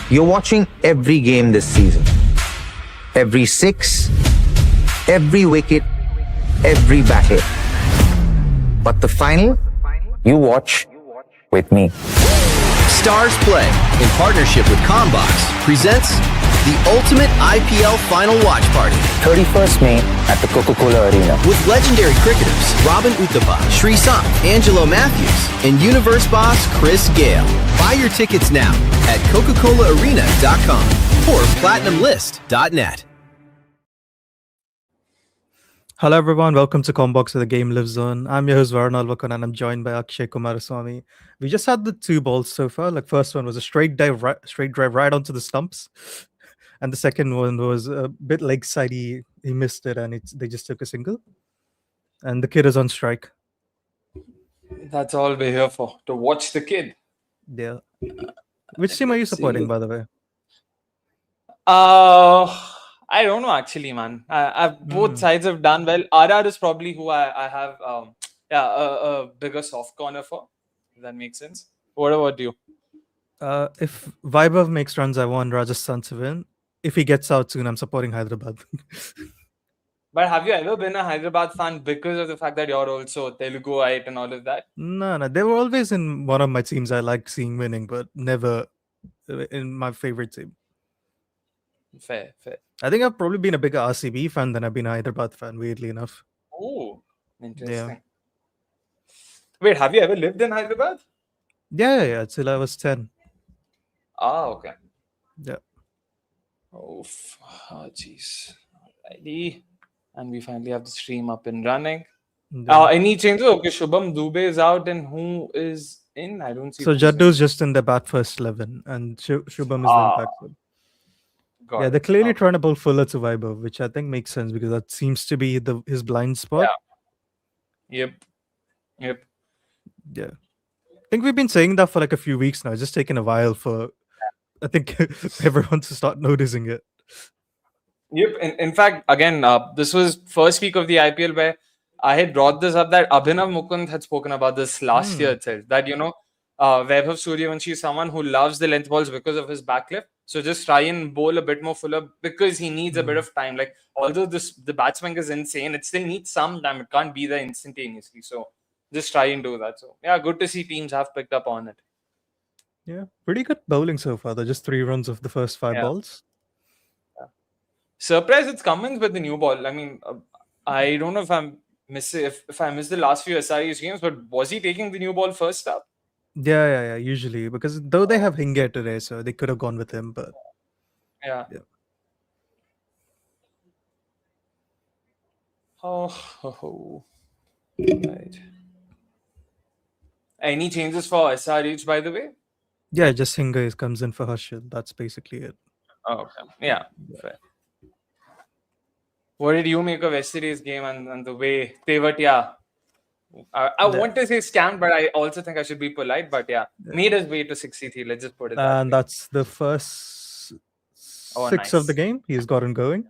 You're watching every game this season. Every six, every wicket, every battle. But the final, you watch with me. Stars Play, in partnership with Combox, presents the ultimate IPL final watch party 31st May at the Coca-Cola Arena. with legendary cricketers Robin Uthappa, Sri Sant, Angelo Matthews, and Universe boss Chris Gale. Buy your tickets now at Coca-ColaArena.com or PlatinumList.net. Hello everyone, welcome to Combox where the game lives on. I'm your host Varun Alvakan and I'm joined by Akshay Kumaraswamy. We just had the two balls so far. Like first one was a straight drive right onto the stumps, and the second one was a bit leg sidey. He missed it, and they just took a single. And the kid is on strike. That's all we're here for, to watch the kid. Yeah. Which team are you supporting, by the way? I don't know actually, man. Both sides have done well. RR is probably who I have a bigger soft corner for. If that makes sense. What about you? If Vaibhav makes runs, I want Rajasthan to win. If he gets out soon, I'm supporting Hyderabad. But have you ever been a Hyderabad fan because of the fact that you're also Teluguite and all of that? No, they were always in one of my teams I like seeing winning, but never in my favorite team. Fair. I think I've probably been a bigger RCB fan than I've been a Hyderabad fan, weirdly enough. Oh, interesting. Wait, have you ever lived in Hyderabad? Yeah, till I was 10. Okay. Yeah. Oh, jeez. Alrighty. And we finally have the stream up and running. Any changes? Okay, Shubham Dubey is out, and who is in? I don't see. So who's Jaddu's just in the bat first 11, and Shubham is the impact. Got Yeah, it. they're clearly trying to pull Fuller to Vaibhav, which I think makes sense because that seems to be his blind spot. Yep. Yeah. I think we've been saying that for like a few weeks now. It's just taken a while for, I think, everyone to start noticing it. Yep. In fact, again, this was first week of the IPL where I had brought this up that Abhinav Mukund had spoken about this last year itself. That, Vaibhav Suryavanshi is someone who loves the length balls because of his backlift. So just try and bowl a bit more fuller because he needs a bit of time. Like, although the batsman is insane, it still needs some time. It can't be there instantaneously. So just try and do that. So yeah, good to see teams have picked up on it. Yeah, pretty good bowling so far. They're just 3 runs of the first 5 balls. Surprised it's Cummins with the new ball. I mean, I don't know if I missed the last few SREs games, but was he taking the new ball first up? Yeah, usually. Because though they have Hinge today, so they could have gone with him, but... Yeah. Oh. Right. Any changes for SRH, by the way? Yeah, just Hinge comes in for Harshil. That's basically it. Oh, okay. Yeah. Fair. What did you make of yesterday's game and the way they were, I want to say scammed, but I also think I should be polite. But made his way to 63. Let's just put it that way. And that's the first 6 of the game. He's gotten going.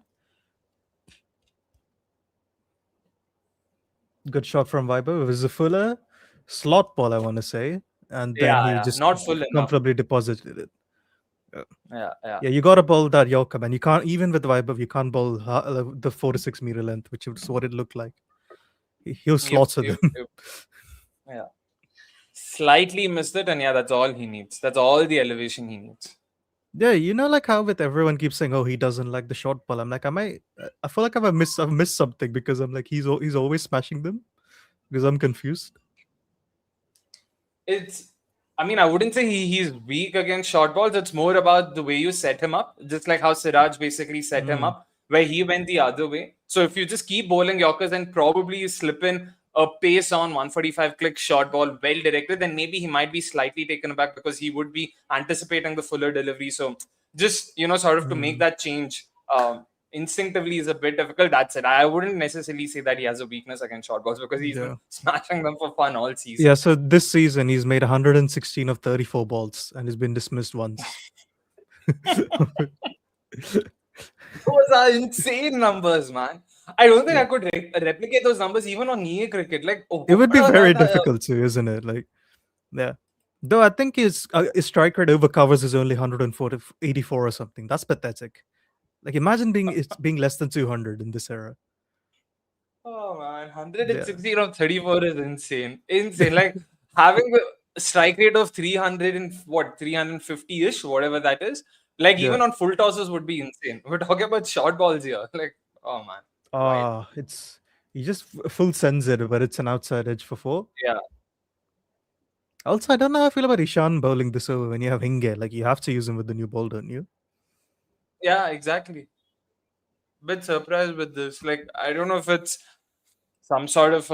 Good shot from Vaibhav. It was a fuller slot ball, I want to say. And then he just not full comfortably deposited it. Yeah. You got to bowl that Yorker, man. You can't, even with Vaibhav, you can't bowl the 4 to 6 meter length, which is what it looked like. He'll slaughter them. Yeah. Slightly missed it, and that's all he needs. That's all the elevation he needs. Yeah, like how with everyone keeps saying, "Oh, he doesn't like the short ball." I'm like, I feel like I've missed something because I'm like, he's always smashing them because I'm confused. I wouldn't say he's weak against short balls. It's more about the way you set him up, just like how Siraj basically set him up, where he went the other way. So if you just keep bowling Yorkers and probably you slip in a pace on 145 click short ball well directed, then maybe he might be slightly taken aback because he would be anticipating the fuller delivery. So just, sort of to make that change instinctively is a bit difficult. That's it. I wouldn't necessarily say that he has a weakness against short balls because he's been smashing them for fun all season. Yeah, so this season he's made 116 of 34 balls and he's been dismissed once. Those are insane numbers, man. I don't think I could replicate those numbers even on EA cricket. Like, it would be very difficult too, isn't it? Like, yeah. Though I think his strike rate over covers is only 184 or something. That's pathetic. Like imagine being less than 200 in this era. Oh man, Yeah, 160 from 34 is insane. Insane. Like having a strike rate of 300 and what 350-ish, whatever that is. Like yeah. even on full tosses would be insane. We're talking about short balls here. Like, oh man. Wild. It's he just full sends it, but it's an outside edge for 4. Yeah. Also, I don't know how I feel about Ishan bowling this over when you have Hinge. Like you have to use him with the new ball, don't you? Yeah, exactly. Bit surprised with this. Like, I don't know if it's some sort of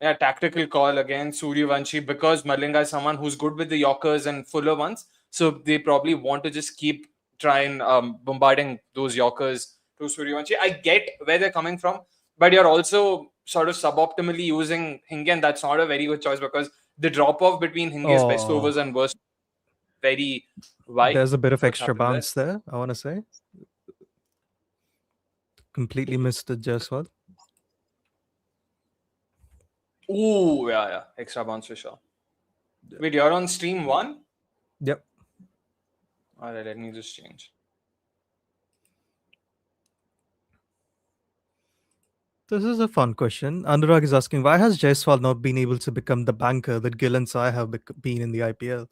a tactical call against Suryavanshi because Malinga is someone who's good with the Yorkers and fuller ones. So they probably want to just keep trying bombarding those Yorkers to Suryavanshi. I get where they're coming from, but you're also sort of suboptimally using Hinge, and that's not a very good choice because the drop off between Hinge's best Oh, overs and worst very wide. there's a bit of What's extra happened there? bounce there, I want to say. Completely missed the Jaiswal. Ooh, yeah. Extra bounce for sure. Wait, you're on stream 1? Yep. All right, let me just change. This is a fun question. Anurag is asking, why has Jaiswal not been able to become the banker that Gill and Sai have been in the IPL?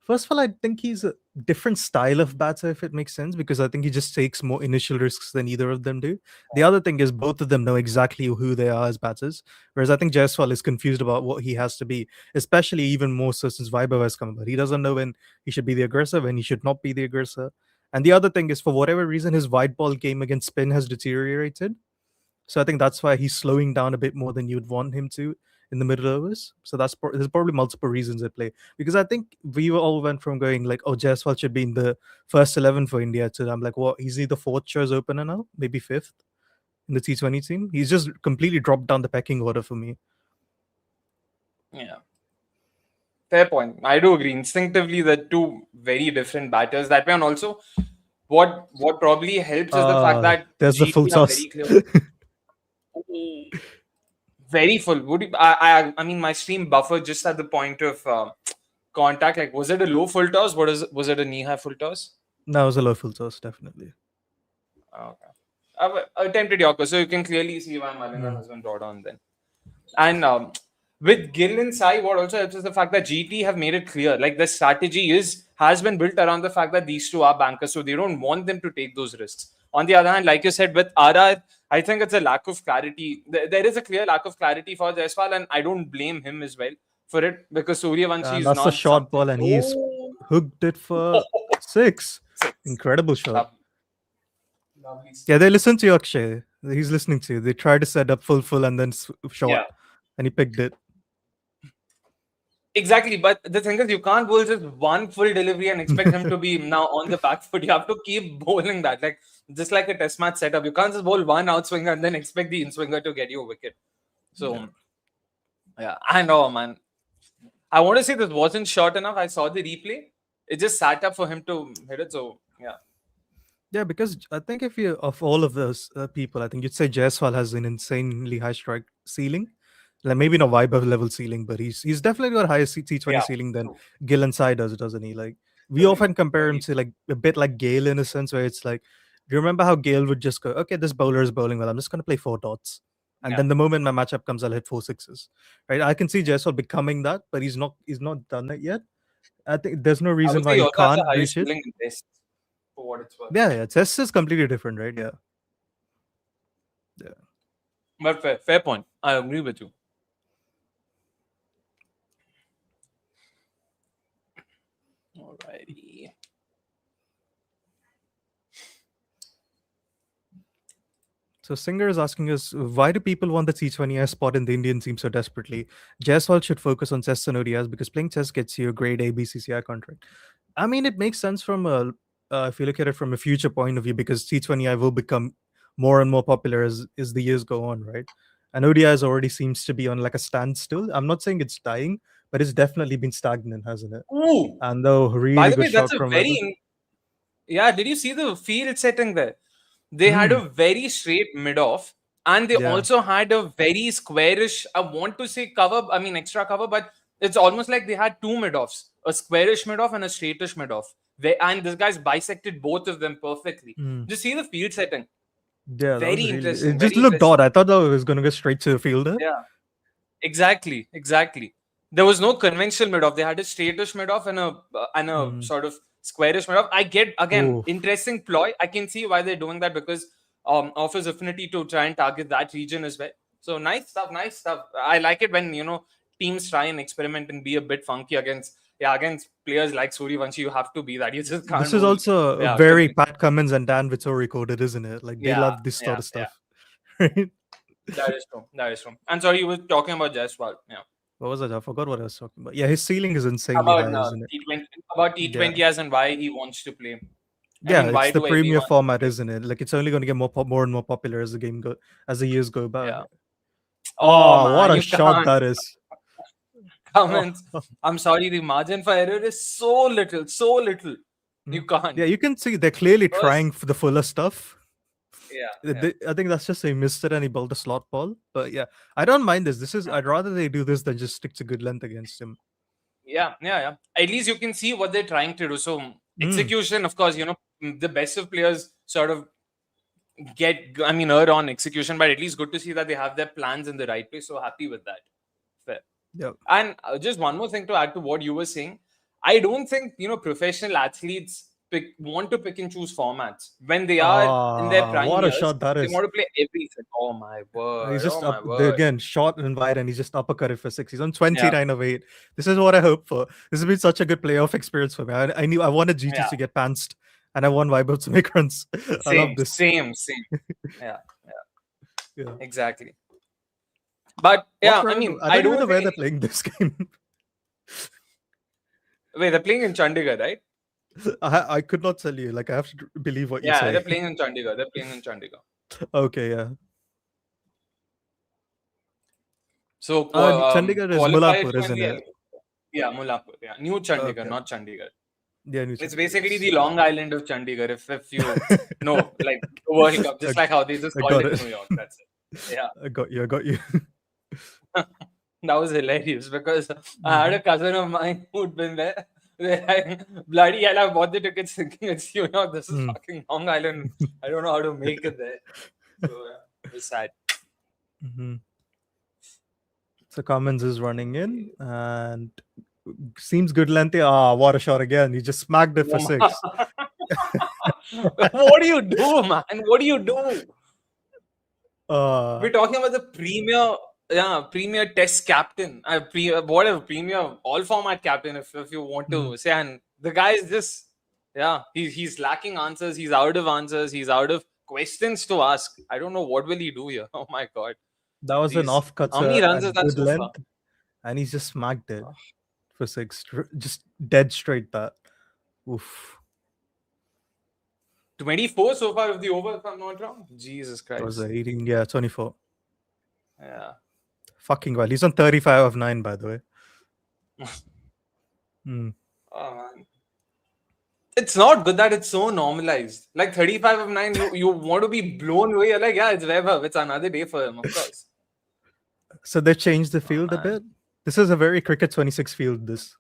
First of all, I think he's a different style of batter, if it makes sense, because I think he just takes more initial risks than either of them do. The other thing is both of them know exactly who they are as batters, whereas I think Jaiswal is confused about what he has to be, especially even more so since Vaibhav has come about. He doesn't know when he should be the aggressor, when he should not be the aggressor. And the other thing is, for whatever reason, his wide ball game against spin has deteriorated. So I think that's why he's slowing down a bit more than you'd want him to in the middle overs. So there's probably multiple reasons at play. Because I think we all went from going like, oh, Jaiswal should be in the first 11 for India to I'm like, what? He's the fourth choice opener now, maybe fifth in the T20 team. He's just completely dropped down the pecking order for me. Yeah. Fair point. I do agree. Instinctively, they're two very different batters that way. And also, what probably helps is the fact that There's the full GT are toss. very clear. Very full. Would you, I mean, my stream buffered just at the point of contact. Like, was it a low full toss? Was it a knee high full toss? No, it was a low full toss, definitely. Okay. I've attempted Yorker, so you can clearly see why Malinga has been brought on then. And with Gill and Sai, what also helps is the fact that GT have made it clear, like the strategy has been built around the fact that these two are bankers, so they don't want them to take those risks. On the other hand, like you said, with RR, I think it's a lack of clarity. There is a clear lack of clarity for Jaiswal, and I don't blame him as well for it because Suryavanshi And is that's a not short something. ball, and he's hooked it for 6. Incredible shot. Lovely. Yeah, they listen to you, Akshay. He's listening to you. They try to set up full and then short, Yeah. and he picked it. Exactly, but the thing is, you can't bowl just one full delivery and expect him to be now on the back foot. You have to keep bowling that, like just like a test match setup. You can't just bowl one outswinger and then expect the in-swinger to get you a wicket. So, yeah, I know, man. I want to say this wasn't short enough. I saw the replay. It just sat up for him to hit it. So, yeah. Yeah, because I think if you of all of those people, I think you'd say Jaiswal has an insanely high strike ceiling. Like maybe not Vaibhav level ceiling, but he's definitely got higher T20 Yeah, ceiling than true. Gill and Sai does, doesn't he? Like we Agreed. often compare him Agreed. to like a bit like Gale in a sense, where it's like, do you remember how Gale would just go, okay, this bowler is bowling well, I'm just going to play 4 dots, and then the moment my matchup comes, I'll hit 4 sixes. Right? I can see Jaiswal becoming that, but he's not done it yet. I think there's no I reason would why say he yours has the can't highest reach it. ceiling in this, for what it's worth. Yeah, chess is completely different, right? Yeah. But fair point. I agree with you. Alrighty. So Singer is asking us, why do people want the T20I spot in the Indian team so desperately? Jaiswal should focus on chess and ODIs because playing chess gets you a grade A BCCI contract. I mean, it makes sense from if you look at it from a future point of view, because T20I will become more and more popular as the years go on, right? And ODIs already seems to be on like a standstill. I'm not saying it's dying, but it's definitely been stagnant, hasn't it? Ooh. And though really By the good way, that's shot a from very Weber. yeah. Did you see the field setting there? They had a very straight mid-off, and they Yeah. also had a very squarish. I want to say cover. I mean extra cover, but It's almost like they had two mid-offs, a squarish mid-off and a straightish mid-off. And this guy's bisected both of them perfectly. Just see the field setting. Yeah, that was Very really. interesting. It just very looked interesting. odd. I thought that was going to go straight to the fielder. Yeah, exactly. There was no conventional mid-off. They had a straightish mid-off and a sort of squarish mid-off. I get, again, interesting ploy. I can see why they're doing that, because of his affinity to try and target that region as well. So nice stuff. I like it when, teams try and experiment and be a bit funky against players like Suryavanshi. You have to be that. You just can't. This is also a very Pat Cummins and Dan Vittori coded, isn't it? Like they love this sort of stuff. Right? That is true. And sorry, you were talking about Jaiswal. Yeah. What was it? I forgot what I was talking about. Yeah, his ceiling is insanely About high, isn't it? T20, about T20 as and why he wants to play. It's the premier format, isn't it? Like it's only going to get more and more popular as the years go by. Yeah. Oh, man, what a shot that is! Comments. I'm sorry, the margin for error is so little. You can't. Yeah, you can see they're clearly trying for the fuller stuff. Yeah. I think that's just they missed it and he bowled a slot ball. But yeah, I don't mind this. I'd rather they do this than just stick to good length against him. Yeah. At least you can see what they're trying to do. So execution, of course, the best of players sort of err on execution, but at least good to see that they have their plans in the right place. So happy with that. Fair. Yep. And just one more thing to add to what you were saying. I don't think, professional athletes want to pick and choose formats when they are in their prime what a years. shot that they is! want to play everything. Oh my word! He's just again short and wide, and he's just uppercut for 6. He's on 29 of 8. This is what I hope for. This has been such a good playoff experience for me. I wanted GTs to get pantsed, and I want Vaibhav to make runs. I love this. Same. Yeah, exactly. But yeah, I mean, I don't know where they're playing this game. Wait, they're playing in Chandigarh, right? I could not tell you. Like I have to believe what you say. Yeah, they're playing in Chandigarh. Okay, yeah. So Chandigarh is Mullapur, isn't it? Yeah, Mullapur. Yeah, New Chandigarh, not Chandigarh. Yeah, it's basically the Long Island of Chandigarh. If you know, like the World Cup, just like how they just called it New York. That's it. Yeah, I got you. That was hilarious because I had a cousin of mine who'd been there. Bloody hell, I bought the tickets thinking it's this is fucking Long Island. I don't know how to make it there. So it was sad. So Cummins is running in and seems good length. What a shot again. He just smacked it for 6. What do you do, man? What do you do? We're talking about the premier test captain, premier all format captain, if you want to say. And the guy is just, he's lacking answers. He's out of answers. He's out of questions to ask. I don't know what will he do here. Oh my god, that was an off cut. How many runs is that so length? Far? And he's just smacked it for 6, just dead straight. That oof. 24 so far of the over, if I'm not wrong. Jesus Christ. That was 18, 24. Yeah. Fucking well. He's on 35 of 9, by the way. Oh, man. It's not good that it's so normalized. Like 35 of 9, you want to be blown away. You're like, it's Vaibhav. It's another day for him, of course. So they changed the field a bit. This is a very cricket 26 field, this.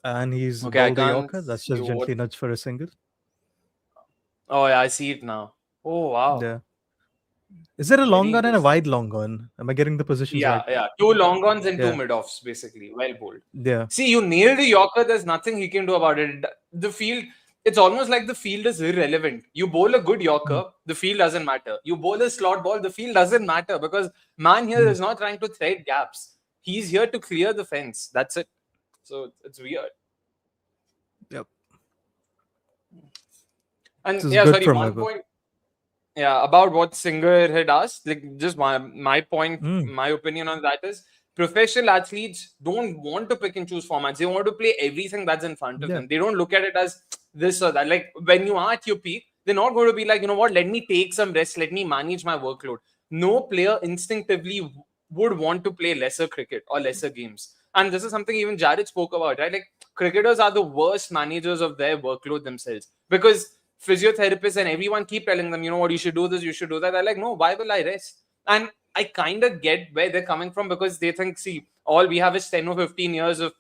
And he's bowled the Yorker. That's just gently nudged for a single. Oh, yeah, I see it now. Oh, wow. Yeah. Is there a long on and a wide long on? Am I getting the positions right? Yeah. 2 long ons and 2 mid-offs, basically. Well bowled. Yeah. See, you nailed the Yorker. There's nothing he can do about it. The field, it's almost like the field is irrelevant. You bowl a good Yorker, the field doesn't matter. You bowl a slot ball, the field doesn't matter because man here is not trying to thread gaps. He's here to clear the fence. That's it. So it's weird. Yep. And one point. Yeah, about what Singer had asked, like just my point, my opinion on that is professional athletes don't want to pick and choose formats. They want to play everything that's in front of them. They don't look at it as this or that. Like when you are at your peak, they're not going to be like, let me take some rest. Let me manage my workload. No player instinctively would want to play lesser cricket or lesser games. And this is something even Jared spoke about, right? Like cricketers are the worst managers of their workload themselves because physiotherapists and everyone keep telling them, you should do this, you should do that. They're like, no, why will I rest? And I kind of get where they're coming from, because they think, see, all we have is 10 or 15 years of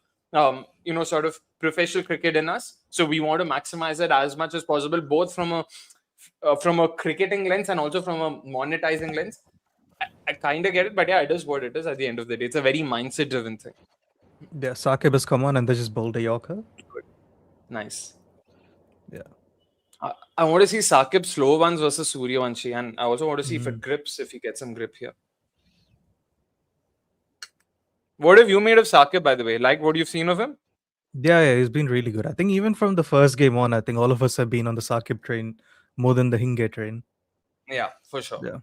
sort of professional cricket in us, so we want to maximize it as much as possible, both from a cricketing lens and also from a monetizing lens. I kind of get it, but yeah, it is what it is at the end of the day. It's a very mindset driven thing. Yeah, Sakib has come on and they just bowled a Yorker. Nice. Yeah. I want to see Sakib slow ones versus Suryavanshi, and I also want to see if it grips, if he gets some grip here. What have you made of Sakib, by the way? Like what you've seen of him? Yeah, he's been really good. I think even from the first game on, I think all of us have been on the Sakib train more than the Hinge train. Yeah, for sure. Yeah.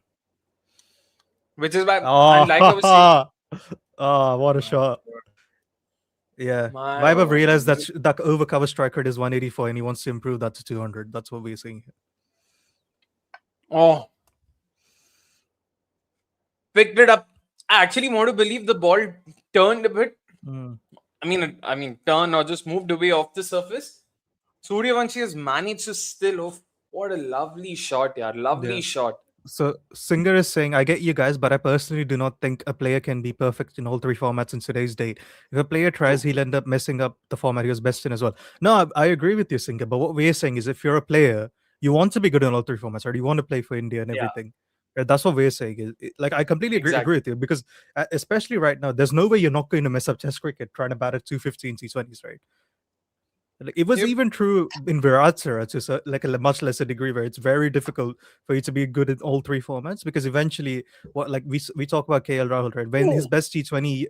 Which is why, Oh, and like I was saying, oh, what a shot. Yeah. Vaibhav realized that over cover strike rate is 184 and he wants to improve that to 200. That's what we're seeing here. Oh. Picked it up. I actually want to believe the ball turned a bit. I mean, turn or just moved away off the surface. Suryavanshi has managed to still off. What a lovely shot, yeah. Lovely shot. So Singer is saying, I get you guys, but I personally do not think a player can be perfect in all three formats in today's day. If a player tries, he'll end up messing up the format he was best in as well. No, I agree with you, Singer. But what we're saying is, if you're a player, you want to be good in all three formats, or you want to play for India and everything. Right? That's what we're saying. Like, I completely agree with you, because especially right now, there's no way you're not going to mess up Test cricket trying to bat at 250 in T20s, right? Like, it was even true in Virat's era to like a much lesser degree, where it's very difficult for you to be good in all three formats, because eventually, what like we talk about KL Rahul, right? When his best T20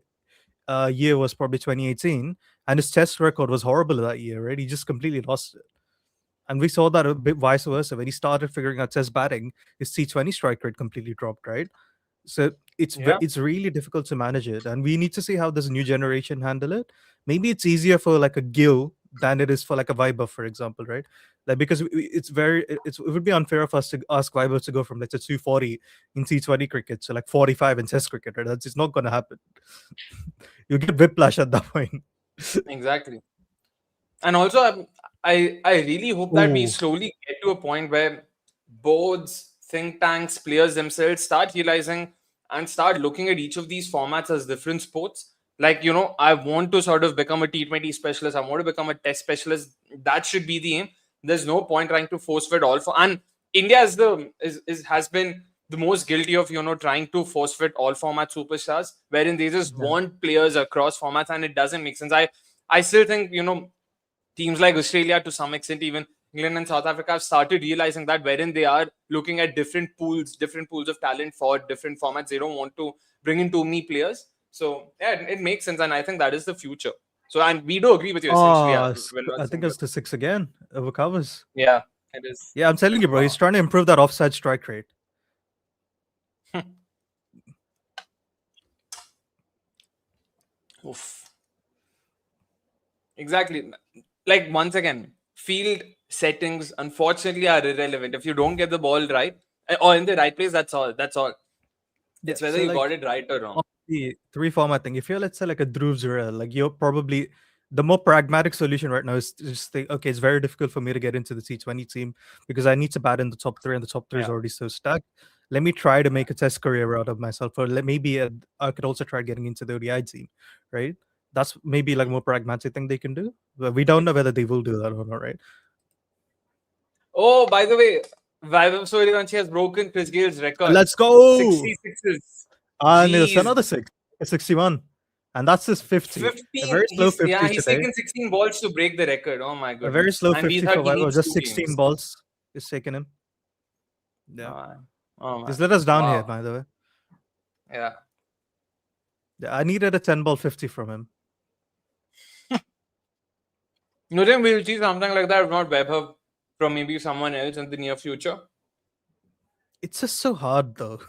year was probably 2018, and his Test record was horrible that year, right? He just completely lost it. And we saw that a bit vice versa. When he started figuring out Test batting, his T20 strike rate completely dropped, right? So it's really difficult to manage it, and we need to see how this new generation handle it. Maybe it's easier for like a Gill than it is for like a Vaibhav, for example, right? Like, because it would be unfair of us to ask Vaibhav to go from, let's say, 240 in T20 cricket to like 45 in Test cricket, right? That's just not going to happen. You get whiplash at that point. Exactly. And also, I really hope that we slowly get to a point where boards, think tanks, players themselves start realizing and start looking at each of these formats as different sports. Like, I want to sort of become a T20 specialist. I want to become a Test specialist. That should be the aim. There's no point trying to force fit all and India has been the most guilty of trying to force fit all format superstars, wherein they just want players across formats, and it doesn't make sense. I still think teams like Australia, to some extent, even England and South Africa, have started realizing that, wherein they are looking at different pools of talent for different formats. They don't want to bring in too many players. So yeah, it makes sense, and I think that is the future. So, and we do agree with you essentially. I think it's the 6 again over covers. Yeah, it is. Yeah, I'm telling you, bro. He's trying to improve that offside strike rate. Oof. Exactly. Like, once again, field settings unfortunately are irrelevant. If you don't get the ball right or in the right place, that's all. It's whether you got it right or wrong. The three format thing. If you're, let's say, like a Dhruv Jurel, like, you're probably the more pragmatic solution right now is to just think, okay, it's very difficult for me to get into the T20 team because I need to bat in the top 3, and the top 3 is already so stacked. Let me try to make a Test career out of myself, or maybe I could also try getting into the ODI team, right? That's maybe like more pragmatic thing they can do. But we don't know whether they will do that or not, right? Oh, by the way, Vaibhav Suryavanshi has broken Chris Gale's record. Let's go! 66s. And there's another 61. And that's his 50. 15, a very slow 50 yeah, he's today. taken 16 balls to break the record. Oh my goodness. A very slow 50 for Vaibhav. Just 16 games. balls is taking him. Yeah. He's let us down here, by the way. Yeah. I needed a 10 ball 50 from him. You think we'll see something like that, if not Vaibhav, from maybe someone else in the near future? It's just so hard, though.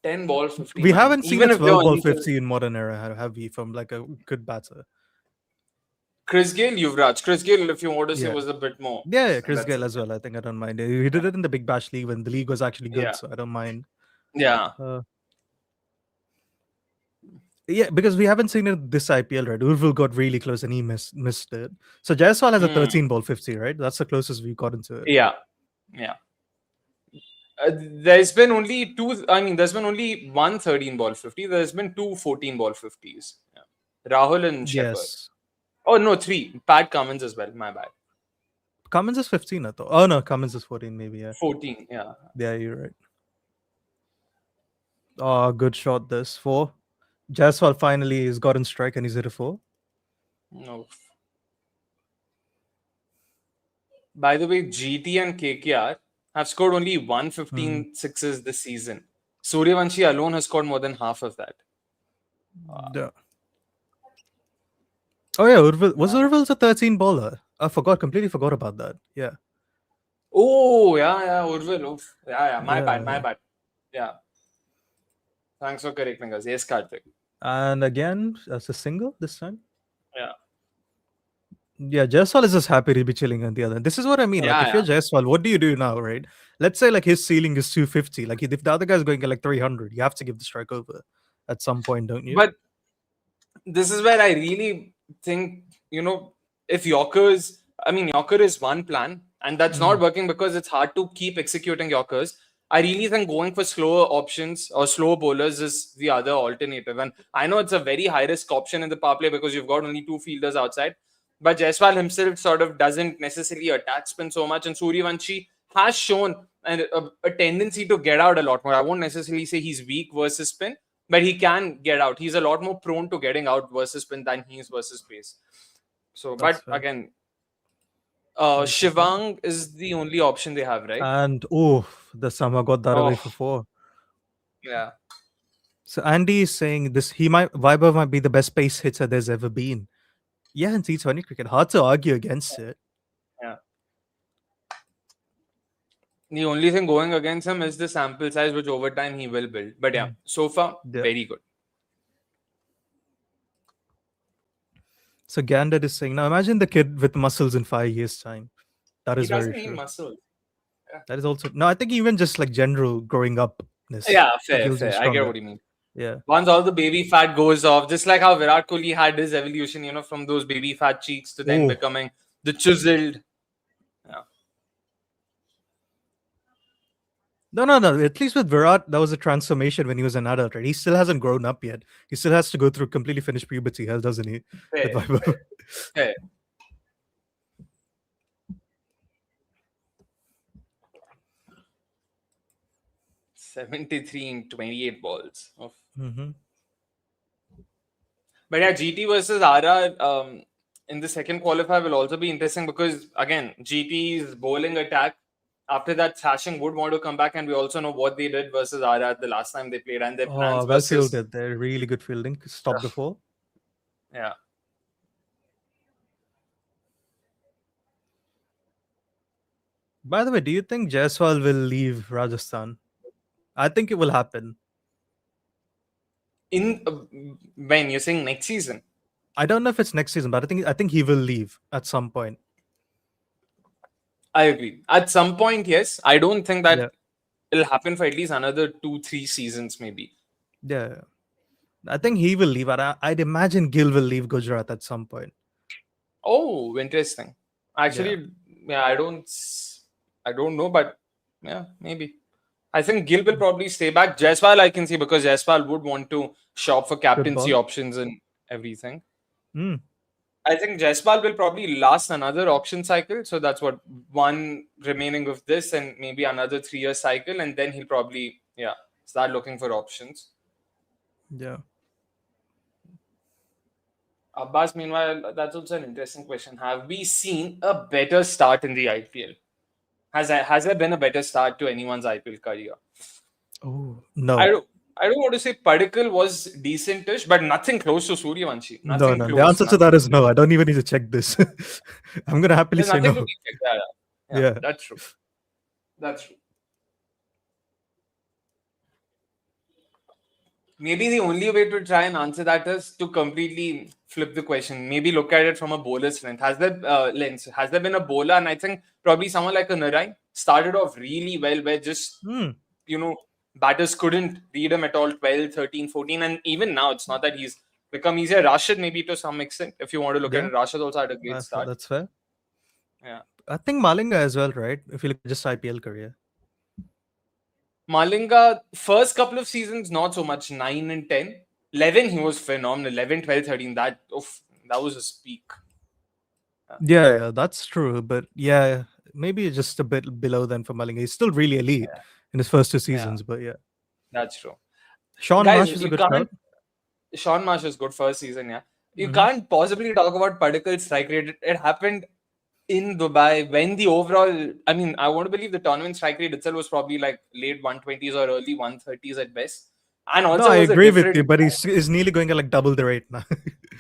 10 ball 50. We haven't seen a 12 ball 50 in modern era, have we, from like a good batter? Chris Gale, Yuvraj. Chris Gale, if you want to say, was a bit more. Yeah, Chris Gale as well. I think I don't mind. He did it in the Big Bash League when the league was actually good, so I don't mind. Yeah. Yeah, because we haven't seen it this IPL, right? Urvil got really close and he missed it. So Jaiswal has a 13 ball 50, right? That's the closest we've gotten to it. Yeah. There's been only two. I mean, there's been only one 13 ball 50. There's been two 14 ball 50s. Yeah. Rahul and Shepherd. Yes. Oh no, three. Pat Cummins as well. My bad. Cummins is 15, I thought. Oh no, Cummins is 14, maybe. Yeah. 14. Yeah. Yeah, you're right. Oh, good shot. This 4. Jaiswal finally has gotten strike and he's hit a 4. No. By the way, GT and KKR have scored only 115 sixes this season. Suryavanshi alone has scored more than half of that. Yeah. Oh yeah, Urvil was Urvil's a 13 baller. I completely forgot about that. Yeah. Oh yeah, Urvil. Oof. Yeah. My Yeah. bad. Yeah. Thanks for correcting us. Yes, Karthik. And again, as a single this time. Yeah. Yeah, Jaiswal is just happy to be chilling on the other. This is what I mean. Like, if you're Jaiswal, what do you do now, right? Let's say like his ceiling is 250. Like, if the other guy's going at like 300, you have to give the strike over at some point, don't you? But this is where I really think, if Yorker is one plan, and that's not working because it's hard to keep executing Yorkers. I really think going for slower options or slower bowlers is the other alternative. And I know it's a very high risk option in the power play because you've got only two fielders outside. But Jaiswal himself sort of doesn't necessarily attack spin so much. And Suryavanshi has shown a tendency to get out a lot more. I won't necessarily say he's weak versus spin, but he can get out. He's a lot more prone to getting out versus spin than he is versus pace. So, That's but fair. again, Shivang is the only option they have, right? And the Sama got that away for 4. Yeah. So Andy is saying Vaibhav might be the best pace hitter there's ever been. Yeah, in T20 cricket, hard to argue against it. Yeah. The only thing going against him is the sample size, which over time he will build. But yeah, so far, very good. So Gandad is saying, now imagine the kid with muscles in 5 years' time. That is he doesn't very need true. muscles. Yeah. That is also no. I think even just like general growing up. Yeah, fair. I get what you mean. Yeah. Once all the baby fat goes off, just like how Virat Kohli had his evolution, from those baby fat cheeks to then becoming the chiseled. Yeah. No. At least with Virat, that was a transformation when he was an adult, right? He still hasn't grown up yet. He still has to go through completely finished puberty, doesn't he? Fair. 73 in 28 balls. But yeah, GT versus RR in the second qualifier will also be interesting because, again, GT's bowling attack, after that, Sashing would want to come back, and we also know what they did versus RR the last time they played, and their plans versus... fielded. They're really good fielding. Stop the 4. Yeah. By the way, do you think Jaiswal will leave Rajasthan? I think it will happen. When you're saying next season? I don't know if it's next season, but I think he will leave at some point. I agree. At some point, yes. I don't think that it'll happen for at least another 2-3 seasons, maybe. Yeah. I think he will leave. I'd imagine Gill will leave Gujarat at some point. Oh, interesting. Actually, I don't know, but yeah, maybe. I think Gill will probably stay back. Jaiswal I can see because Jaiswal would want to shop for captaincy options and everything. I think Jaiswal will probably last another auction cycle. So that's what, one remaining of this and maybe another 3-year cycle. And then he'll probably, start looking for options. Yeah. Abbas, meanwhile, that's also an interesting question. Have we seen a better start in the IPL? Has there been a better start to anyone's IPL career? Oh, no. I don't want to say Padikkal was decentish, but nothing close to Suryavanshi. No. The answer to that is no. I don't even need to check this. I'm going to happily say no. Yeah, that's true. Maybe the only way to try and answer that is to completely flip the question. Maybe look at it from a bowler's lens. Has there been a bowler? And I think probably someone like a Narai started off really well, where just, batters couldn't read him at all, 12, 13, 14. And even now, it's not that he's become easier. Rashid, maybe to some extent, if you want to look at it. Rashid also had a great start. That's fair. Yeah. I think Malinga as well, right? If you look at just IPL career. Malinga, first couple of seasons, not so much. 9 and 10. 11, he was phenomenal. 11, 12, 13. That was his peak. Yeah, that's true. But yeah, maybe just a bit below than for Malinga. He's still really elite in his first 2 seasons. But yeah, That's true. Sean Guys, Marsh is a you good can't. shout. Sean Marsh is good first season, yeah. You Mhm. can't possibly talk about Padikkal's strike rate. It happened in Dubai when the overall, I mean, I want to believe the tournament strike rate itself was probably like late 120s or early 130s at best. And No, also I was a agree with you, different. but he's nearly going at like double the rate now.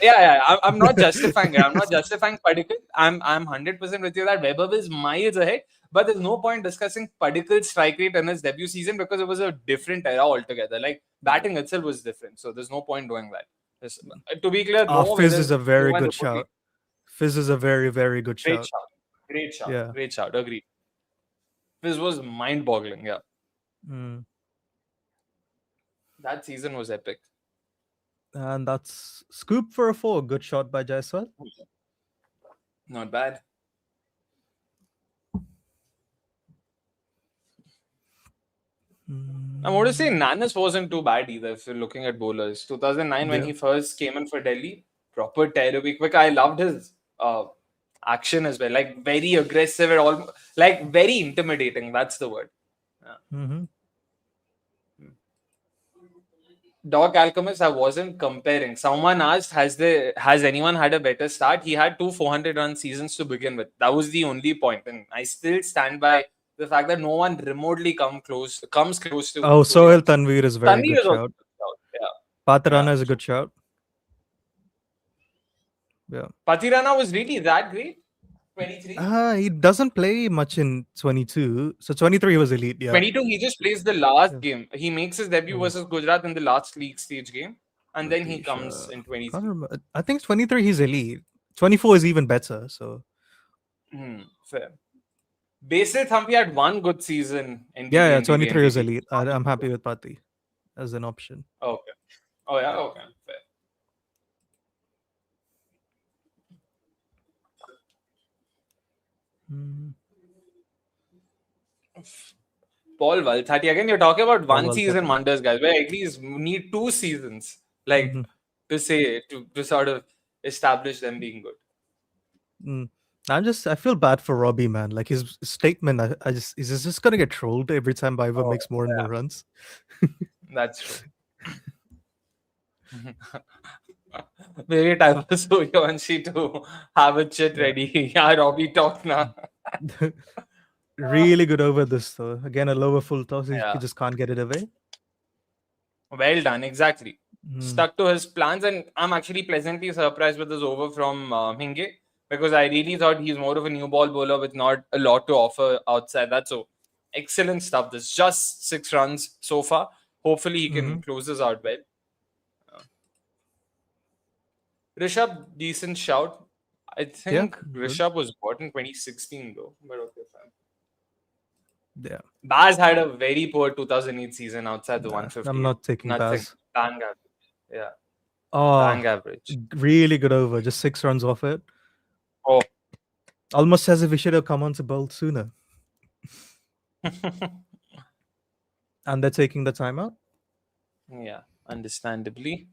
Yeah. I'm not justifying it. I'm not justifying Padikkal. I'm 100% with you that Webber is miles ahead. But there's no point discussing Padikkal's strike rate in his debut season because it was a different era altogether. Like batting itself was different, so there's no point doing that. To be clear, Fizz is a no very one good remotely. shout. Fizz is a very, very good Great shout. shout, great shout, Yeah. great shout. Agreed. This was mind-boggling. Yeah, Mm. that season was epic. And that's scoop for a 4. Good shot by Jaiswal. Not bad. I want to say Nanas wasn't too bad either if you're looking at bowlers. 2009 when Yeah. he first came in for Delhi, proper terrible quick. I loved his action as well. Like very aggressive and all, like very intimidating. That's the word. Mm-hmm. Doc Alchemist, I wasn't comparing. Someone asked, has anyone had a better start? He had 2 400-run seasons to begin with. That was the only point, and I still stand by the fact that no one remotely comes close Oh, to him. Sohail Tanveer is very Tanvi good is also shout. a good shout. Yeah. Patarana Yeah. is a good shout. Yeah. Patirana was really that great. 23. He doesn't play much in 22. So 23 he was elite, yeah. 22, he just plays the last Yeah. game. He makes his debut versus Gujarat in the last league stage game, and then he comes in Can't 23. remember. I think 23 he's elite. 24 is even better. So Fair. Basil Thampi had one good season in yeah, TTNT 23 is NDT. elite. I'm happy with Pati as an option. Okay. Oh yeah. Okay. Fair. Mm. Paul Valthati again. You're talking about Paul one season Valthati. wonders, guys. Where at least need 2 seasons, like Mhm. to sort of establish them being good. Mm. I feel bad for Robbie, man. Like his statement, he's just gonna get trolled every time Biver Oh, makes more and more runs. that's true. Maybe time for Suryavanshi to have a chit ready. Yeah, Robbie talk now. Really good over this though. Again, a lower full toss. He Yeah. just can't get it away. Well done, exactly. Mm. Stuck to his plans, and I'm actually pleasantly surprised with this over from Hinge because I really thought he's more of a new ball bowler with not a lot to offer outside that. So, excellent stuff. This just 6 runs so far. Hopefully, he can close this out well. Rishabh, decent shout. I think good. Rishabh was bought in 2016 though, but okay, fine. Yeah. Baz had a very poor 2008 season outside the 150. I'm not taking Nothing. Baz. Bang average. Yeah. Oh, Bang average. really good over. Just 6 runs off it. Oh. Almost as if we should have come on to bowl sooner. And they're taking the timeout. Yeah, understandably.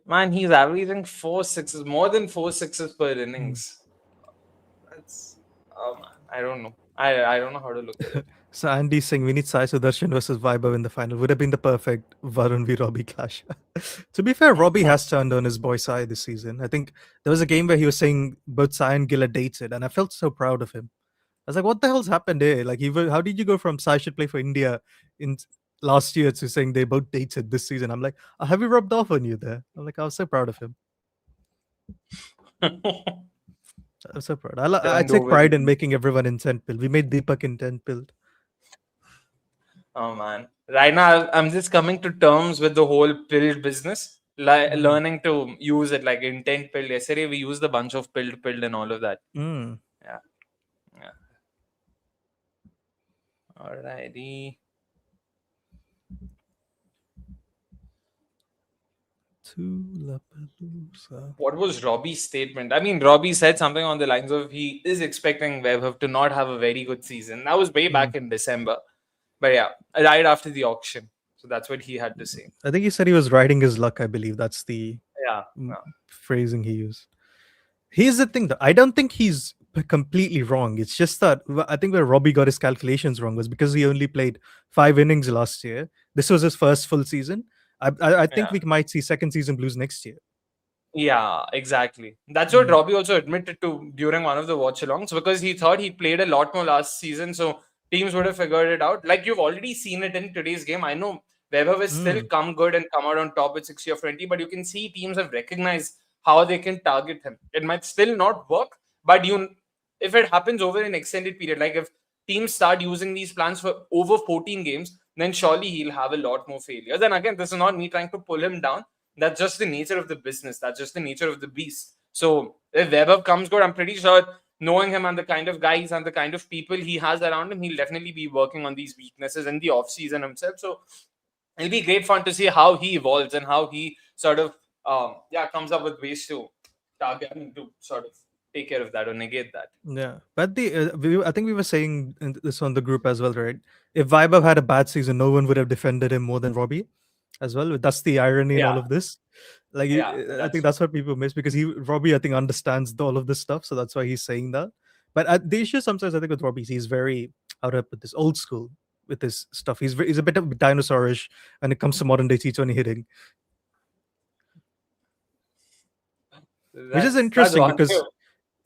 Man, he's averaging 4 6s, more than 4 6s per innings. That's man, I don't know. I don't know how to look at it. So Andy saying we need Sai Sudarshan versus Vaibhav in the final. Would have been the perfect Varun v Robbie clash. To be fair, Robbie has turned on his boy Sai this season. I think there was a game where he was saying both Sai and Gill are dated, and I felt so proud of him. I was like, what the hell's happened here? Like, how did you go from Sai should play for India in last year to saying they both dated this season? I'm like, have we rubbed off on you there? I'm like, I was so proud of him. I'm so proud. I take pride in making everyone intent pilled. We made Deepak intent pilled. Oh man. Right now I'm just coming to terms with the whole pilled business. Like learning to use it like intent pilled. Yesterday we used a bunch of pilled and all of that. Yeah. Alrighty. Tulapalooza. What was Robbie's statement? I mean, Robbie said something on the lines of he is expecting Webber to not have a very good season. That was way back in December. But yeah, right after the auction. So that's what he had to say. I think he said he was riding his luck. I believe that's the Yeah. phrasing he used. Here's the thing, though. I don't think he's completely wrong. It's just that I think where Robbie got his calculations wrong was because he only played 5 innings last year. This was his first full season. I think Yeah. we might see second season Blues next year. Yeah, exactly. That's what Robbie also admitted to during one of the watch-alongs, because he thought he played a lot more last season, so teams would have figured it out. Like you've already seen it in today's game. I know Weber will still come good and come out on top with 60 or 20, but you can see teams have recognized how they can target him. It might still not work, but if it happens over an extended period, like if teams start using these plans for over 14 games, then surely he'll have a lot more failures. And again, this is not me trying to pull him down. That's just the nature of the business. That's just the nature of the beast. So if Weber comes good, I'm pretty sure, knowing him and the kind of guys and the kind of people he has around him, he'll definitely be working on these weaknesses in the offseason himself. So it'll be great fun to see how he evolves and how he sort of comes up with ways to target and to sort of take care of that or negate that. Yeah, but I think we were saying this on the group as well, right? If Vaibhav had a bad season, no one would have defended him more than Robbie as well. That's the irony in all of this. Like, I think that's what people miss, because Robbie, I think, understands all of this stuff, so that's why he's saying that. But the issue sometimes, I think, with Robbie, he's very, how to put this, old school with his stuff. He's a bit of dinosaurish when it comes to modern day T20 hitting, which is interesting because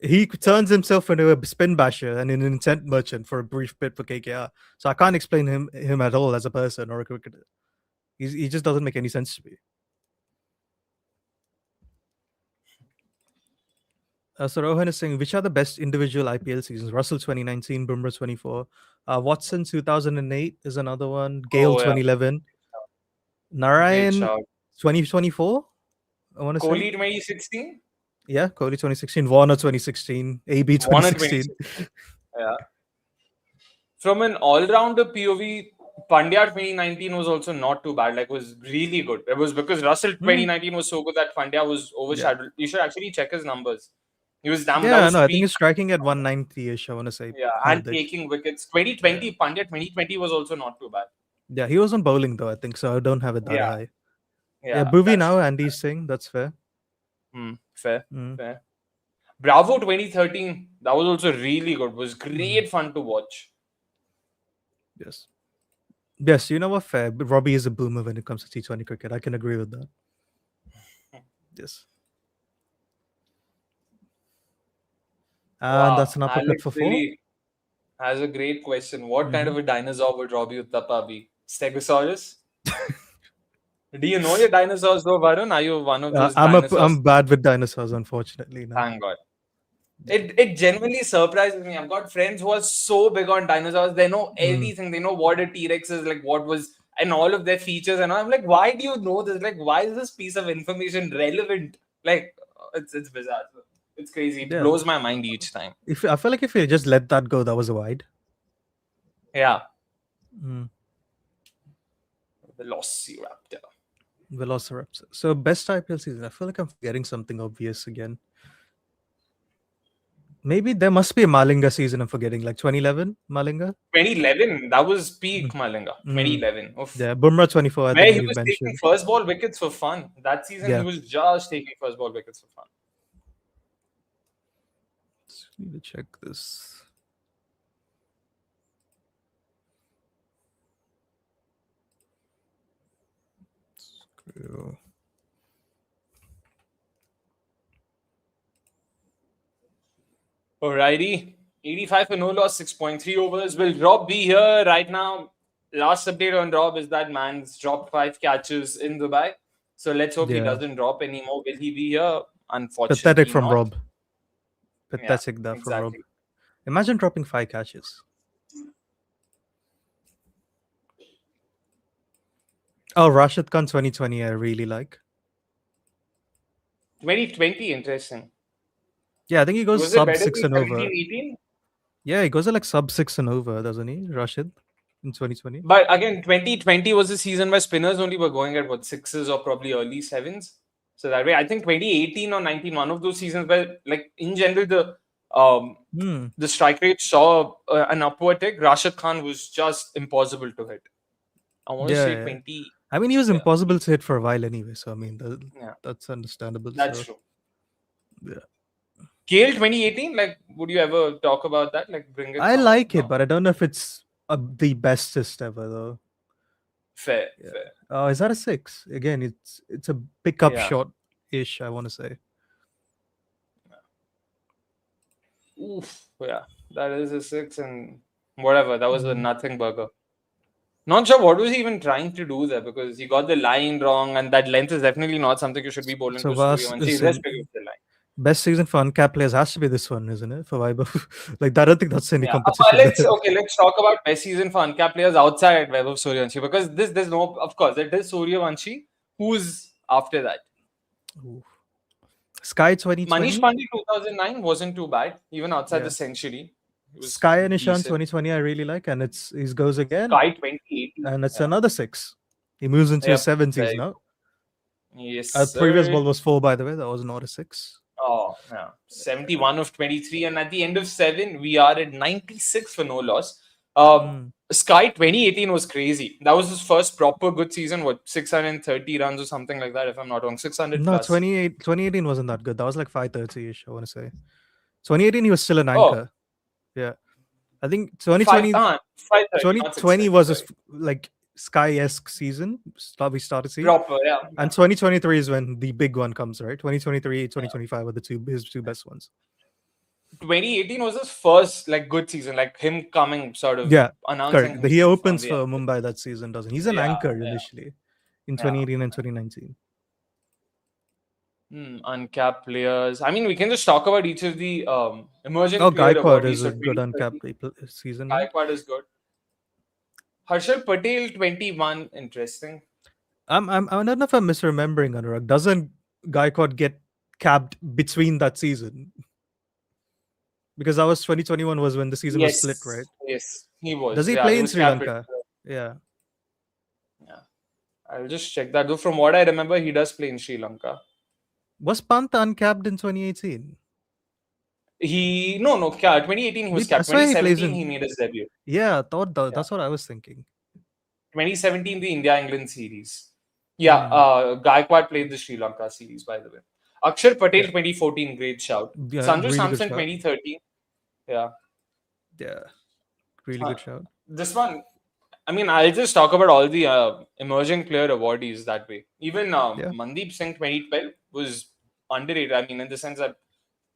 he turns himself into a spin basher and an intent merchant for a brief bit for KKR. So I can't explain him at all as a person or a cricketer. He just doesn't make any sense to me. So Rohan is saying, which are the best individual IPL seasons? Russell 2019, Bumrah 24, Watson 2008 is another one. Gale 2011, Narayan 2024. I want to say Kohli 2016. Yeah, Kohli 2016, Warner 2016, AB 2016. Yeah. From an all-rounder POV, Pandya 2019 was also not too bad. Like, was really good. It was because Russell 2019 was so good that Pandya was overshadowed. You should actually check his numbers. He was damn. Yeah, no, I think he's striking at 190-ish, I want to say. Yeah, and taking wickets. 2020, Pandya 2020 was also not too bad. Yeah, he wasn't bowling though, I think, so I don't have it that high. Yeah, Bhuvi now, Andy's saying, that's fair. Fair. Bravo 2013, that was also really good. It was great fun to watch. Yes, you know what? Fair. But Robbie is a boomer when it comes to T20 cricket. I can agree with that. Yes. And that's an uppercut for 4. Has a great question. What kind of a dinosaur would Robbie Uthappa be? Stegosaurus? Do you know your dinosaurs though, Varun? Are you one of those dinosaurs? I'm bad with dinosaurs, unfortunately. No. Thank God. It genuinely surprises me. I've got friends who are so big on dinosaurs. They know everything. They know what a T-Rex is, like what was, and all of their features. And I'm like, why do you know this? Like, why is this piece of information relevant? Like, it's bizarre. It's crazy. It blows my mind each time. I feel like if you just let that go, that was a wide. Yeah. Velociraptor. So best IPL season. I feel like I'm forgetting something obvious again. Maybe there must be a Malinga season I'm forgetting, like 2011 Malinga. 2011, that was peak Malinga. 2011. Yeah, Bumrah 24. Where he was taking first ball wickets for fun. That season he was just taking first ball wickets for fun. Need to check this. Alrighty. 85 for no loss, 6.3 overs. Will Rob be here right now? Last update on Rob is that man's dropped 5 catches in Dubai. So let's hope he doesn't drop anymore. Will he be here? Unfortunately, pathetic from not. Rob. Pathetic from Rob. Imagine dropping 5 catches. Oh, Rashid Khan 2020, I really like. 2020, interesting. Yeah, I think he goes sub 6 and over. 18? Yeah, he goes like sub 6 and over, doesn't he, Rashid, in 2020? But again, 2020 was a season where spinners only were going at 6s or probably early 7s. So that way, I think 2018 or 19, one of those seasons where, like, in general, the strike rate saw an upward tick. Rashid Khan was just impossible to hit. I want to say Yeah. 20. I mean, he was impossible to hit for a while anyway. So I mean, Yeah, that's understandable. that's so, true. Yeah. KL 2018, like, would you ever talk about that? Like, bring it I somewhere? like it, No? but I don't know if it's the bestest ever though. Fair, Yeah. fair. Is that a 6? Again, it's a pickup Yeah. shot-ish, I want to say. Oof, yeah, that is a 6 and whatever. That was a Mm. nothing burger. Not sure what was he even trying to do there, because he got the line wrong, and that length is definitely not something you should be bowling So to Vas Suryavanshi, is irrespective of the line. best season for uncapped players has to be this one, isn't it? For Vaibhav. Like, I don't think that's any Yeah, competition. let's talk about best season for uncapped players outside Vaibhav Suryavanshi, because there's no, of course, it is Suryavanshi. Who's after that? Ooh. Sky 2020. Manish Pandey 2009 wasn't too bad, even outside Yeah. the century. It was Sky and Ishan decent. 2020 I really like, and he goes again, Sky 2018. and it's another 6. He moves into his 70s very now. Yes, Previous sir. ball was 4, by the way. That was not a 6. Oh, yeah. 71 of 23. And at the end of 7, we are at 96 for no loss. Sky 2018 was crazy. That was his first proper good season. What, 630 runs or something like that, if I'm not wrong. 600 No, plus. 2018 wasn't that good. That was like 530-ish, I want to say. 2018, he was still an anchor. Yeah. I think 2020, 2020 was a, like Sky-esque season. We started seeing. Proper, yeah. And 2023 is when the big one comes, right? 2023, 2025 are his two best ones. 2018 was his first like good season, like him coming sort of announcing. Correct. He opens for Mumbai that season, doesn't he? He's an anchor initially in 2018 and 2019. Uncapped players. I mean, we can just talk about each of the emerging player Gaikwad is a good uncapped season. Gaikwad is good. Harshal Patel 21, interesting. I don't know if I'm misremembering, Anurag. Doesn't Gaikwad get capped between that season? Because that was 2021 was when the season was split, right? Yes, he was. Does he play in Sri Lanka? Yeah. I'll just check that. Though from what I remember, he does play in Sri Lanka. Was Pant uncapped in 2018? No, 2018 he was capped. 2017 he made his debut. Yeah, I thought that's what I was thinking. 2017 the India-England series. Yeah, Gaikwad played the Sri Lanka series, by the way. Akshar Patel 2014, great shout. Sanju really Samson 2013. Yeah, really good shout. This one, I mean, I'll just talk about all the emerging player awardees that way. Even Mandeep Singh 2012 was underrated. I mean, in the sense that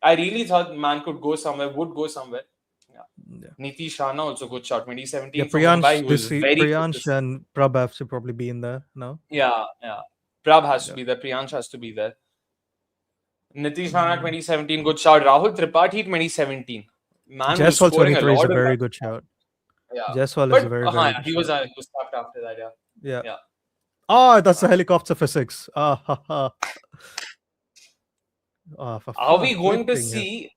I really thought man would go somewhere. Yeah. Nitish Rana also good shot. 2017 for Mumbai, was very Priyansh and Prabh have to probably be in there now. Yeah. Prabh has to be there. Priyansh has to be there. Nitish Rana 2017 good shot. Rahul Tripathi 2017. Man, Jaiswal 23 is a very good shout. Yeah. Jaiswal is a very good he was stopped after that. Yeah. Oh, that's a helicopter for 6. Are we going to see?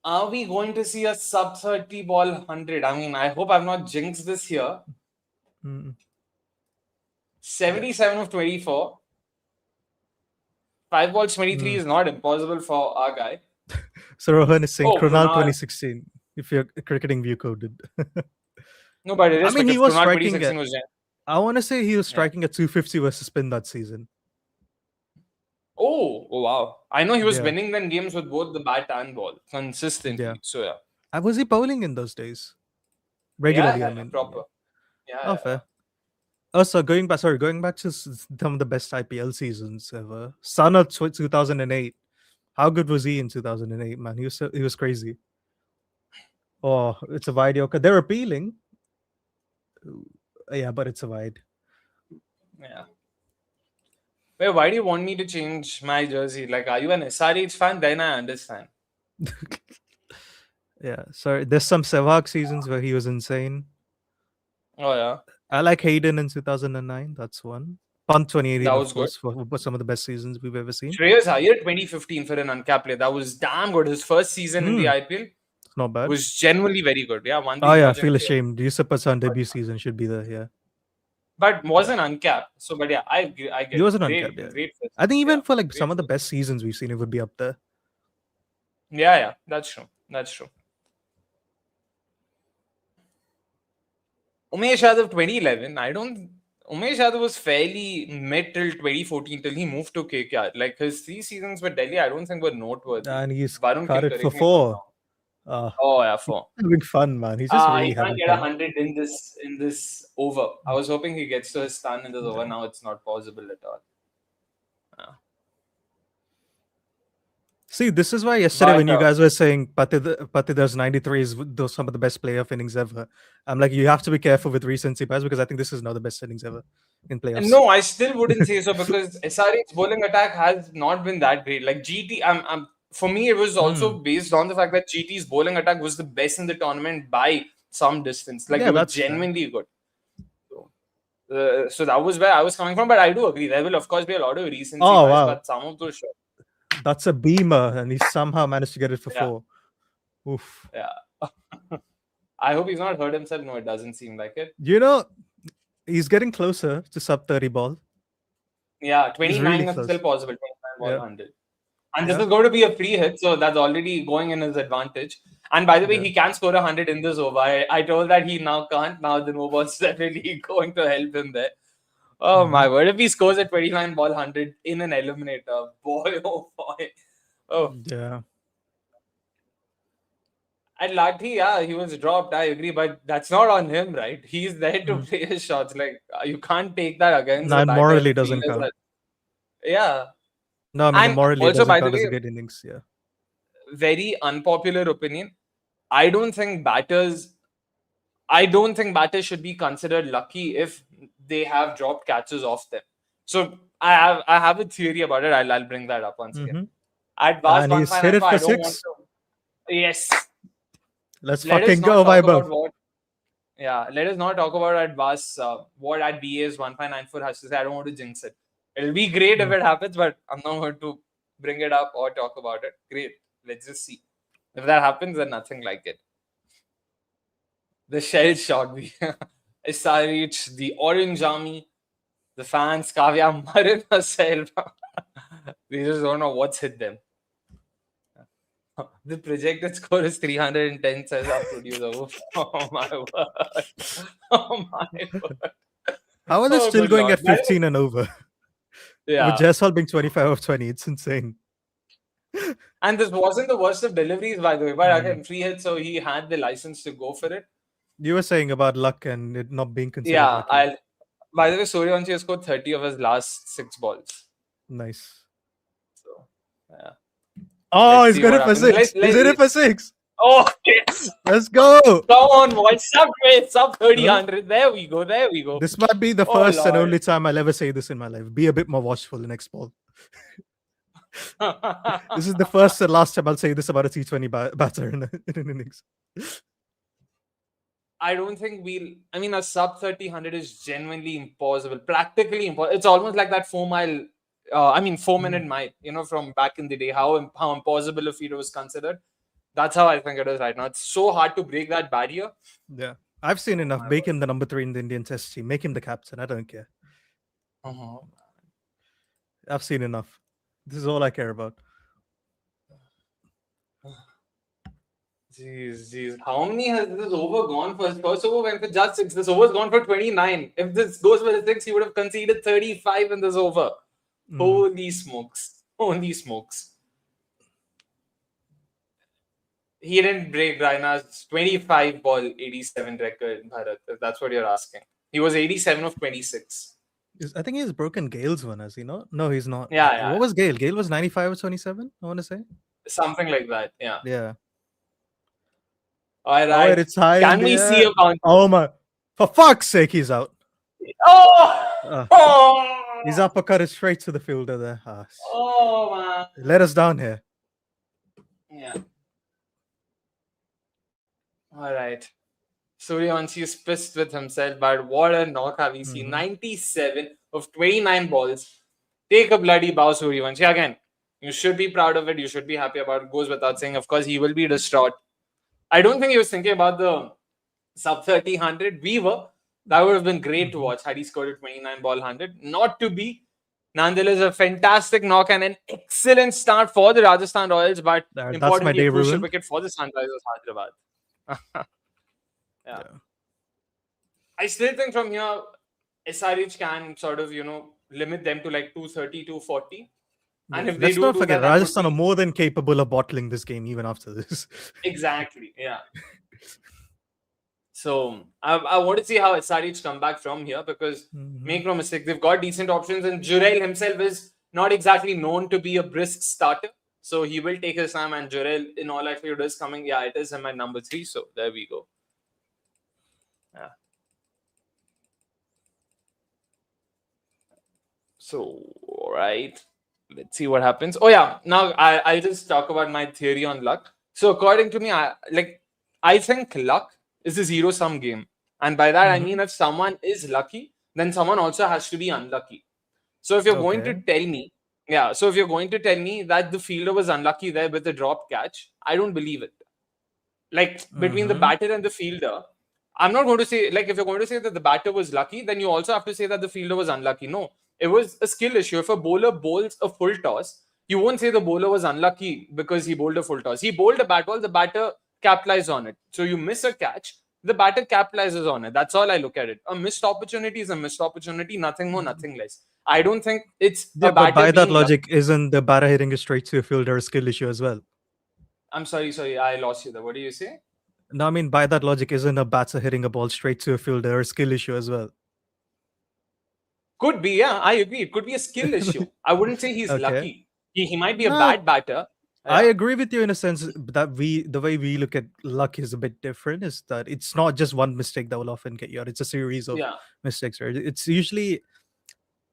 Are we going to see a sub 30 ball 100? I mean, I hope I've not jinxed this here. 77 of 24. 5 balls 23 is not impossible for our guy. So Rohan is saying Krunal 2016. If you're cricketing view coded. No, but it is. I mean, he was striking. I want to say he was striking at 250 versus spin that season. Oh wow! I know he was winning then games with both the bat and ball consistently. Yeah. So was he bowling in those days? Regularly, I mean. Proper. Fair. So going back to some of the best IPL seasons ever. Sana 2008. How good was he in 2008, man? He was crazy. Oh, it's a wide Yorker. They're appealing. Yeah, but it's a wide. Yeah. Wait, why do you want me to change my jersey? Like, are you an SRH fan? Then I understand. Yeah. Sorry, there's some Sehwag seasons where he was insane. Oh yeah. I like Hayden in 2009. That's one. Pant 2018 that was good. Was some of the best seasons we've ever seen. Shreyas Iyer 2015 for an uncapped player. That was damn good. His first season in the IPL. Not bad. Was genuinely very good. Yeah. I feel ashamed. Yusuf Hassan debut season should be there. but wasn't uncapped. So, but yeah, I get He wasn't great, uncapped. Yeah. great first. I think even Yeah, for like great some of the first. best seasons we've seen, it would be up there. Yeah, that's true. That's true. Umesh Yadav 2011. Umesh Yadav was fairly mid till 2014 till he moved to KKR. Like his 3 seasons with Delhi, I don't think were noteworthy. And he's Varun caught can it for correct me if I'm 4. wrong. Uh, Oh yeah, he's 4. having fun, man. He's just really He can't having get fun. 100 in this over. I was hoping he gets to his ton in this over. Now it's not possible at all. See, this is why yesterday when you But, guys were saying Patidar's 93 is some of the best playoff innings ever, I'm like, you have to be careful with recency bias because I think this is not the best innings ever in playoffs. no, I still wouldn't say so because SRH's bowling attack has not been that great. Like GT, for me, it was also based on the fact that GT's bowling attack was the best in the tournament by some distance. Like Yeah, they were that's fair. genuinely good. So that was where I was coming from. But I do agree there will of course be a lot of recency Oh, bias, wow. but some of those shots. That's a beamer, and he somehow managed to get it for Yeah. 4. Oof. Yeah. I hope he's not hurt himself. No, it doesn't seem like it. You know, he's getting closer to sub 30 ball. Yeah, He's 29 really is close. still possible. 29 ball Yeah. 100. And this Yeah. is going to be a free hit, so that's already going in his advantage. And by the way, Yeah. he can score 100 in this over. I told that he now can't. Now the no ball's definitely going to help him there. Oh my word! If he scores a 29 ball 100 in an eliminator, boy, oh boy. Oh, Yeah. and Lathi, yeah, he was dropped. I agree, but that's not on him, right? He's there to play his shots. Like you can't take that against. No, the and batter morally and doesn't feel as count. that- Yeah. No, I mean, And morally also, doesn't by the count as a way, good innings. Yeah. very unpopular opinion. I don't think batters should be considered lucky if they have dropped catches off them. So I have a theory about it. I'll bring that up once again. At Vast And he's hit it 1594, I for don't want 6. to. Yes. Let's Let us fucking not go, talk Vaibhav. about what. Yeah, let us not talk about at Vast what at BA's 1594 has to say. I don't want to jinx it. It'll be great if it happens, but I'm not going to bring it up or talk about it. Great. Let's just see. If that happens, then nothing like it. The shell shock, the SRH, the Orange Army, the fans, Kavya Marin herself. They just don't know what's hit them. The projected score is 310, says our producer. Oh my word. Oh my word. How are they Oh, still good going Lord. at 15 and over? Yeah. With Jaiswal being 25 of 20. It's insane. And this wasn't the worst of deliveries, by the way. But again, free hit, so he had the license to go for it. You were saying about luck and it not being considered Yeah, lucky. by the way, Suryavanshi has scored 30 of his last 6 balls. Nice. So, yeah. Oh, Let's he's see got what it for happens. 6. He's hit it for 6. Oh, yes. Let's go. Come on, boys. Sub 30, 100. There we go. There we go. This might be the Oh, first and Lord. only time I'll ever say this in my life. Be a bit more watchful the next ball. This is the first and last time I'll say this about a T20 batter in an innings. I don't think a sub 30, 100 is genuinely impossible. Practically impossible. It's almost like that 4-minute mile, from back in the day, how impossible a feat was considered. That's how I think it is right now. It's so hard to break that barrier. Yeah. I've seen enough. Make him the number 3 in the Indian Test team. Make him the captain. I don't care. I've seen enough. This is all I care about. Jeez. How many has this over gone for? First over went for just 6. This over's gone for 29. If this goes for the 6, he would have conceded 35 in this over. Holy smokes. Holy smokes. He didn't break Raina's 25 ball 87 record, Bharat, if that's what you're asking. He was 87 of 26. I think he's broken Gale's one, has he not? No, he's not. Yeah. What was Gale? Gale was 95 or 27, I want to say. Something like that, yeah. Yeah. All right. It's high. Can we see a bounce? Oh my. For fuck's sake, he's out. Oh! He's uppercutted straight to the fielder there. Oh, man. Let us down here. Yeah. All right. Suryavanshi is pissed with himself, but what a knock have we seen. 97 of 29 balls. Take a bloody bow, Suryavanshi. Again, you should be proud of it. You should be happy about it. Goes without saying. Of course, he will be distraught. I don't think he was thinking about the sub 30, 100. We were. That would have been great to watch had he scored a 29 ball 100. Not to be. Nonetheless, a fantastic knock and an excellent start for the Rajasthan Royals, but That's my importantly, day a crucial ruined. wicket for the Sunrisers Hyderabad. Yeah. I still think from here, SRH can sort of, limit them to like 230, 240. And if they Let's not do forget, that, that would Rajasthan are be more than capable of bottling this game even after this. exactly, yeah. So I want to see how SRH come back from here because make no mistake, they've got decent options, and Jurel himself is not exactly known to be a brisk starter. So he will take his time, and Jurel, in all likelihood, is coming. Yeah, it is him at number 3. So there we go. Yeah. So, all right. Let's see what happens. Oh, yeah. Now, I'll just talk about my theory on luck. So, according to me, I think luck is a zero-sum game. And by that, I mean if someone is lucky, then someone also has to be unlucky. So, if you're going to tell me, if you're going to tell me that the fielder was unlucky there with the drop catch, I don't believe it. Like, between the batter and the fielder, I'm not going to say, like, if you're going to say that the batter was lucky, then you also have to say that the fielder was unlucky. No, it was a skill issue. If a bowler bowls a full toss, you won't say the bowler was unlucky because he bowled a full toss. He bowled a bat ball, the batter capitalized on it. So you miss a catch, the batter capitalizes on it. That's all I look at it. A missed opportunity is a missed opportunity, nothing more, nothing less. I don't think it's a Yeah, but batter by that being lucky. logic, isn't the batter hitting a straight to a fielder a skill issue as well? I'm sorry, I lost you there. What do you say? No, I mean, by that logic, isn't a batter hitting a ball straight to a fielder a skill issue as well? Could be, yeah, I agree. It could be a skill issue. I wouldn't say he's Okay. lucky. He might be a No, bad batter. I Yeah. agree with you in a sense that the way we look at luck is a bit different. Is that it's not just one mistake that will often get you out. It's a series of Yeah. mistakes, right? It's usually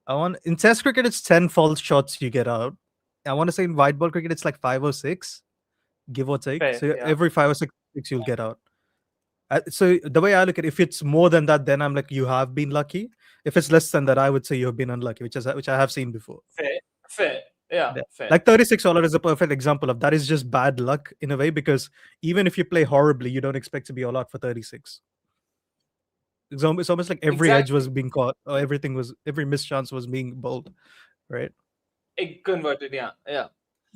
in Test cricket, it's 10 false shots you get out. I want to say in white ball cricket, it's like 5 or 6, give or take. Fair, So yeah. every 5 or 6 you'll get out. So the way I look at it, if it's more than that, then I'm like, you have been lucky. If it's less than that, I would say you have been unlucky, which I have seen before. Fair. Yeah, Yeah. fair. Like 36 is a perfect example of that. Is just bad luck in a way, because even if you play horribly, you don't expect to be all out for 36. It's almost like every edge was being caught, or every mischance was being bowled, right? It converted, yeah.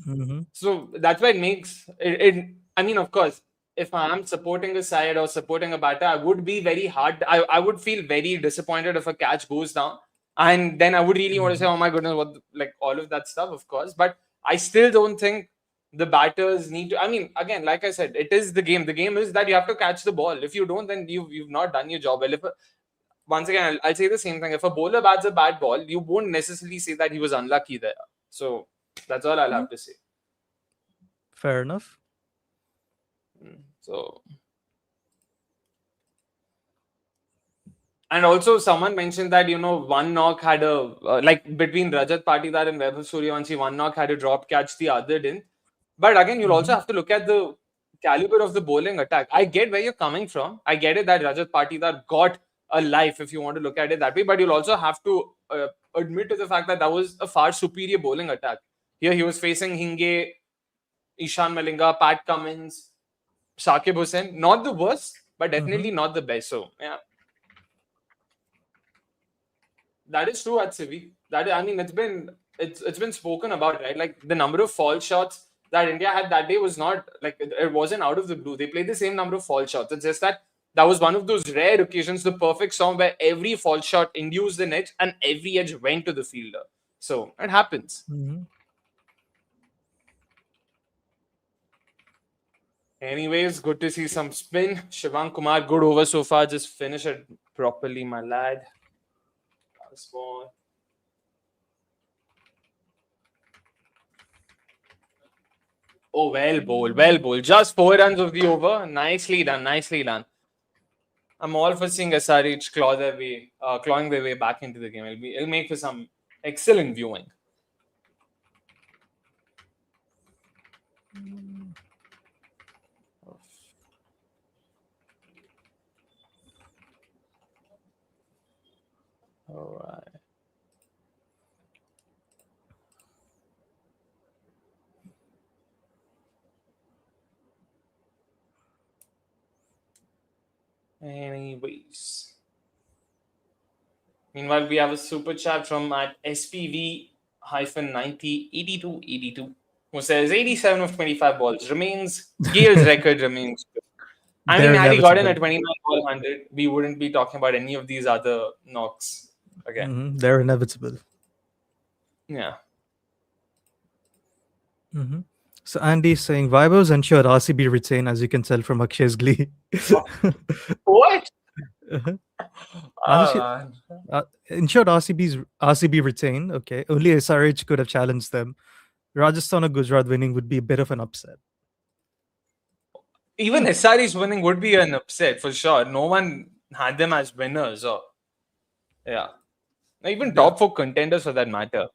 Mm-hmm. So that's why it makes it. I mean, of course, if I'm supporting a side or supporting a batter, I would be very hard. I would feel very disappointed if a catch goes down, and then I would really want to say, "Oh my goodness, what?" Like all of that stuff, of course. But I still don't think the batters need to. I mean, again, like I said, it is the game. The game is that you have to catch the ball. If you don't, then you've not done your job well. Once again, I'll say the same thing. If a bowler bats a bad ball, you won't necessarily say that he was unlucky there. So that's all I'll have to say. Fair enough. So, and also someone mentioned that one knock had a like between Rajat Patidar and Vaibhav Suryavanshi, one knock had a drop catch, the other didn't. But again, you'll also have to look at the caliber of the bowling attack. I get where you're coming from. I get it that Rajat Patidar got a life if you want to look at it that way. But you'll also have to admit to the fact that that was a far superior bowling attack. Here he was facing Hinge, Ishan Malinga, Pat Cummins, Shakib Hussain. Not the worst, but definitely not the best. So, yeah. That is true at Civi. It's been spoken about, right? Like the number of false shots that India had that day was not like it wasn't out of the blue. They played the same number of false shots. It's just that was one of those rare occasions, the perfect storm where every false shot induced an edge and every edge went to the fielder. So it happens. Anyways, good to see some spin. Shivang Kumar, good over so far. Just finish it properly, my lad. Last ball. Oh, well bowled. Just 4 runs of the over. Nicely done. I'm all for seeing SRH clawing their way back into the game. It'll make for some excellent viewing. All right. Anyways. Meanwhile, we have a super chat from at SPV-908282 who says 87 of 25 balls remains Gale's record remains. I mean, They're had he gotten a inevitable. 29 ball 100, we wouldn't be talking about any of these other knocks again. They're inevitable. Yeah. So Andy's saying Vibos ensured RCB retain, as you can tell from Akshay's glee. What? Ensured RCB retain. Okay, only SRH could have challenged them. Rajasthan or Gujarat winning would be a bit of an upset. Even SRH winning would be an upset for sure. No one had them as winners. Or yeah, even top 4 contenders for that matter.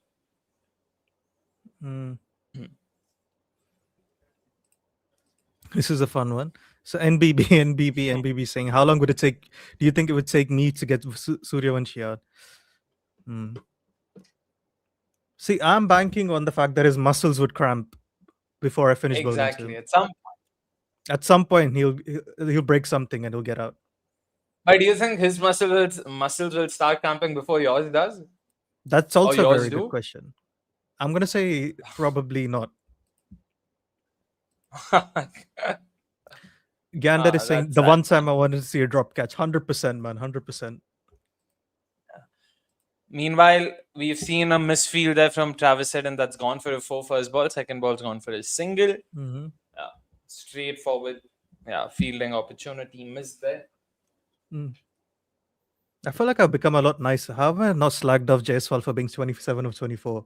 This is a fun one. So NBB saying, how long would it take? Do you think it would take me to get Suryavanshi out? See, I'm banking on the fact that his muscles would cramp before I finish bowling. Exactly. At some point, he'll break something and he'll get out. But do you think his muscles will start cramping before yours does? That's also a very good question. I'm gonna say probably not. Gander is saying the one time I wanted to see a drop catch. 100%, man. 100%. Meanwhile, we've seen a misfield there from Travis Head, and that's gone for a 4 first ball. Second ball's gone for a single. Straightforward. Yeah, fielding opportunity missed there. I feel like I've become a lot nicer. How have I not slagged off Jaiswal for being 27 of 24?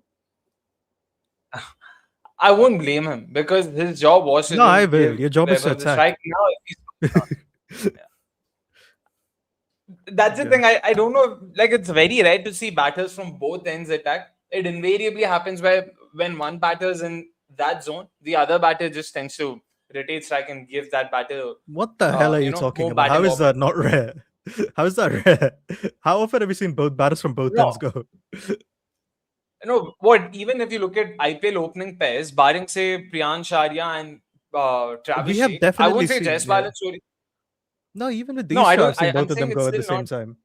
I won't blame him because his job was to. No, I will. Your job is to attack. Right now, that's the thing. I don't know. Like, it's very rare to see batters from both ends attack. It invariably happens where when one batter's in that zone, the other batter just tends to rotate strike and give that batter. What the hell are you talking about? How is that not rare? How is that rare? How often have you seen both batters from both ends go? No, what? Even if you look at IPL opening pairs, barring say Priyan Sharia and Travis, we have definitely I would say seen, Jaiswal and Surya. No, even with these two, I've seen both of them go at the same time.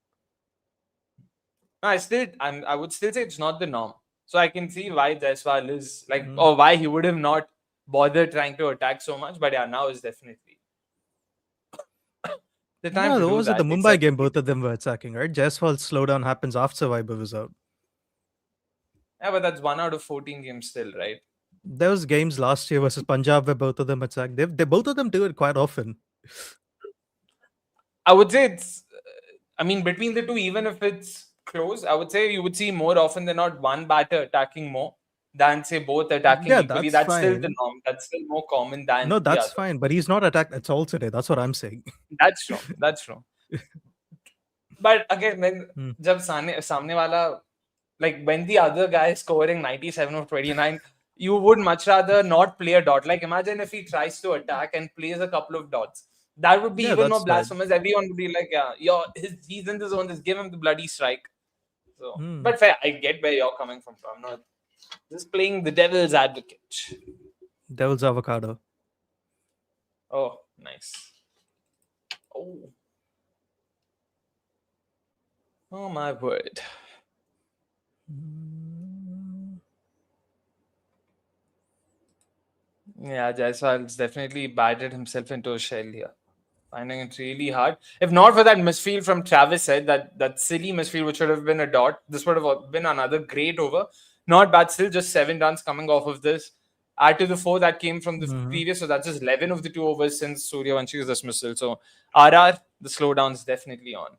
No, I would still say it's not the norm. So I can see why Jaiswal is like, or why he would have not bothered trying to attack so much. But yeah, now is definitely the time. No, to those do are that. the Mumbai game. Both of them were attacking, right? Jaiswal's slowdown happens after Vaibhav was out. Yeah, but that's 1 out of 14 games still, right? There was games last year versus Punjab where both of them attacked. They both of them do it quite often. I would say it's. I mean, between the two, even if it's close, I would say you would see more often than not one batter attacking more than say both attacking equally. That's still the norm. That's still more common than. No, that's fine. But he's not attacked at all today. That's what I'm saying. That's true. That's true. But again, when jab samne wala, like when the other guy is scoring 97 of 29, you would much rather not play a dot. Like imagine if he tries to attack and plays a couple of dots. That would be even more blasphemous. Everyone would be like, he's in the zone, just give him the bloody strike. So, but fair, I get where you're coming from. I'm not just playing the devil's advocate. Devil's avocado. Oh, nice. Oh my word. Yeah, Jaiswal's definitely batted himself into a shell here. Finding it really hard. If not for that misfield from Travis Head, that silly misfield which would have been a dot, this would have been another great over. Not bad, still just 7 runs coming off of this. Add to the 4 that came from the previous, so that's just 11 of the 2 overs since Suryavanshi's dismissal. So RR, the slowdown is definitely on.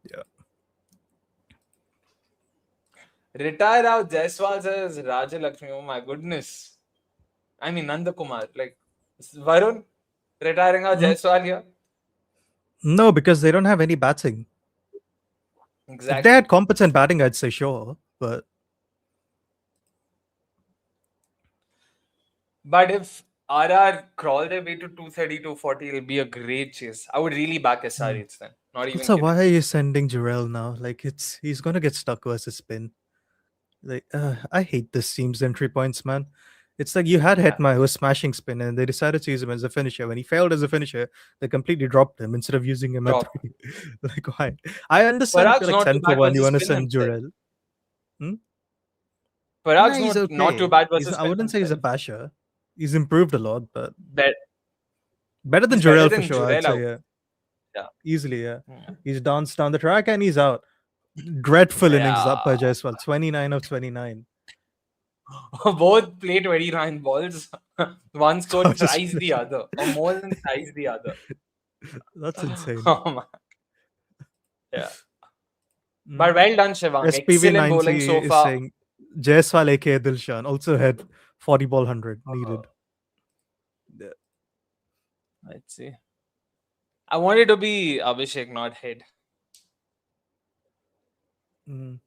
Yeah. Retire out Jaiswal says Raja Lakshmi. Oh my goodness. I mean Nanda Kumar. Like Varun retiring out Jaiswal here? No, because they don't have any batting. Exactly. If they had competent batting, I'd say sure. But if RR crawl their way to 230, 240, it'll be a great chase. I would really back SRH then. Not even. So why are you sending Jarrell now? Like he's gonna get stuck versus spin. Like I hate this team's entry points, man. It's like you had Hetma who was smashing spin, and they decided to use him as a finisher. When he failed as a finisher, they completely dropped him instead of using him at Drop. 3. Like, why? I understand if Parag's you're like not too 10 for bad 1, you versus want to spin send himself. Jurel. Nah, Parag's he's not too okay. bad versus I spin wouldn't say he's a himself. basher. He's improved a lot, but Bet better than he's better Jurel for than sure, I'd Jurel. say, yeah. Yeah. Easily, yeah. Hmm. He's danced down the track and he's out. Dreadful innings Yeah. up by Jaiswal, 29 of 29. Both play 29 balls. One scored Just- thrice the other, or more than thrice the other. That's insane. Oh man. Yeah. Mm. But well done, Shivang. Excellent bowling SPV90 so is far. saying Jaiswal aka Dilshan also had 40 ball 100 needed. Let's see. I want it to be Abhishek, not Head. Mm.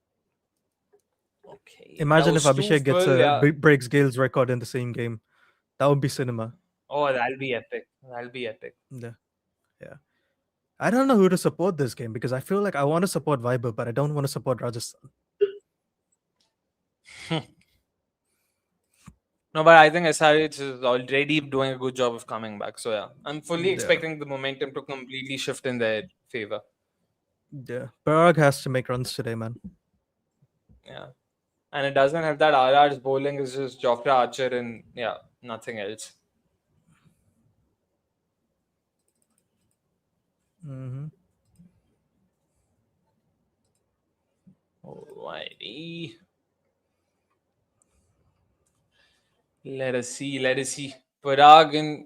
Okay. Imagine that if was Abhishek too gets full, yeah. breaks Gale's record in the same game. That would be cinema. Oh, that'll be epic. That'll be epic. Yeah. I don't know who to support this game because I feel like I want to support Viber, but I don't want to support Rajasthan. No, but I think SRH is already doing a good job of coming back. So yeah, I'm fully Yeah. expecting the momentum to completely shift in their favor. Yeah. Parag has to make runs today, man. Yeah. And it doesn't have that RR's bowling is just Jofra Archer and yeah, nothing else. Mm-hmm. Alrighty. Let us see. Parag and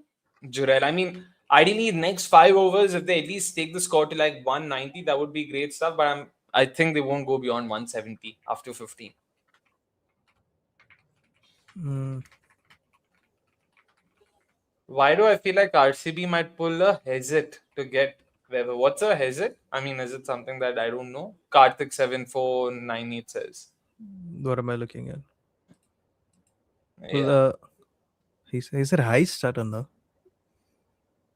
Jurel. I mean, ideally, next 5 overs, if they at least take the score to like 190, that would be great stuff. But I think they won't go beyond 170 after 15. Mm. Why do I feel like RCB might pull a Hezit to get Weber? What's a Hezit? I mean, is it something that I don't know? Karthik 7498 says. What am I looking at? Yeah. Well, he said heist. I don't know.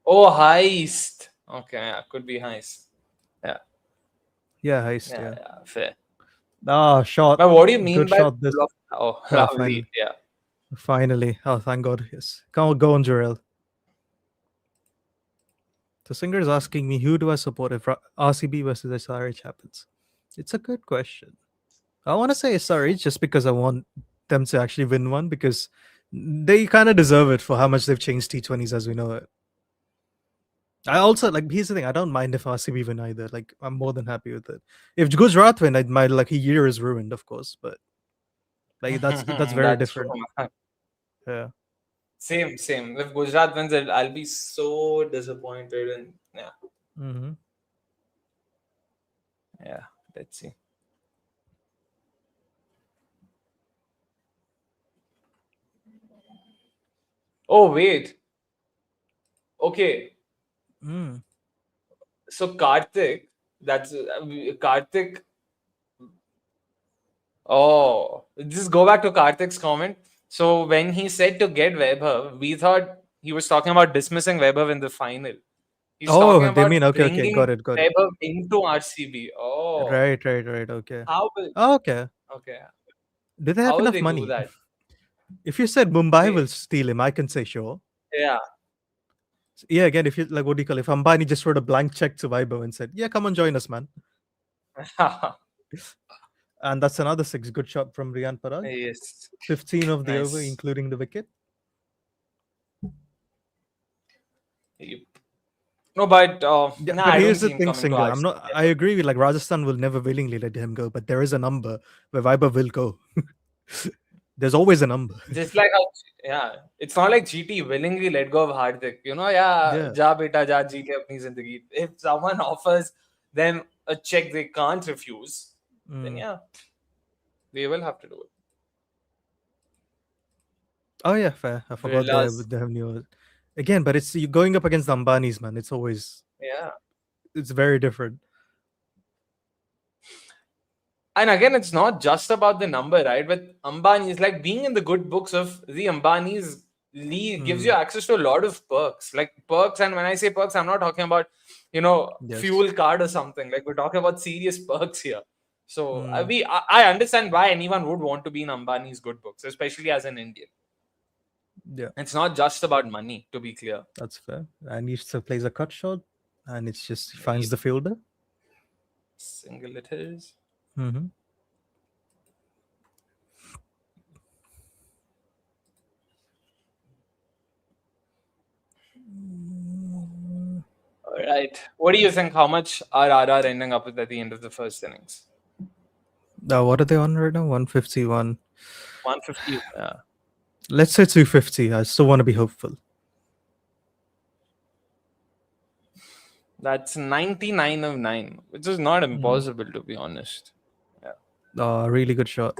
Oh, heist. Okay, yeah, could be heist. Yeah, heist. Yeah, Yeah. yeah, fair. Ah, shot. But what do you mean Good by shot this. Oh, Yeah, lovely. finally. Yeah. Finally. Oh, thank God. Yes. Come on, go on, Jurel. The singer is asking me, who do I support if RCB versus SRH happens? It's a good question. I want to say SRH just because I want them to actually win one because they kind of deserve it for how much they've changed T20s as we know it. I also like. Here's the thing: I don't mind if RCB win either. Like, I'm more than happy with it. If Gujarat win, my like a year is ruined, of course. But like that's very different. True. Yeah. Same. If Gujarat wins, I'll be so disappointed. And yeah, Mm-hmm. yeah. Let's see. Oh wait. Okay. Mm. So Karthik, that's Karthik. Oh, just go back to Karthik's comment. So when he said to get Vaibhav, we thought he was talking about dismissing Vaibhav in the final. He's talking Oh, they about mean okay. bringing Got it. Vaibhav into RCB. Oh, Right. Okay. how will? Oh, okay. Okay, Do they have how will enough they money? do that? If you said Mumbai They- will steal him, I can say sure. Yeah, Yeah, again, if you like, what do you call it? If Ambani just wrote a blank check to Vaibhav and said, "Yeah, come on, join us, man," and that's another 6. Good shot from Riyan Parag. yes. 15 of the over, Nice. including the wicket. Yep. No, but Yeah, nah, but I don't here's see the him thing, coming to Singer. I'm RCB. not. I agree with like Rajasthan will never willingly let him go, but there is a number where Vaibhav will go. There's always a number. Just like how, yeah, it's not like GT willingly let go of Hardik. You know, Yeah. ja beta ja ji le apni zindagi. If someone offers them a check they can't refuse, then Mm. yeah, they will have to do it. Oh yeah, fair. I forgot Villas. they have new. Again, but it's you going up against the Ambanis, man. It's always Yeah. it's very different. And again, it's not just about the number, right? But Ambani's like being in the good books of the Ambani's league gives you access to a lot of perks. Like perks, and when I say perks, I'm not talking about, Yes. fuel card or something. Like we're talking about serious perks here. So I understand why anyone would want to be in Ambani's good books, especially as an Indian. Yeah, It's not just about money, to be clear. that's fair. And he plays a cut shot, and it's just he finds the fielder. Single it is. Mm-hmm. All right. What do you think? How much are RR ending up with at the end of the first innings? What are they on right now? 151. 150. Yeah. Let's say 250. I still want to be hopeful. That's 99 of 9, which is not impossible, to be honest. Really good shot.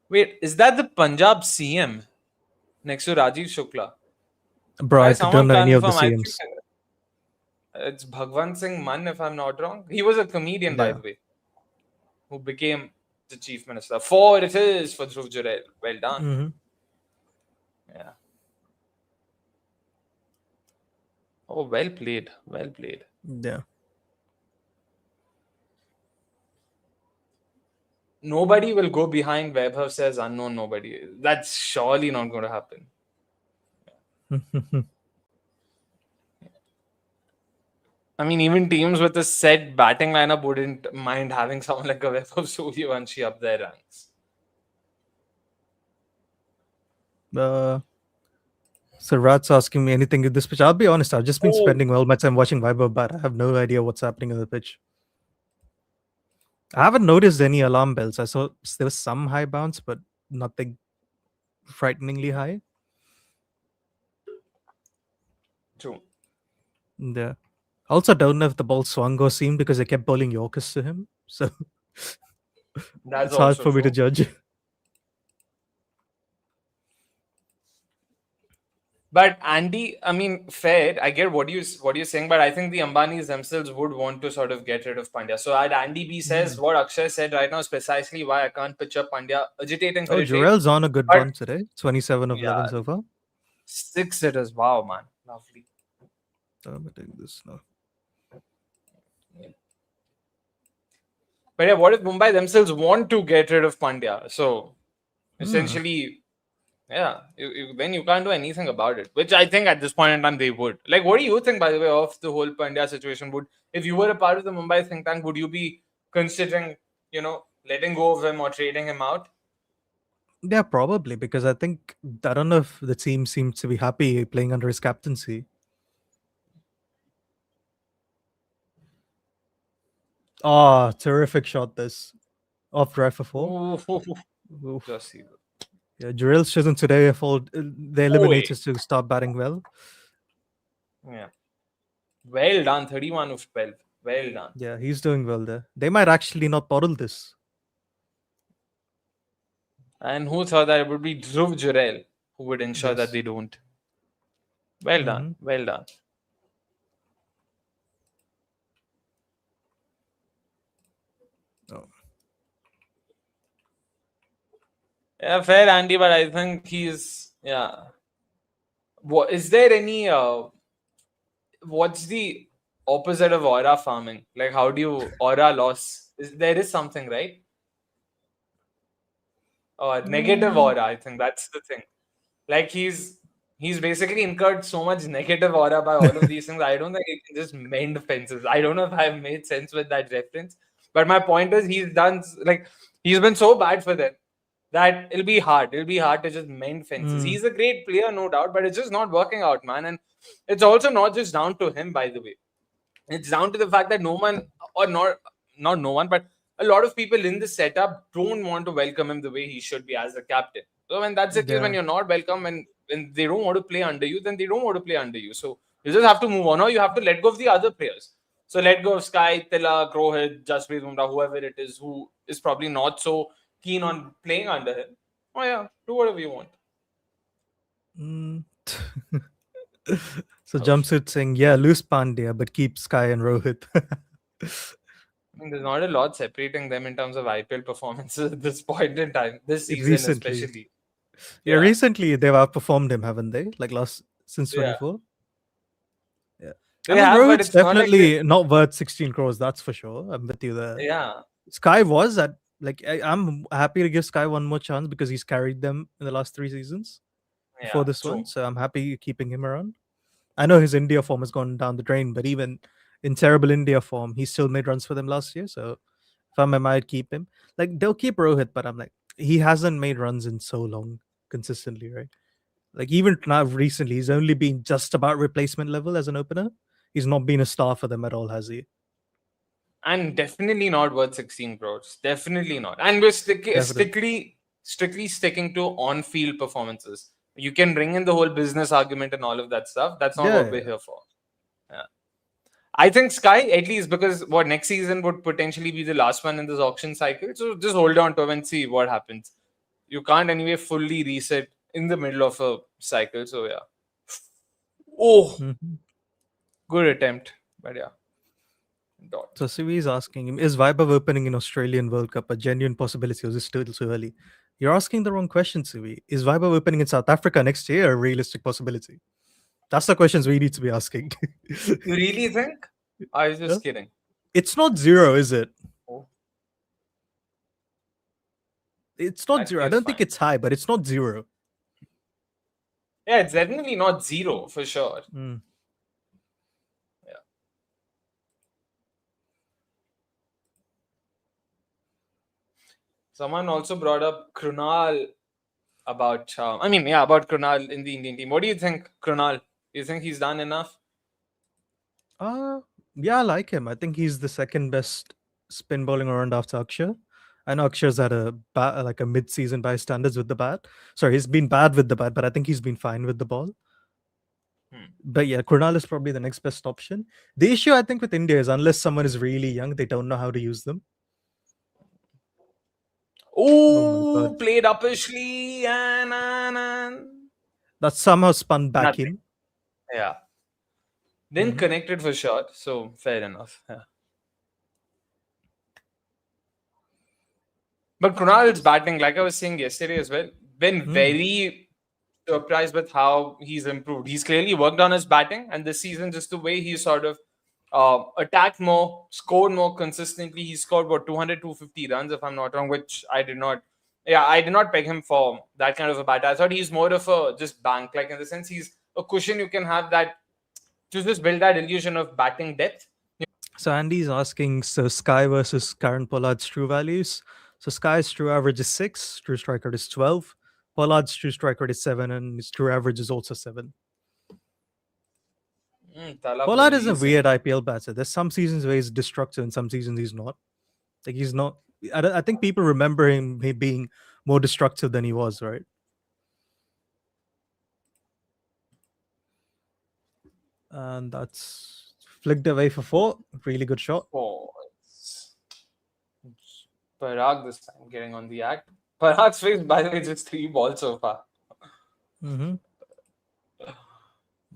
Wait, is that the Punjab CM next to Rajiv Shukla? Bro, I don't Someone know any of the confirm. I think CMs. it's Bhagwant Singh Mann, if I'm not wrong. He was a comedian, by the way, who became the chief minister. 4 it is for Dhruv Jurel. Well done. Mm-hmm. Yeah. Oh, well played. Well played. Yeah. Nobody will go behind Vaibhav says unknown nobody. That's surely not going to happen. I mean, even teams with a set batting lineup wouldn't mind having someone like a Vaibhav Suryavanshi up their ranks. So Rat's asking me anything in this pitch. I'll be honest, I've just been spending all my time watching Vaibhav, but I have no idea what's happening in the pitch. I haven't noticed any alarm bells. I saw there was some high bounce, but nothing frighteningly high. True. Yeah. Also, don't know if the ball swung or seamed because they kept bowling Yorkers to him. So That's it's hard also for me to true. judge. But Andy, I mean, fair. I get what you're saying, but I think the Ambanis themselves would want to sort of get rid of Pandya. So Andy B says what Akshay said right now is precisely why I can't picture Pandya agitating for Oh, a take. Jurel's on a good But- run today. 27 of 11 so far. 6 it is. Wow, man. Lovely. I'm gonna take this now. But yeah, what if Mumbai themselves want to get rid of Pandya? So essentially, yeah, then you can't do anything about it. Which I think at this point in time they would. Like, what do you think, by the way, of the whole Pandya situation? Would, if you were a part of the Mumbai think tank, would you be considering, letting go of him or trading him out? Yeah, probably, because I think I don't know if the team seems to be happy playing under his captaincy. Oh, terrific shot this. Off drive for 4. Oof. Just see. Yeah, Jurel's chosen today for the eliminators to start batting well. Yeah. Well done. 31 of 12. Well done. Yeah, he's doing well there. They might actually not bottle this. And who thought that it would be Dhruv Jurel who would ensure that Yes. they don't? Well done. Well done. Oh. Yeah, fair, Andy, but I think he's What is there any what's the opposite of aura farming? Like, how do you aura loss? There is something, right? Or negative aura, I think that's the thing. Like he's basically incurred so much negative aura by all of these things. I don't think he can just mend fences. I don't know if I've made sense with that reference. But my point is he's been so bad for them that it'll be hard. It'll be hard to just mend fences. He's a great player, no doubt, but it's just not working out, man. And it's also not just down to him, by the way. It's down to the fact that no one, or not no one, but a lot of people in the setup don't want to welcome him the way he should be as a captain. So when that's the case, when you're not welcome and when they don't want to play under you, then they don't want to play under you. So you just have to move on, or you have to let go of the other players. So let go of Sky, Tilak, Rohit, Jasprit Bumrah, whoever it is who is probably not so keen on playing under him. Oh yeah, do whatever you want. So Jumpsuit saying, yeah, lose Pandya, but keep Sky and Rohit. I mean, there's not a lot separating them in terms of IPL performances at this point in time. This season especially. Yeah, recently they've outperformed him, haven't they? Like since Yeah. 24. Yeah. They I mean, have, but Rohit's it's not like definitely not worth 16 crores, that's for sure. I'm with you there. Yeah. Sky was at Like I'm happy to give Sky one more chance because he's carried them in the last 3 seasons before Yeah, this true. one. So I'm happy keeping him around. I know his India form has gone down the drain, but even in terrible India form, he still made runs for them last year. So if I'm him, I'd keep him. Like they'll keep Rohit, but I'm like, he hasn't made runs in so long consistently, right? Like even now recently, he's only been just about replacement level as an opener. He's not been a star for them at all, has he? And definitely not worth 16 crores. Definitely not. And we're Definitely. strictly sticking to on-field performances. You can bring in the whole business argument and all of that stuff. That's not what we're Yeah. here for. Yeah. I think Sky, at least because what next season would potentially be the last one in this auction cycle. So just hold on to him and see what happens. You can't anyway fully reset in the middle of a cycle. So yeah. Oh, Mhm. good attempt. But yeah. Dot. So Sivi is asking him, is Vaibhav opening in Australian World Cup a genuine possibility or is it still too early? You're asking the wrong question, Sivi. Is Vaibhav opening in South Africa next year a realistic possibility? That's the questions we need to be asking. You really think? I was Yeah? just kidding. It's not zero, is it? Oh, It's not that zero. I feels don't think fine. it's high, but it's not zero. Yeah, it's definitely not zero for sure. Mm. Yeah. Someone also brought up Krunal about, about Krunal in the Indian team. What do you think, Krunal? You think he's done enough? Uh, yeah, I like him. I think he's the second best spin bowling around after Akshay. I know Akshar's had like a mid-season by standards with the bat. Sorry, he's been bad with the bat, but I think he's been fine with the ball. Hmm. But yeah, Krunal is probably the next best option. The issue I think with India is unless someone is really young, they don't know how to use them. Oh my Ooh, god, played uppishly and that somehow spun back nothing. in. Yeah. Didn't Mhm. connect it for sure, so fair enough. Yeah. But Krunal's batting, like I was saying yesterday as well, been Mm. very surprised with how he's improved. He's clearly worked on his batting, and this season, just the way he sort of attacked more, scored more consistently. He scored what 200, 250 runs, if I'm not wrong, which I did not. Yeah, I did not peg him for that kind of a batter. I thought he's more of a just bank, like in the sense he's a cushion. You can have that to just build that illusion of batting depth. So Andy's asking, so Sky versus Karen Pollard's true values. So Sky's true average is 6, true strike rate is 12. Pollard's true strike rate is 7, and his true average is also 7. Tala for Pollard is a reason. weird IPL batter. There's some seasons where he's destructive, and some seasons he's not. Like he's not. I think people remember him being more destructive than he was, right? And that's flicked away for 4. Really good shot. Oh, it's Parag this time getting on the act. Parag's face, by the way, just 3 balls so far. Mm-hmm.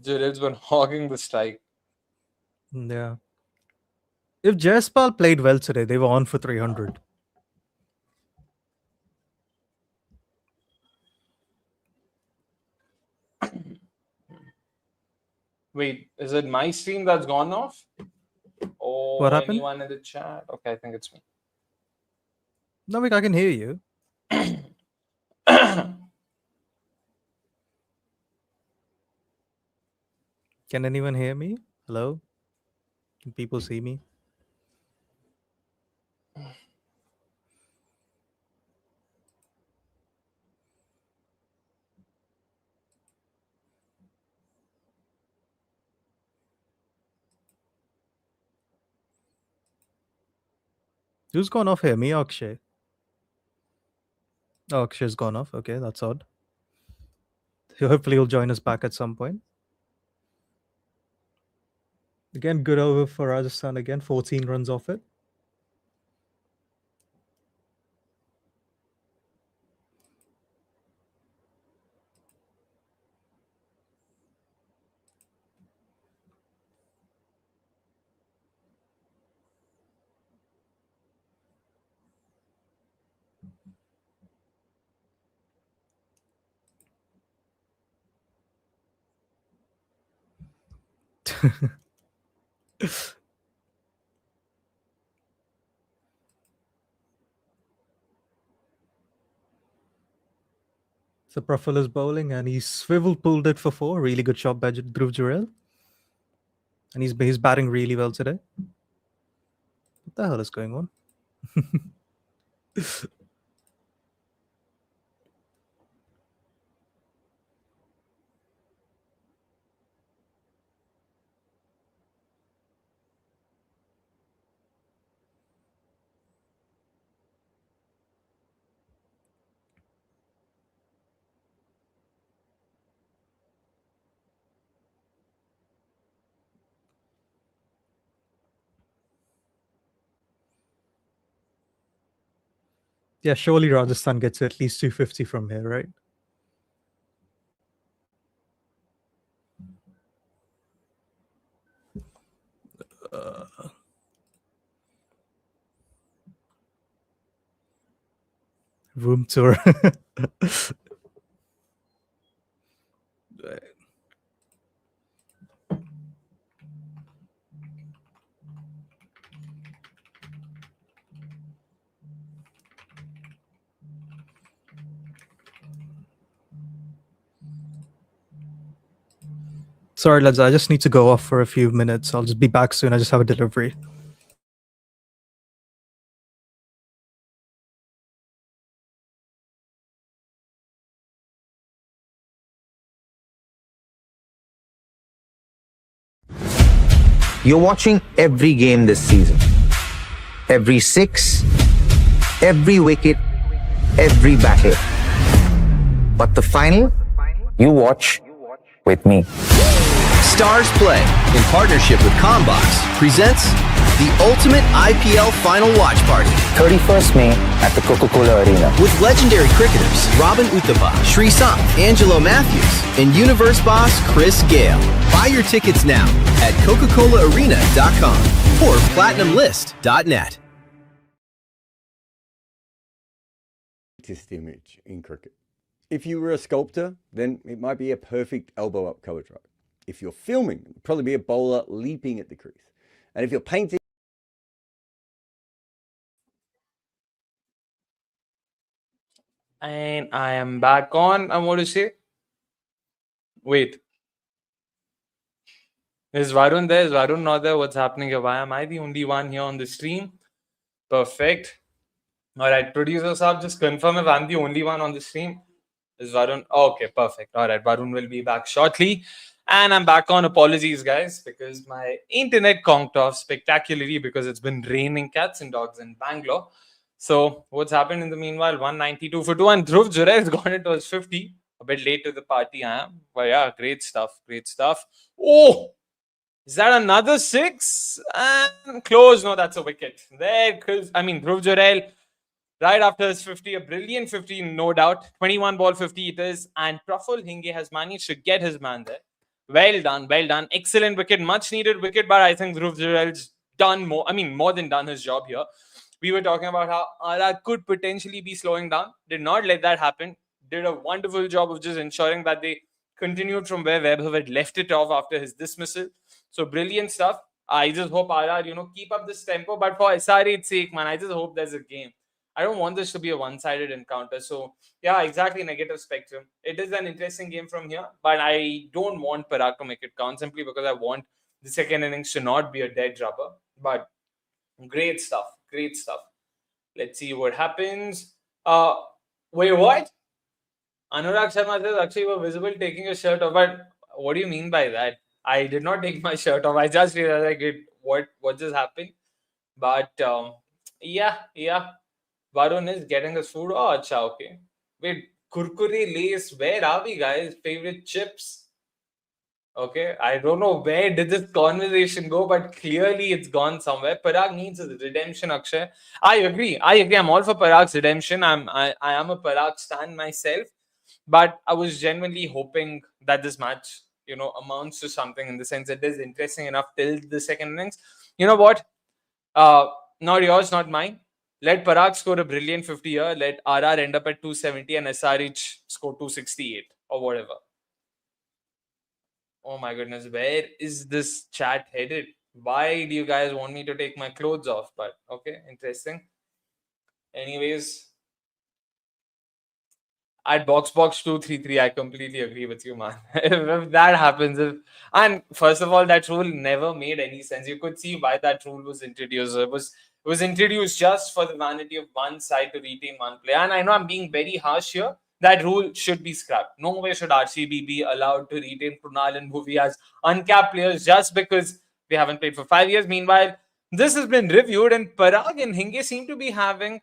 Jared's been hogging the strike. Yeah. If Jaspal played well today, they were on for 300. Wait, is it my stream that's gone off? What Or happened? anyone in the chat? Okay, I think it's me. No, I can hear you. Can anyone hear me? Hello? Can people see me? Who's gone off here? Me or Akshay? Oh, Akshay's gone off. Okay, that's odd. Hopefully he'll join us back at some point. Again, good over for Rajasthan again. 14 runs off it. So Praful is bowling and he swivel pulled it for 4. Really good shot by Dhruv Jurel. And he's batting really well today. What the hell is going on? Yeah, surely Rajasthan gets at least 250 from here, right? Room tour. Sorry, lads, I just need to go off for a few minutes. I'll just be back soon. I just have a delivery. You're watching every game this season. Every six, every wicket, every battle. But the final, you watch with me. Stars Play, in partnership with Combox, presents the ultimate IPL final watch party 31st May at the Coca-Cola Arena. with legendary cricketers Robin Uthappa, Sri Sant, Angelo Matthews, and Universe boss Chris Gale. Buy your tickets now at Coca-ColaArena.com or PlatinumList.net. Latest image in cricket. If you were a sculptor, then it might be a perfect elbow up cover drive. If you're filming, it'd probably be a bowler leaping at the crease. And if you're painting, And I am back on. I want to say, wait, is Varun there? Is Varun not there? What's happening here? Why am I the only one here on the stream? Perfect. All right, producer Saab, just confirm if I'm the only one on the stream. Is Varun? Okay, perfect. All right, Varun will be back shortly. And I'm back on. Apologies, guys, because my internet conked off spectacularly because it's been raining cats and dogs in Bangalore. So what's happened in the meanwhile? 192 for 2. And Dhruv Jurel's gone it was 50. A bit late to the party, I am. But yeah, great stuff. Great stuff. Oh, is that another 6? And close. No, that's a wicket. There, because I mean, Dhruv Jurel, right after his 50, a brilliant 50, no doubt. 21 ball 50 it is. And Praful Hinge has managed to get his man there. Well done, well done. Excellent wicket, much needed wicket, but I think Dhruv Jurel's done more. I mean, more than done his job here. We were talking about how RR could potentially be slowing down. Did not let that happen. Did a wonderful job of just ensuring that they continued from where Webber had left it off after his dismissal. So brilliant stuff. I just hope RR, keep up this tempo. But for SRH's sake, man, I just hope there's a game. I don't want this to be a one-sided encounter. So yeah, exactly, negative spectrum. It is an interesting game from here, but I don't want Parag to make it count simply because I want the second innings to not be a dead rubber. But great stuff. Great stuff. Let's see what happens. Wait, what? Anurag Sharma says, Akshay, you were visible taking your shirt off. But what do you mean by that? I did not take my shirt off. I just realized like what just happened. But yeah. Varun is getting his food. Oh, acha, okay. Wait, Kurkure, Lays, where are we, guys? Favorite chips? Okay, I don't know where did this conversation go, but clearly it's gone somewhere. Parag needs his redemption, Akshay. I agree. I'm all for Parag's redemption. I am a Parag stan myself, but I was genuinely hoping that this match, amounts to something in the sense that it is interesting enough till the second innings. You know what? Not yours, not mine. Let Parag score a brilliant 50 here. Let RR end up at 270 and SRH score 268 or whatever. Oh my goodness, where is this chat headed? Why do you guys want me to take my clothes off? But okay, interesting. Anyways, At box 233, I completely agree with you, man. If that happens, and first of all, that rule never made any sense. You could see why that rule was introduced. It was introduced just for the vanity of one side to retain one player. And I know I'm being very harsh here. That rule should be scrapped. No way should RCB be allowed to retain Krunal and Bhuvi as uncapped players just because they haven't played for 5 years. Meanwhile, this has been reviewed, and Parag and Hinge seem to be having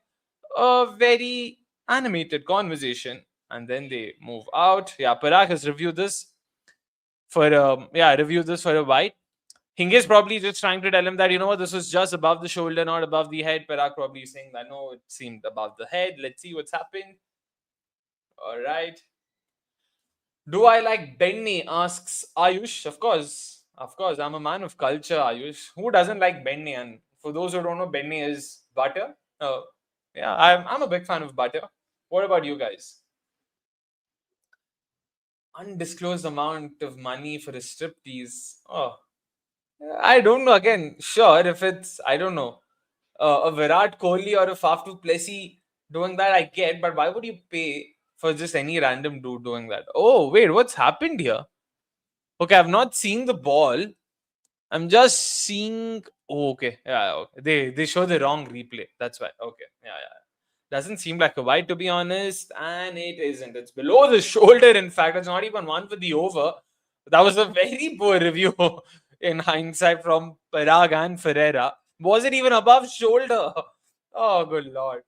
a very animated conversation, and then they move out. Yeah, Parag has reviewed this for a white. Hinge is probably just trying to tell him that, you know what, this was just above the shoulder, not above the head. Parag probably saying that no, it seemed above the head. Let's see what's happened. All right. Do I like Benny? Asks Ayush. Of course. I'm a man of culture, Ayush. Who doesn't like Benny? And for those who don't know, Benny is butter. Yeah, I'm a big fan of butter. What about you guys? Undisclosed amount of money for a striptease. Oh, I don't know. Again, sure, if it's, I don't know, a Virat Kohli or a Faf du Plessis doing that, I get, but why would you pay for just any random dude doing that? Oh, wait, what's happened here? Okay, I've not seen the ball. I'm just seeing. Oh, okay. Yeah, okay. They show the wrong replay. That's why. Okay. Yeah. Doesn't seem like a wide, to be honest, and it isn't. It's below the shoulder. In fact, it's not even one for the over. That was a very poor review in hindsight from Parag and Ferreira. Was it even above shoulder? Oh, good lord.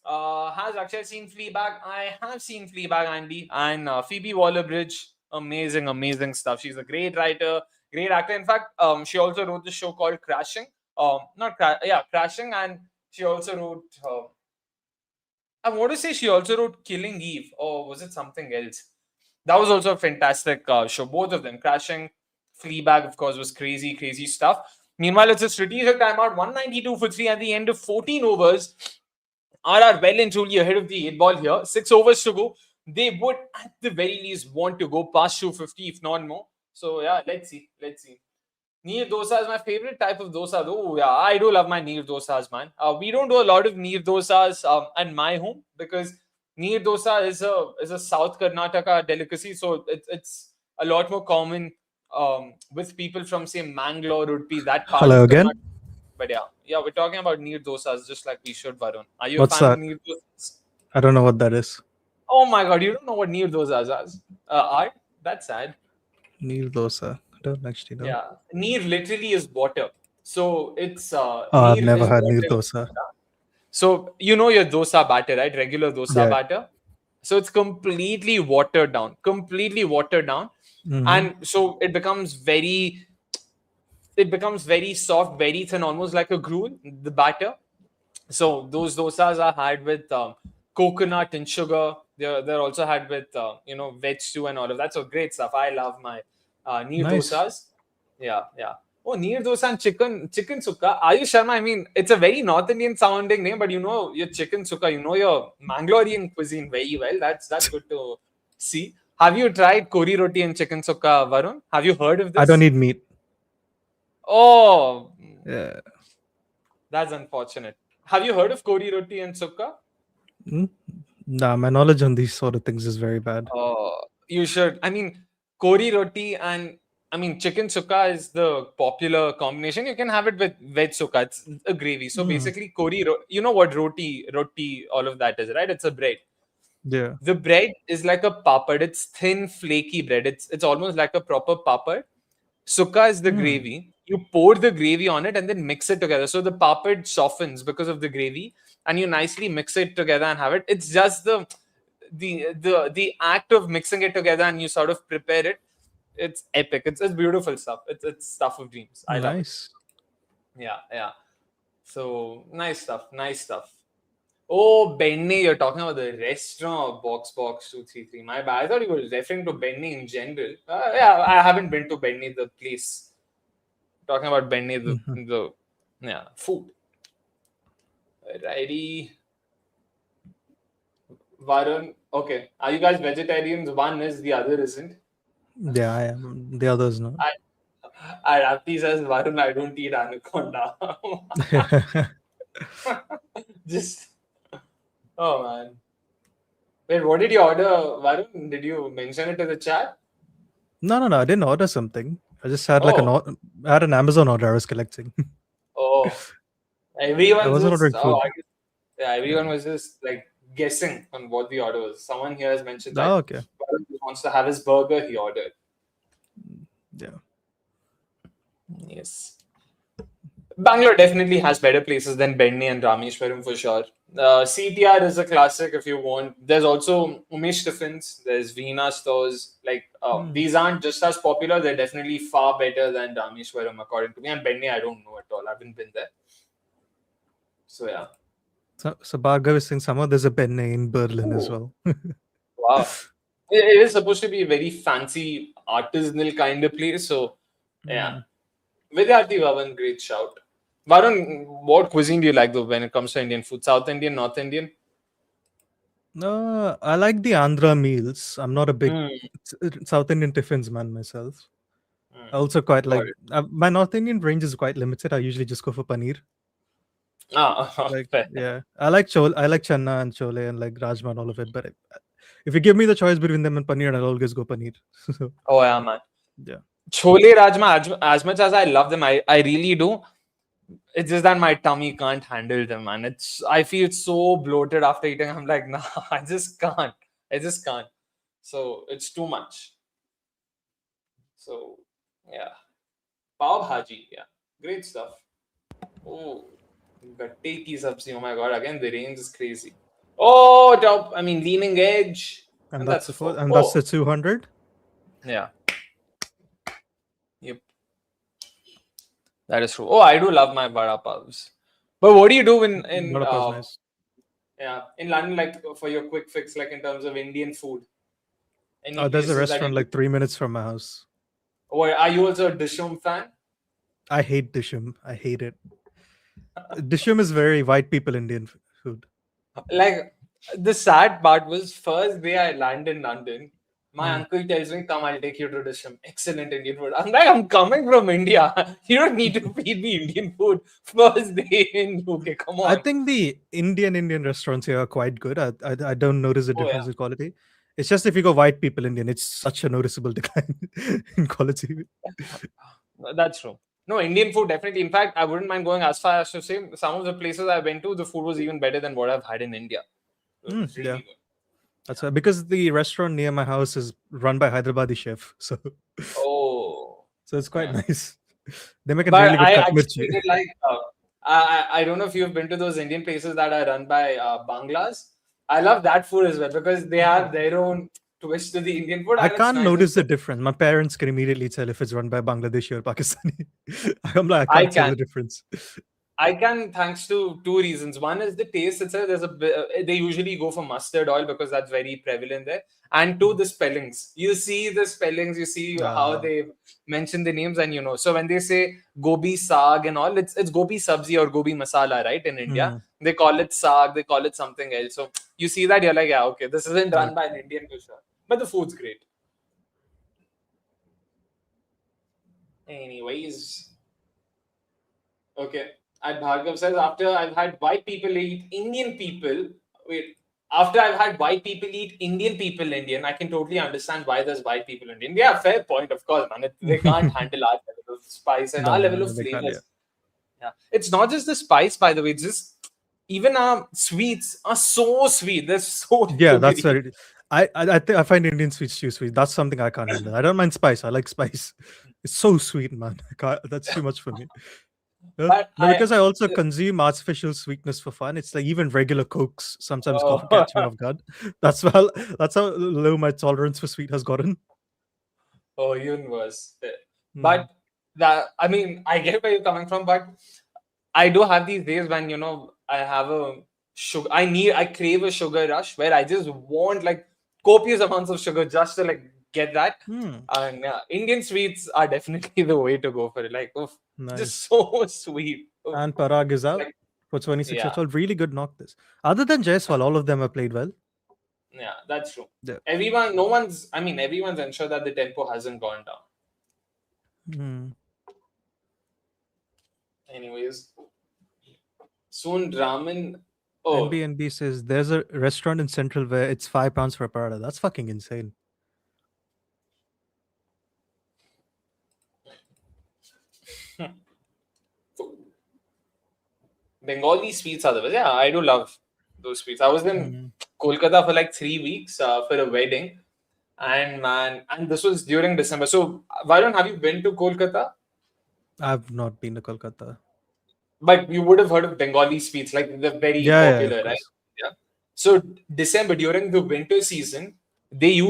Has Akshay seen Fleabag? I have seen Fleabag, Andy. And Phoebe Waller-Bridge, amazing stuff. She's a great writer, great actor. In fact, she also wrote this show called Crashing. Crashing, and she also wrote. I want to say she also wrote Killing Eve, or was it something else? That was also a fantastic show. Both of them, Crashing, Fleabag, of course, was crazy stuff. Meanwhile, it's a strategic timeout, 192 for 3 at the end of 14 overs. RR well and truly ahead of the 8 ball here. 6 overs to go. They would, at the very least, want to go past 250, if not more. So, yeah, let's see. Neer dosa is my favorite type of dosa. Oh, yeah, I do love my neer dosas, man. We don't do a lot of neer dosas at my home because neer dosa is a South Karnataka delicacy. So, it's a lot more common with people from, say, Mangalore, Udupi, that part Hello of again. Karnataka. But yeah, we're talking about neer dosas just like we should, Varun. Are you What's a fan that? of neer dosas? I don't know what that is. Oh my god, you don't know what neer dosas are? That's sad. Neer dosa. I don't actually know. Yeah, neer literally is water. So it's I've neer never is had water. neer dosa. So you know your dosa batter, right? Regular dosa Yeah. batter. So it's completely watered down. And so it becomes very soft, very thin, almost like a gruel, the batter. So those dosas are had with coconut and sugar. They're also had with veg stew and all of that. So great stuff. I love my neer Nice. dosas. Yeah. Oh, neer dosa and chicken sukka. Ayush Sharma, I mean, it's a very North Indian sounding name, but you know your chicken sukka, you know your Mangalorean cuisine very well. That's good to see. Have you tried kori roti and chicken sukka, Varun? Have you heard of this? I don't eat meat. Oh, Yeah. that's unfortunate. Have you heard of kori roti and sukka? Nah, my knowledge on these sort of things is very bad. You should. I mean, kori roti and chicken sukka is the popular combination. You can have it with veg sukka. It's a gravy. So basically, you know what roti, all of that is, right? It's a bread. Yeah. The bread is like a papad. It's thin, flaky bread. It's almost like a proper papad. Sukka is the gravy. You pour the gravy on it and then mix it together. So the papad softens because of the gravy, and you nicely mix it together and have it. It's just the act of mixing it together and you sort of prepare it. It's epic. It's beautiful stuff. It's stuff of dreams. I love it. Nice. Yeah. So nice stuff. Oh, Benny, you're talking about the restaurant box 233. My bad. I thought you were referring to Benny in general. Yeah, I haven't been to Benny, the place. Talking about Benny, the food. Righty. Varun, okay. Are you guys vegetarians? One is, the other isn't. Yeah, I am. The others no. Rafi says, Varun, I don't eat anaconda. Just, oh man. Wait, what did you order, Varun? Did you mention it to the chat? No, I didn't order something. I just had like Oh, I had an Amazon order I was collecting. oh. I Everyone's wasn't just, ordering food. I guess, yeah, Yeah. everyone was just like guessing on what the order was. Someone here has mentioned Oh, that okay. Varun wants to have his burger, he ordered. Yeah. Yes. Bangalore definitely has better places than Benny and Rameshwaram for sure. CTR is a classic if you want. There's also Umesh Tiffins, there's Veena stores. Like, these aren't just as popular, they're definitely far better than Rameshwaram, according to me. And Benny, I don't know at all. I haven't been there. So, yeah. So Bhargav is saying somehow there's a Benne in Berlin as Ooh, well. wow. It is supposed to be a very fancy, artisanal kind of place. So, yeah. Mm. Vidyarthi Bhavan, great shout. Varun, what cuisine do you like though when it comes to Indian food? South Indian, North Indian? No, I like the Andhra meals. I'm not a big Hmm. South Indian tiffins man myself. Hmm. I also quite Got like it. my North Indian range is quite limited. I usually just go for paneer. Like, Fair. yeah, I like channa and chole and like rajma and all of it. But if you give me the choice between them and paneer, I'll always go paneer. So, Oh yeah, man. yeah. Chole Rajma, as much as I love them, I really do. It's just that my tummy can't handle them, man. I feel so bloated after eating. I'm like, nah, I just can't. I just can't. So it's too much. So yeah. Pav Bhaji, yeah. Great stuff. Oh, gatte ki sabzi. Oh my god, again the range is crazy. Oh, top. I mean, leaning edge. And And that's that's the four, four. and that's Oh, the 200. yeah. Yep. That is true. Oh, I do love my vada pavs. But what do you do Vada pav is nice. in London, like for your quick fix, like in terms of Indian food? Any There's a places that you restaurant like 3 minutes from my house. or are you also a Dishum fan? I hate Dishum. I hate it. Dishum is very white people Indian food. Like the sad part was first day I land in London, my Mm. uncle tells me, "Come, I'll take you to Dishum. Excellent Indian food." I'm like, I'm coming from India. You don't need to feed me Indian food first day in UK. Come I on. think the Indian restaurants here are quite good. I don't notice the Oh yeah. difference in quality. It's just if you go white people Indian, it's such a noticeable decline in quality. That's true. No, Indian food definitely. In fact, I wouldn't mind going as far as to say some of the places I went to, the food was even better than what I've had in India. It was really Yeah, good. that's why, because the restaurant near my house is run by Hyderabadi chef, so Oh, it's quite yeah. nice. They make a But really good I cut actually mirchi. did like. I don't know if you've been to those Indian places that are run by Banglas. I love that food as well because they have their own twist to the Indian food, I and it's can't nice. notice the difference. My parents can immediately tell if it's run by Bangladeshi or Pakistani. I'm like, I I can't tell can. the difference. I can, thanks to two reasons. One is the taste itself. They usually go for mustard oil because that's very prevalent there. And two, the spellings. You see the spellings. You see how Uh, they mention the names, and you know. So when they say gobi saag and all, it's gobi sabzi or gobi masala, right? In India, mm, they call it saag. They call it something else. So you see that, you're like, yeah, okay, this isn't right. run by an Indian for sure. But the food's great. Anyways, okay. And Bhargav says, after I've had white people eat Indian people, wait, after I've had white people eat Indian people Indian, I can totally understand why there's white people in India. Yeah, fair point, of course, man. They can't handle our level of spice and our level No, of they can't. Yeah. flavors. Yeah. It's not just the spice, by the way, it's just even our sweets are so sweet. They're so Yeah, that's sugary. very. I think I find Indian sweets too sweet. That's something I can't handle. I don't mind spice. I like spice. It's so sweet, man. I can't, that's too much for me. But No, because I also consume artificial sweetness for fun. It's like even regular cokes sometimes catch me off guard. That's well. That's how low my tolerance for sweet has gotten. Oh, even worse. Hmm. But that, I mean, I get where you're coming from, but I do have these days when, I have a sugar, I crave a sugar rush where I just want like copious amounts of sugar just to like get that. Hmm. And yeah, Indian sweets are definitely the way to go for it. Like, oof, Nice. just so sweet. Oof. And Parag is out Like, for 26 yeah, years old. Really good knock this. Other than Jaiswal, all of them have played well. yeah, that's true. Yeah. Everyone's ensured that the tempo hasn't gone down. Hmm. Anyways, soon ramen. Oh, NBNB says there's a restaurant in Central where it's £5 for a paratha. That's fucking insane. Bengali sweets are the best. Yeah, I do love those sweets. I was in Kolkata for like 3 weeks for a wedding. And man, and this was during December. So, Varun, have you been to Kolkata? I've not been to Kolkata. But you would have heard of Bengali sweets, like they're very Yeah, popular, of right? course. Yeah. So December during the winter season, they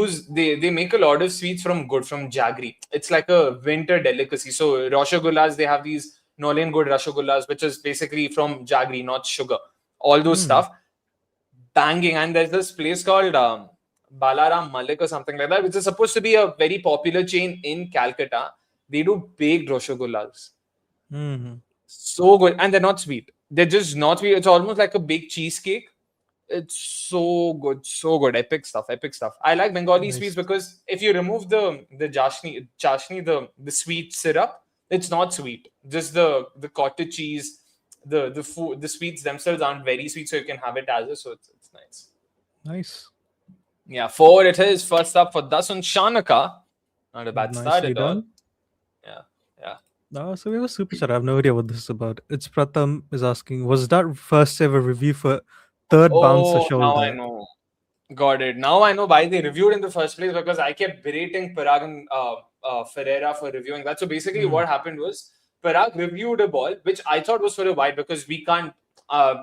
make a lot of sweets from jaggery. It's like a winter delicacy. So Rasagullas, they have these Nolian good Rasagullas, which is basically from jaggery, not sugar. All those stuff, banging. And there's this place called Balaram Malik or something like that, which is supposed to be a very popular chain in Calcutta. They do baked Rasagullas. So good, and they're not sweet. They're just not sweet. It's almost like a big cheesecake. It's so good, epic stuff. I like Bengali sweets because if you remove the chashni, the sweet syrup, it's not sweet. Just the cottage cheese, the food, the sweets themselves aren't very sweet, so you can have it as is. So it's nice. Nice. Yeah, 4 it is. First up for Dasun Shanaka. Not a bad start Nicely at all. done. Yeah. So we have a super chat. I have no idea what this is about. It's Pratham is asking, was that first ever review for third bouncer shoulder? Now I know. Got it. Now I know why they reviewed in the first place, because I kept berating Parag and Ferreira for reviewing that. So basically, what happened was Parag reviewed a ball, which I thought was for a wide, because we can't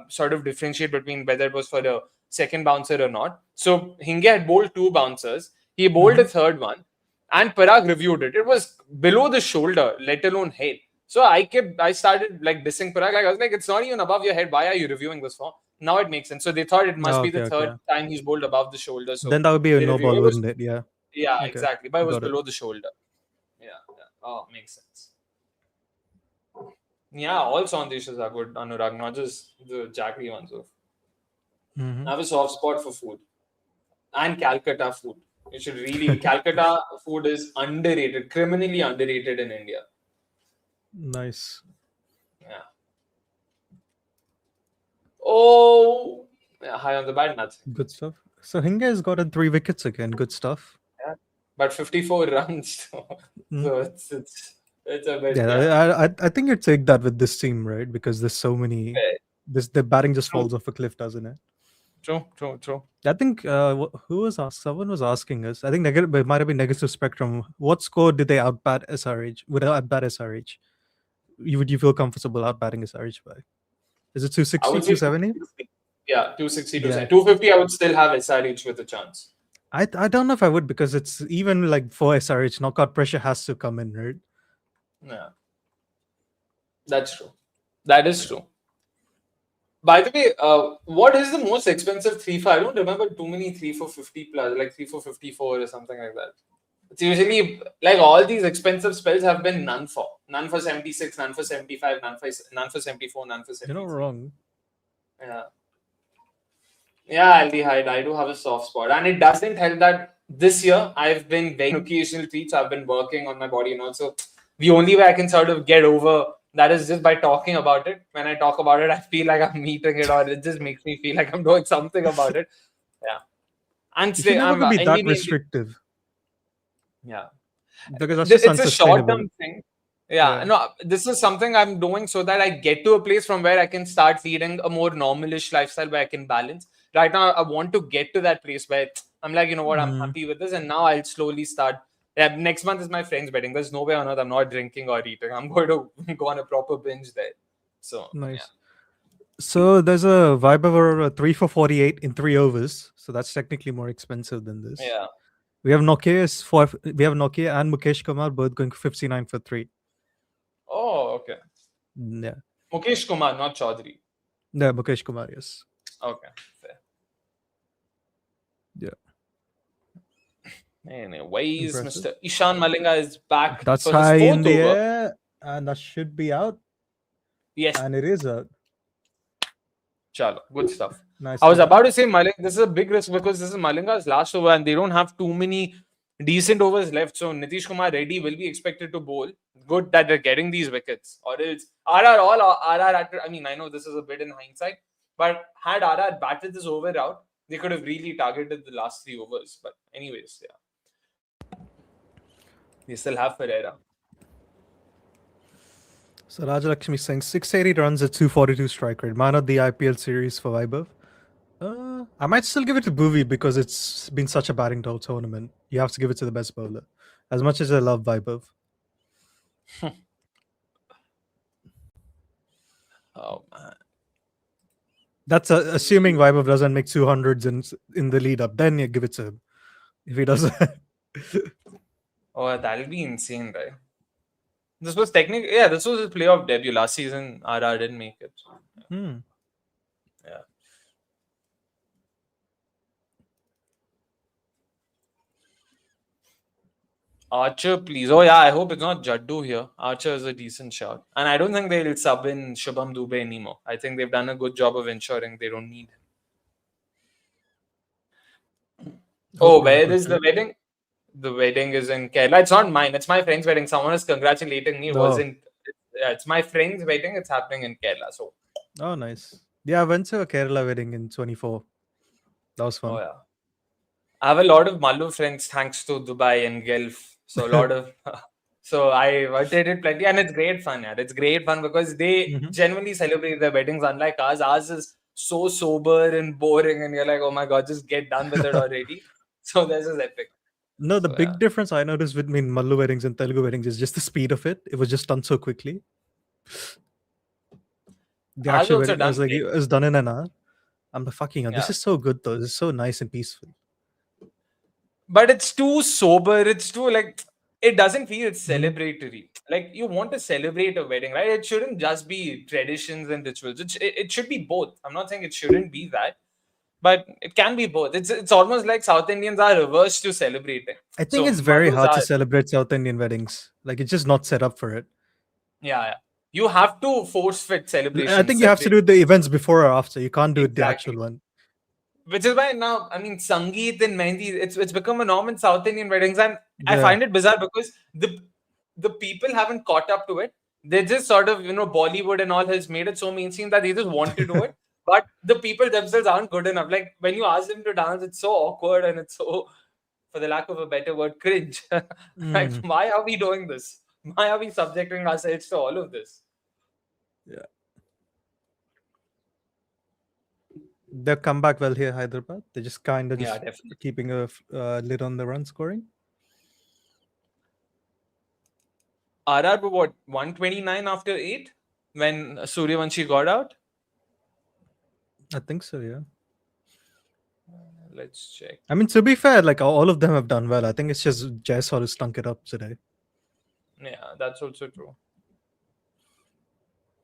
sort of differentiate between whether it was for a second bouncer or not. So Hinge had bowled 2 bouncers. He bowled a third one, and Parag reviewed it. It was below the shoulder, let alone head. So I started like dissing Parag. Like I was like, it's not even above your head. Why are you reviewing this for? Now it makes sense. So they thought it must be the third time he's bowled above the shoulder. So then that would be a they no reviewed ball, it. wouldn't it? Yeah. Yeah, Okay. exactly. But it was Got it. below the shoulder. Yeah. Oh, makes sense. Yeah, all song dishes are good, Anurag, not just the jaggery ones. I have a soft spot for food. And Calcutta food. You should really... Calcutta food is underrated, criminally underrated in India. Nice. Yeah. Oh, yeah, high on the bat, nothing. Good stuff. So Hinge has gotten 3 wickets again. Good stuff. Yeah. But 54 runs. So it's a bit... Yeah, I think you'd take that with this team, right? Because there's so many... The batting just falls off a cliff, doesn't it? True. I think who was asked? Someone was asking us. I think it might have been Negative Spectrum. What score did they outbat SRH? Would they outbat SRH? Would you feel comfortable outbatting SRH by? Is it 260, 270? Yeah, 260, 250. I would still have SRH with a chance. I don't know if I would, because it's even like for SRH, knockout pressure has to come in, right? Yeah, that's true. That is true. By the way, what is the most expensive 3 for? I don't remember too many 3 for 50 plus, like 3 for 54 or something like that. It's usually like all these expensive spells have been none for 76, none for 75, none for 74, none for 76. You're not wrong. Yeah, Aldehyde, I do have a soft spot, and it doesn't help that this year I've been very occasional treats. I've been working on my body, and also the only way I can sort of get over that is just by talking about it. When I talk about it, I feel like I'm meeting it, or it just makes me feel like I'm doing something about it. Yeah, and You're never going to be that restrictive. Yeah, because that's it's a short-term thing. Yeah, no, this is something I'm doing so that I get to a place from where I can start leading a more normalish lifestyle where I can balance. Right now, I want to get to that place where I'm like, you know what, I'm happy with this, and now I'll slowly start. Yeah, next month is my friend's wedding. There's no way on earth I'm not drinking or eating. I'm going to go on a proper binge there. So nice. Yeah. So there's a Viber 3 for 48 in 3 overs. So that's technically more expensive than this. Yeah. We have Nokia and Mukesh Kumar both going 59 for 3. Oh, okay. Yeah. Mukesh Kumar, not Chaudhary. Yeah, Mukesh Kumar, yes. Okay, fair. Yeah. Anyways, Mr. Ishan Malinga is back. That's high in the air, and that should be out. Yes. And it is out. Chalo, good stuff. Nice. I was about to say Malinga, this is a big risk because this is Malinga's last over and they don't have too many decent overs left. So Nitish Kumar Reddy will be expected to bowl. Good that they're getting these wickets. Or else RR, I mean, I know this is a bit in hindsight, But had RR batted this over out, they could have really targeted the last 3 overs. But anyways, yeah. They still have Ferreira. So Rajalakshmi saying 680 runs at 242 strike rate. Man of the IPL series for Vaibhav. I might still give it to Bhuvi because it's been such a batting tournament. You have to give it to the best bowler. As much as I love Vaibhav. Oh man. That's assuming Vaibhav doesn't make 200s in the lead up. Then you give it to him. If he doesn't. Oh, that'll be insane, right? This was technically, yeah, this was his playoff debut last season. RR didn't make it. Hmm. Yeah. Archer, please. Oh, yeah, I hope it's not Jaddu here. Archer is a decent shot. And I don't think they'll sub in Shubham Dubey anymore. I think they've done a good job of ensuring they don't need him. Oh, where is the wedding? The wedding is in Kerala. It's not mine. It's my friend's wedding. Someone is congratulating me. It's my friend's wedding. It's happening in Kerala. So. Oh, nice. Yeah, I went to a Kerala wedding in 24. That was fun. Oh, yeah. I have a lot of Mallu friends thanks to Dubai and Gulf. So a lot of... so I attended plenty and it's great fun. Yeah. It's great fun because they genuinely celebrate their weddings unlike ours. Ours is so sober and boring and you're like, oh my God, just get done with it already. So this is epic. No, the big difference I noticed between Mallu weddings and Telugu weddings is just the speed of it. It was just done so quickly. The actual wedding was like, it was done in an hour. I'm like, fucking hell, this is so good though. This is so nice and peaceful. But it's too sober. It's too like, it doesn't feel celebratory. Like you want to celebrate a wedding, right? It shouldn't just be traditions and rituals. It should be both. I'm not saying it shouldn't be that. But it can be both. It's almost like South Indians are reversed to celebrating. I think it's very hard to celebrate South Indian weddings. Like it's just not set up for it. Yeah. You have to force fit celebrations. I think you have to do the events before or after. You can't do the actual one. Which is why now, I mean, Sangeet and Mehndi, it's become a norm in South Indian weddings. And I find it bizarre because the people haven't caught up to it. They just sort of, Bollywood and all has made it so mainstream that they just want to do it. But the people themselves aren't good enough. Like when you ask them to dance, it's so awkward and it's so, for the lack of a better word, cringe. Like, why are we doing this? Why are we subjecting ourselves to all of this? Yeah. They'll come back well here, Hyderabad. They're just kind of keeping a lid on the run scoring. RR were what, 129 after 8 when Suryavanshi got out? I think so, yeah. Let's check. I mean, to be fair, like all of them have done well. I think it's just Jaiswal who stunk it up today. Yeah, that's also true.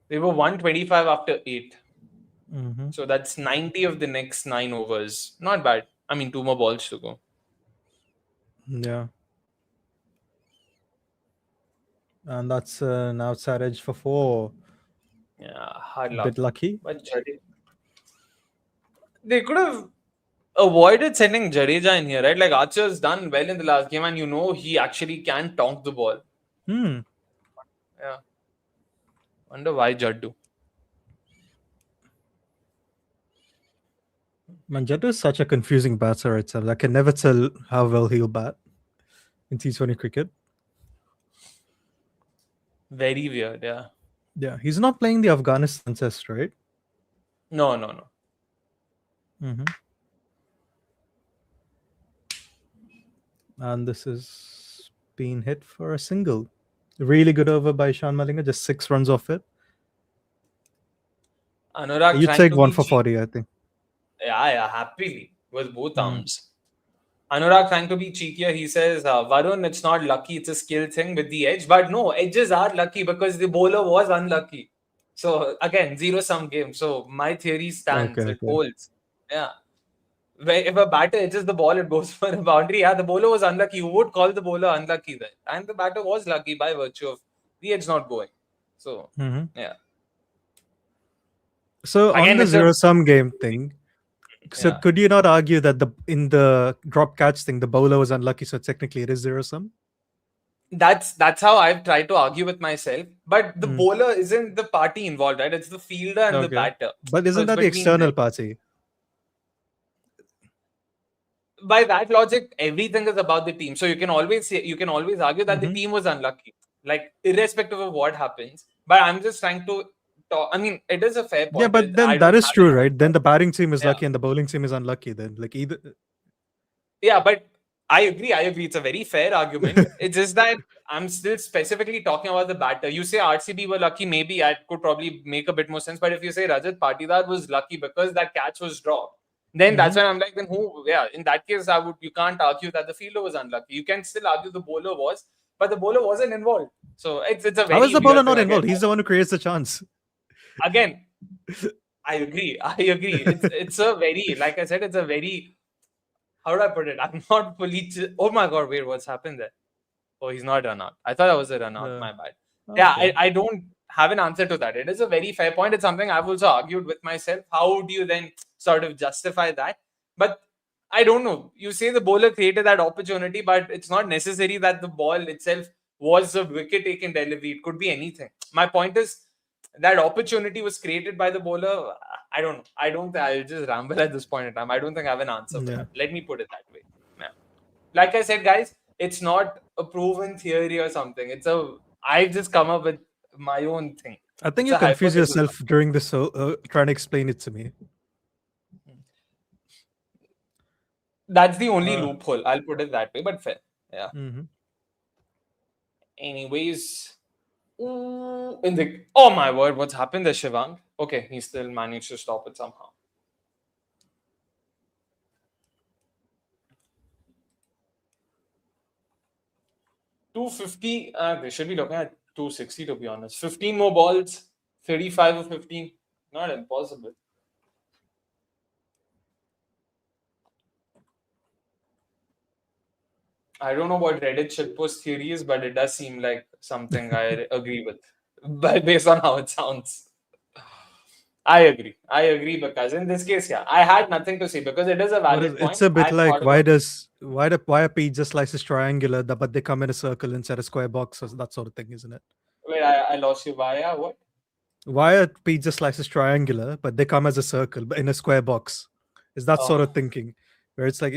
They were 125 after 8. So that's 90 of the next 9 overs. Not bad. I mean, 2 more balls to go. Yeah. And that's an outside edge for 4. Yeah, hard luck. Bit lucky. But they could have avoided sending Jadeja in here, right? Like Archer's done well in the last game and he actually can tonk the ball. Yeah. Wonder why Jaddu. Man, Jaddu is such a confusing batter itself. I can never tell how well he'll bat in T20 cricket. Very weird, yeah. Yeah, he's not playing the Afghanistan test, right? No. And this is being hit for a single. Really good over by Ishan Malinga, just 6 runs off it. Anurag, you take 1 for 40, I think. Yeah, happily with both arms. Anurag trying to be cheekier. He says, Varun, it's not lucky, it's a skill thing with the edge. But no, edges are lucky because the bowler was unlucky. So again, zero-sum game. So my theory stands. It holds. Yeah. If a batter edges the ball, it goes for a boundary. Yeah, the bowler was unlucky. You would call the bowler unlucky then. And the batter was lucky by virtue of the edge not going. So, yeah. So again, on the zero-sum game thing, so could you not argue that in the drop catch thing, the bowler was unlucky, so technically it is zero-sum? That's how I've tried to argue with myself. But the Hmm. bowler isn't the party involved, right? It's the fielder and the Okay. batter. But So isn't it's that the between external them. party? By that logic, everything is about the team. So you can always argue that the Mhm. team was unlucky, like irrespective of what happens. But I'm just trying to talk. I mean, it is a fair Yeah, point. but I then that don't is have an true, right? Then answer. the batting team is Yeah. lucky and the bowling team is unlucky. Then, like either. Yeah, but I agree. It's a very fair argument. It's just that I'm still specifically talking about the batter. You say RCB were lucky, maybe I could probably make a bit more sense. But if you say Rajat Patidar was lucky because that catch was dropped, then that's Mhm. when I'm like, then who? Yeah, in that case, you can't argue that the fielder was unlucky. You can still argue the bowler was, but the bowler wasn't involved. So it's a How is very the bowler weird not thing again. involved? He's the one who creates the chance. Again, I agree. It's a very, like I said, it's a very, how do I put it? I'm not fully. Oh my god! Wait, what's happened there? Oh, he's not run out. I thought that was a run out. My bad. Yeah, Okay. I don't have an answer to that. It is a very fair point. It's something I've also argued with myself. How do you then sort of justify that? But I don't know. You say the bowler created that opportunity, but it's not necessary that the ball itself was a wicket taking delivery. It could be anything. My point is that opportunity was created by the bowler. I don't know. I'll just ramble at this point in time. I don't think I have an answer for Yeah. that. Let me put it that way. Yeah. Like I said, guys, it's not a proven theory or something. I've just come up with my own thing. I think It's you a confuse hypothetical yourself during this, trying to explain it to me. That's the only Uh, loophole. I'll put it that way, but fair. Yeah. mhm. Anyways, oh my word, what's happened there, Shivang? Okay, he still managed to stop it somehow. $250. They should be looking at 260 to be honest. 15 more balls, 35 or 15. Not impossible. I don't know what Reddit shitpost theory is, but it does seem like something I agree with. But based on how it sounds. I agree because in this case, yeah, I had nothing to say because it is a What is? valid It's point. a bit I like thought about why are pizza slices triangular, but they come in a circle instead of square boxes, that sort of thing, isn't it? wait, I lost you via what? Why are pizza slices triangular, but they come as a circle, but in a square box? Is that sort Oh. of thinking where it's like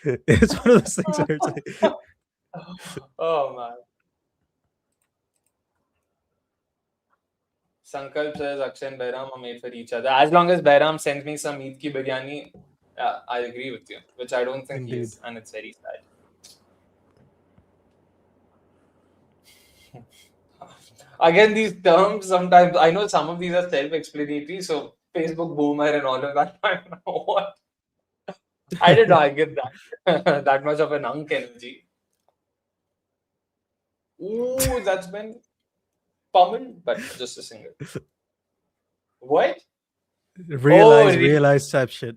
it's one of those things where it's like, Oh man. Sankalp says Akshay and Behram are made for each other. As long as Behram sends me some Eid ki biryani, yeah, I agree with you, which I don't think he Indeed. is, and it's very sad. Again, these terms sometimes I know some of these are self-explanatory, so Facebook boomer and all of that. I don't know what. I did not get that that much of an unk energy. Ooh, that's been pummeled, but just a single. What? realize type shit.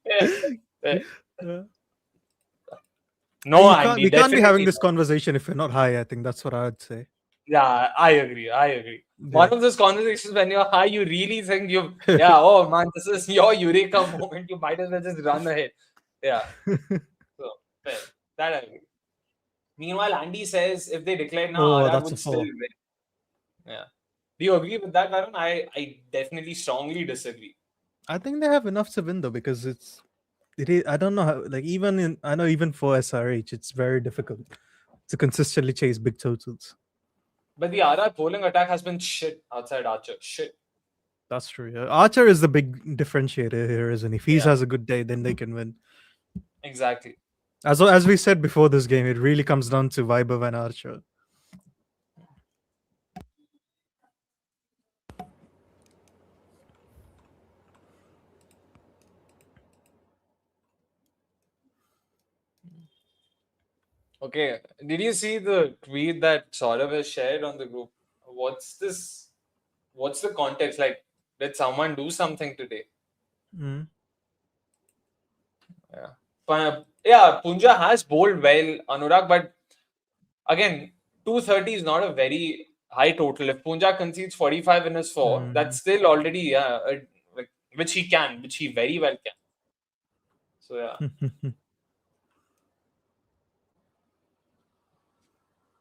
Yeah, yeah. Yeah. No, we Andy, can't be having definitely this not. conversation if we're not high. I think that's what I'd say. Yeah, I agree. One of those conversations when you're high, you really think oh man, this is your eureka moment. You might as well just run ahead. Yeah. So, fair. That I agree. Meanwhile, Andy says if they declare now, Oh, RR that's a would still four. win. Yeah. Do you agree with that, Varun? I definitely strongly disagree. I think they have enough to win though, because it is, I don't know how, like, I know even for SRH it's very difficult to consistently chase big totals. But the RR bowling attack has been shit outside Archer. Shit. That's true. Yeah. Archer is the big differentiator here, isn't he? If he Yeah. has a good day, then they can win. Exactly. As we said before this game, it really comes down to Vaibhav and Archer. Okay. Did you see the tweet that Saurav has shared on the group? What's this? What's the context? Like, did someone do something today? Mm. Yeah, Punja has bowled well, Anurag, but again, 230 is not a very high total. If Punja concedes 45 in his four, that's still already like, which he very well can. So yeah.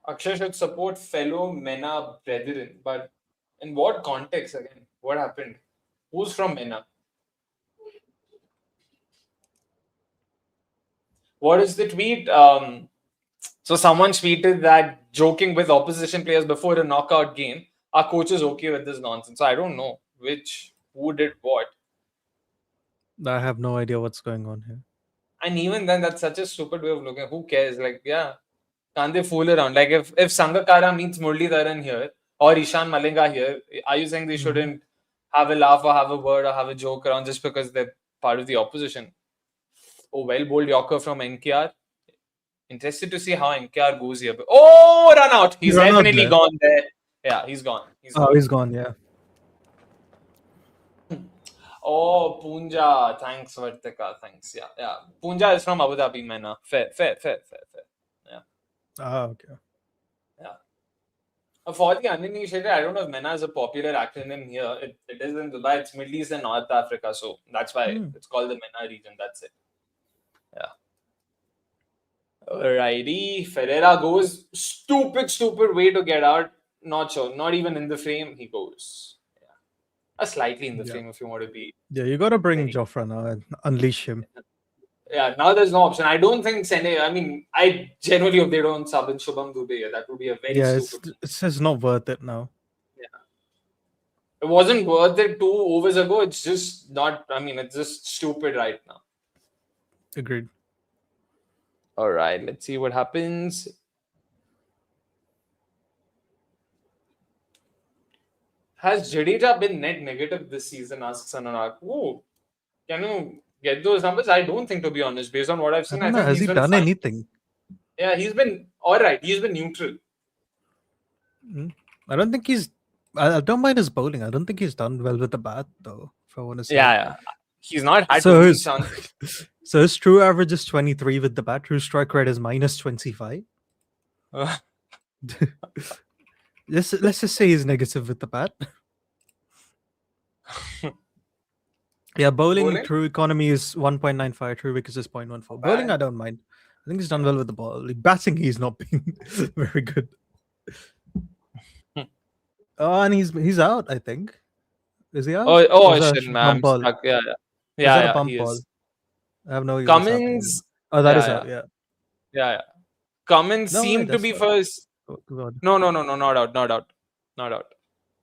Akshay should support fellow MENA brethren, but in what context again? What happened? Who's from MENA? What is the tweet? So someone tweeted that joking with opposition players before a knockout game, our coach is okay with this nonsense. So I don't know who did what. I have no idea what's going on here. And even then, that's such a stupid way of looking. Who cares? Like, yeah, can't they fool around? Like, if Sangakkara meets Muralidharan here or Ishan Malinga here, are you saying they shouldn't have a laugh or have a word or have a joke around just because they're part of the opposition? Oh, well bowled Yorker from NKR. Interested to see how NKR goes here. Oh, run out. He's Run out definitely there. gone there. Yeah, he's gone. He's gone, yeah. Oh, Punja. Thanks, Vartika. Thanks. Yeah. Punja is from Abu Dhabi, man. Fair. Yeah. Okay. Yeah. For the uninitiated, I don't know if MENA is a popular acronym here. It is in Dubai. It's Middle East and North Africa. So that's why it's called the MENA region. That's it. Yeah. Alrighty. Ferreira goes. Stupid way to get out. Not sure. Not even in the frame. He goes. Slightly in the frame if you want to be. Yeah, you got to bring Jofra now and unleash him. Yeah, now there's no option. I don't think Sene. I mean, I genuinely hope they don't sub in Shubham Dubey. That would be a very stupid. It's just not worth it now. Yeah, it wasn't worth it 2 overs ago. It's just not. I mean, it's just stupid right now. Agreed. All right, let's see what happens. Has Jadeja been net negative this season? Asks Anurag. Oh, can you get those numbers? I don't think, to be honest, based on what I've seen. I think has he done anything? Yeah, he's been all right. He's been neutral. I don't think he's. I don't mind his bowling. I don't think he's done well with the bat, though. If I want to say. Yeah. He's not had so his chance. So his true average is 23 with the bat. True strike rate is minus 25. Let's just say he's negative with the bat. Yeah, bowling true economy is 1.95, true wickets is 0.14. Bowling, I don't mind. I think he's done well with the ball. Like, batting, he's not been very good. And he's out, I think. Is he out? Shit, man. Yeah, a bump he ball. is. I have no idea. Cummins. That is out, yeah. Yeah. Cummins seemed to be first. No, not out.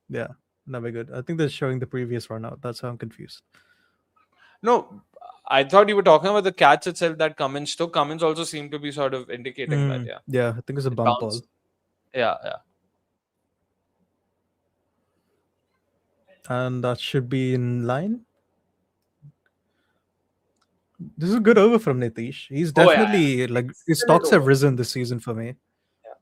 Yeah, never good. I think they're showing the previous run out. That's how I'm confused. No, I thought you were talking about the catch itself that Cummins took. Cummins also seemed to be sort of indicating that, yeah. Yeah, I think it's a bump ball. Yeah. And that should be in line. This is a good over from Nitish. He's definitely his stocks have risen this season for me. Yeah.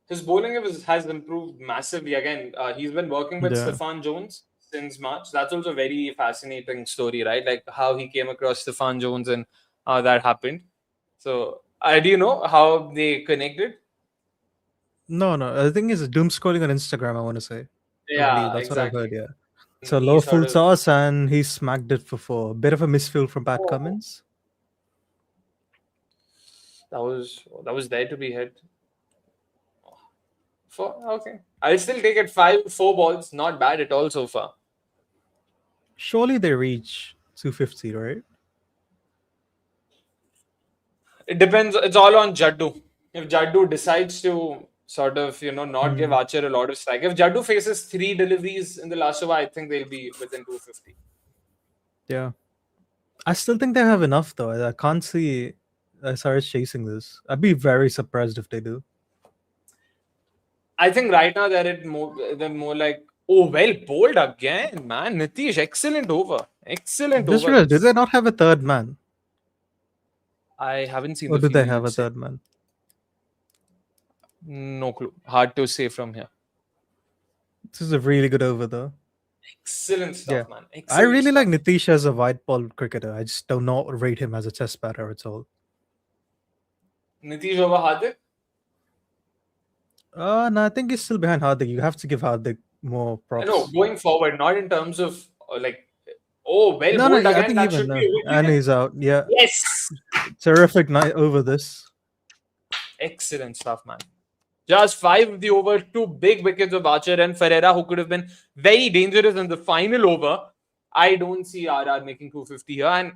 His bowling has improved massively. Again, he's been working with Stefan Jones since March. That's also a very fascinating story, right? Like how he came across Stefan Jones and how that happened. So, do you know how they connected? No. I think it's doom scrolling on Instagram, I want to say. Yeah, that's exactly. what I've heard, yeah. So low full toss and he smacked it for 4. Bit of a misfield from Pat Cummins. That was there to be hit. Okay. I'll still take it 4 balls. Not bad at all so far. Surely they reach 250, right? It depends. It's all on Jaddu. If Jaddu decides to sort of, not give Archer a lot of strike. If Jaddu faces 3 deliveries in the last over, I think they'll be within 250. Yeah. I still think they have enough, though. I can't see SRS chasing this. I'd be very surprised if they do. I think right now they're more like, well bowled again, man. Nitish, excellent over. Over. Did they not have a third man? I haven't seen Or did they have a third man? No clue. Hard to say from here. This is a really good over, though. Excellent stuff, man. I really like Nitish as a white ball cricketer. I just do not rate him as a test batter at all. Nitish over Hardik? No, I think he's still behind Hardik. You have to give Hardik more props. No, going forward, not in terms of bowled again. I think even and he's out. Yeah. Yes. Terrific night over this. Excellent stuff, man. Just 5 of the over, 2 big wickets of Archer and Ferreira, who could have been very dangerous in the final over. I don't see RR making 250 here. And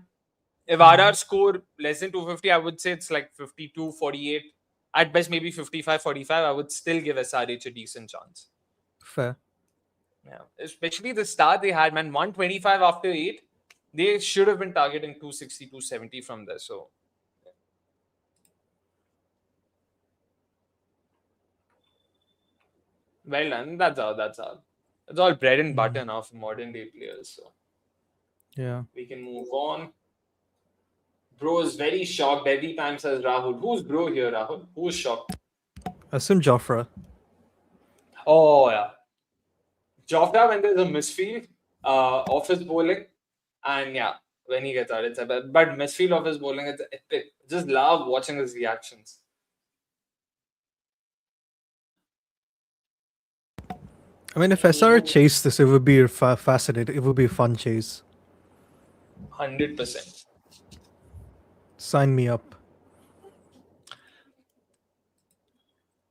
if RR score less than 250, I would say it's like 52, 48. At best, maybe 55, 45. I would still give SRH a decent chance. Fair. Yeah, especially the start they had, man. 125 after 8. They should have been targeting 260, 270 from there. So, well done. That's all. That's all. It's all bread and butter now for modern day players. So, Yeah. we can move on. Bro is very shocked every time, says Rahul. Who's bro here, Rahul? Who's shocked? Assume Jofra. Oh, yeah. Jofra, when there's a misfield of his bowling, and yeah, when he gets out, it's epic. But misfield of his bowling, it's epic. Just love watching his reactions. I mean, if SR chased this, it would be fascinating. It would be a fun chase. 100%. Sign me up.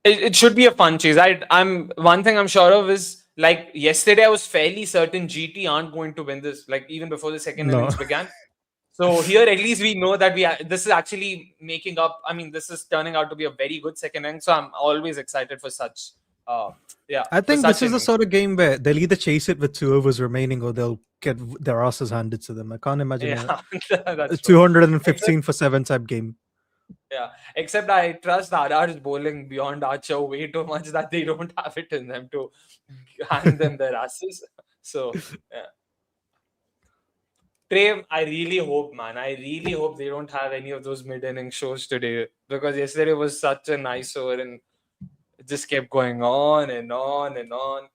It should be a fun chase. I'm one thing I'm sure of is, like, yesterday I was fairly certain GT aren't going to win this, like, even before the second innings began. So here at least we know that this is actually making up. I mean, this is turning out to be a very good second innings. So I'm always excited for such. I think this is the sort of game where they'll either chase it with 2 overs remaining or they'll get their asses handed to them. I can't imagine a 215 for 7 type game. Yeah, except I trust RR's bowling beyond Archer way too much that they don't have it in them to hand them their asses. So, yeah. Trey, I really hope, man. I really hope they don't have any of those mid-inning shows today, because yesterday was such a nice over and it just kept going on and on and on.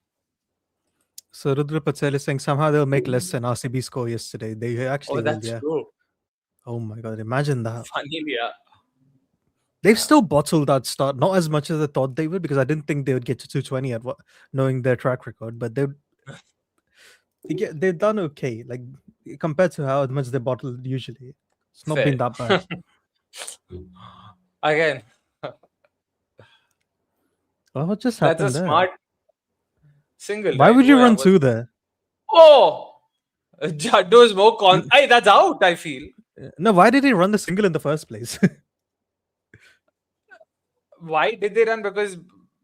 So Rudra Patel is saying somehow they'll make less than RCB score yesterday. They actually that's will, yeah. true. Oh my god, imagine that. Funny, yeah. They've still bottled that start, not as much as I thought they would, because I didn't think they would get to 220 knowing their track record, but they've done okay, like compared to how much they bottled usually. It's not been that bad. Again. What just happened That's a there? smart single. Why would you run 2 there? Oh! Jaddu is more Hey, that's out, I feel. No, why did he run the single in the first place? Why did they run? Because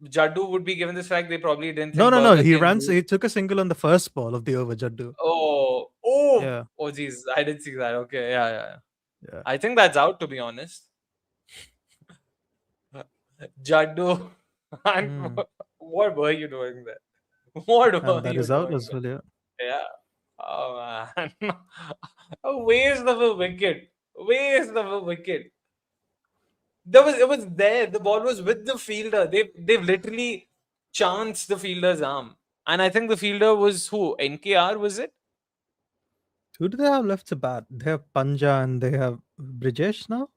Jaddu would be given this fact they probably didn't think No. He took a single on the first ball of the over, Jaddu. Oh, yeah. Oh, geez, I didn't see that. Okay, yeah. I think that's out, to be honest. Jaddu, what were you doing there? That is out as well, yeah. Yeah. Oh man, a waste of a wicket. Waste of a wicket. It was there. The ball was with the fielder. They've literally chanced the fielder's arm. And I think the fielder was who? NKR, was it? Who do they have left to bat? They have Panja and they have Brijesh now?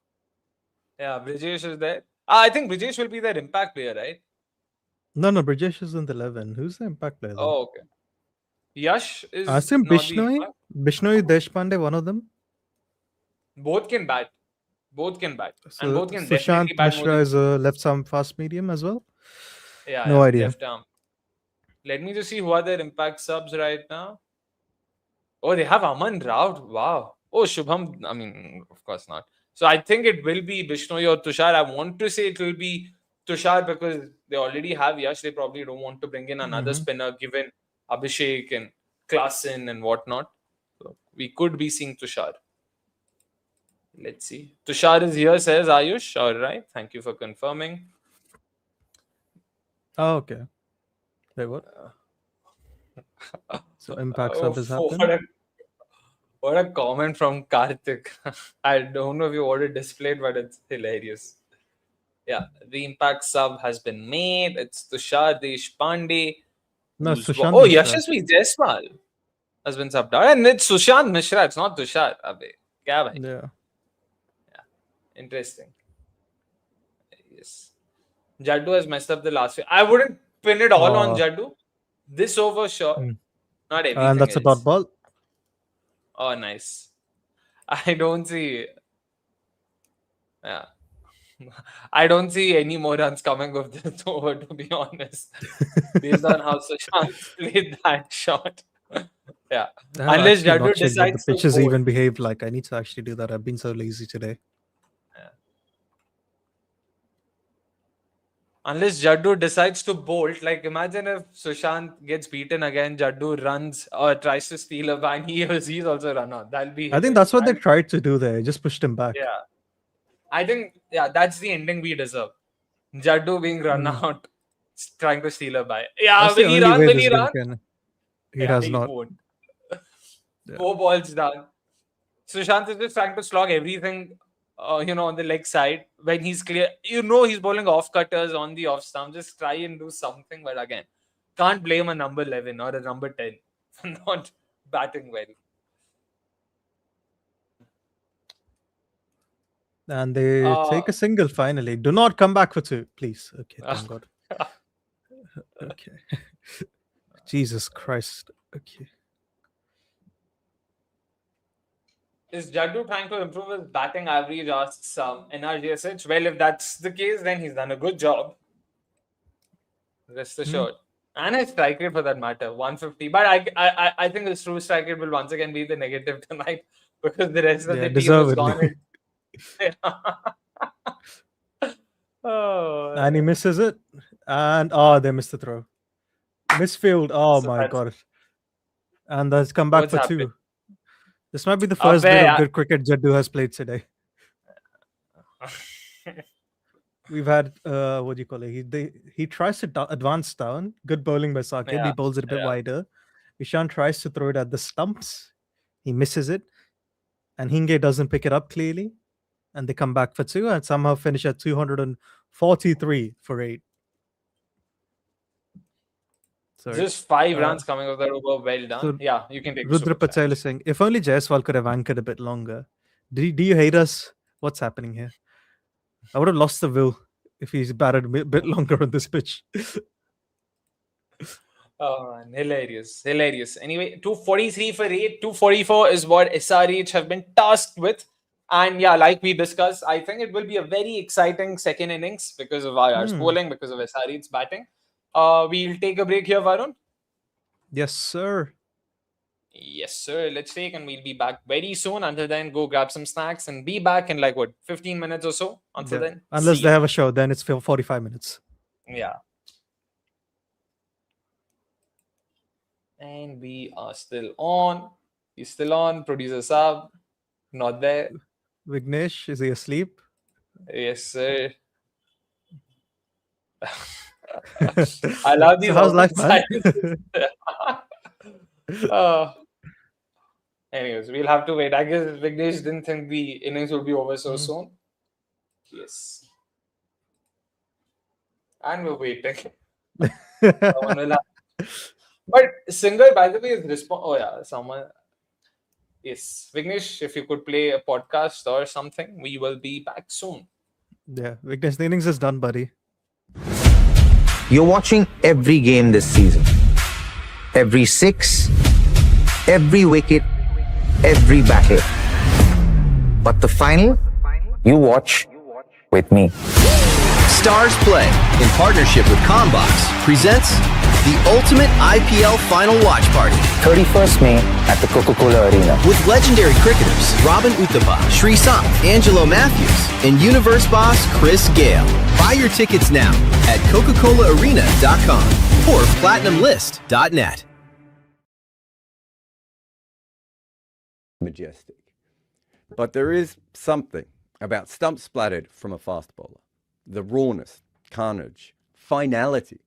Yeah, Brijesh is there. I think Brijesh will be their impact player, right? No, Brijesh is in the 11. Who's the impact player? Then? Oh, okay. Yash is. I think Bishnoi Deshpande, one of them. Both can bat. Both can bat. So and both can Sushant Mishra is a left arm fast medium as well? Yeah. No idea. Left arm. Let me just see who are their impact subs right now. Oh, they have Aman Rao. Wow. Oh, Shubham. I mean, of course not. So I think it will be Bishnoi or Tushar. I want to say it will be Tushar because they already have Yash. They probably don't want to bring in another spinner given Abhishek and Klassen and whatnot. So we could be seeing Tushar. Let's see. Tushar is here, says Ayush. All right. Thank you for confirming. Oh, okay. Wait, what? So impact sub has happened. What a comment from Karthik. I don't know if you want to display it, but it's hilarious. Yeah, the impact sub has been made. It's Tushar Deshpande. No, Sushant. Oh, Yashasvi Jaiswal has been subbed out. And it's Sushant Mishra. It's not Tushar. Yeah. Interesting. Yes. Jaddu has messed up the last few. I wouldn't pin it all on Jaddu. This over, sure. Not everything. And that's a dot ball. Oh, nice. I don't see. Yeah. I don't see any more runs coming of this over, to be honest, based on how Sushant played that shot. Yeah. I have Unless actually not Jaddu checked what the decides to pitches bowl. even behave like. I need to actually do that. I've been so lazy today. Unless Jaddu decides to bolt, like imagine if Sushant gets beaten again, Jaddu runs or tries to steal a ban, he's also run out. That'll be I think hilarious. that's what they tried to do there. Just pushed him back. Yeah. I think that's the ending we deserve. Jaddu being run out, trying to steal a bye. Yeah, That's the will he only run? way Will this he game run? can. He Yeah, has he not. won't. Yeah. 4 balls done. Sushant is just trying to slog everything, on the leg side when he's clear. He's bowling off cutters on the off stump. Just try and do something. But again, can't blame a number 11 or a number 10 for not batting well. And they take a single finally. Do not come back for 2, please. Okay, thank God. Okay. Jesus Christ. Okay. Is Jaddu trying to improve his batting average? Asks NRGSH. Well, if that's the case, then he's done a good job. Rest assured. And his strike rate for that matter, 150. But I think his true strike rate will once again be the negative tonight because the rest of the team has gone. Oh, and he misses it. And they missed the throw. Misfield. Oh my God. And that's come back for 2. This might be the first bit of good cricket Jaddu has played today. We've had what do you call it? He tries to advance down. Good bowling by Sakib. He bowls it a bit wider. Ishan tries to throw it at the stumps. He misses it. And Hinge doesn't pick it up clearly. And they come back for 2 and somehow finish at 243 for 8. Sorry. Just 5 runs coming off that over. Well done. So yeah, you can take Rudra Patel is saying, if only Jaiswal could have anchored a bit longer. Do you hate us? What's happening here? I would have lost the will if he's batted a bit longer on this pitch. Oh man, hilarious. Anyway, 243 for 8, 244 is what SRH have been tasked with. And yeah, like we discussed, I think it will be a very exciting second innings because of IR's bowling, because of SRH's batting. We'll take a break here, Varun. Yes, sir. Yes, sir. Let's take, and we'll be back very soon. Until then, go grab some snacks and be back in 15 minutes or so. Until then, unless they have a show, then it's 45 minutes. Yeah. And we are still on. He's still on. Producer Saab, not there. Vignesh, is he asleep? Yes, sir. I love these. So how's life, man? Anyways, we'll have to wait. I guess Vignesh didn't think the innings would be over so soon. Yes. And we're waiting. But Singer, by the way, is someone. Yes, Vignesh, if you could play a podcast or something, we will be back soon. Yeah, Vignesh, the innings is done, buddy. You're watching every game this season. Every 6, every wicket, every battle. But the final, you watch with me. Stars Play, in partnership with Combox, presents the ultimate IPL final watch party. 31st May at the Coca-Cola Arena. With legendary cricketers Robin Uthappa, Sri Sant, Angelo Matthews, and Universe boss Chris Gale. Buy your tickets now at Coca-ColaArena.com or PlatinumList.net. Majestic. But there is something about stumps splattered from a fast bowler. The rawness, carnage, finality.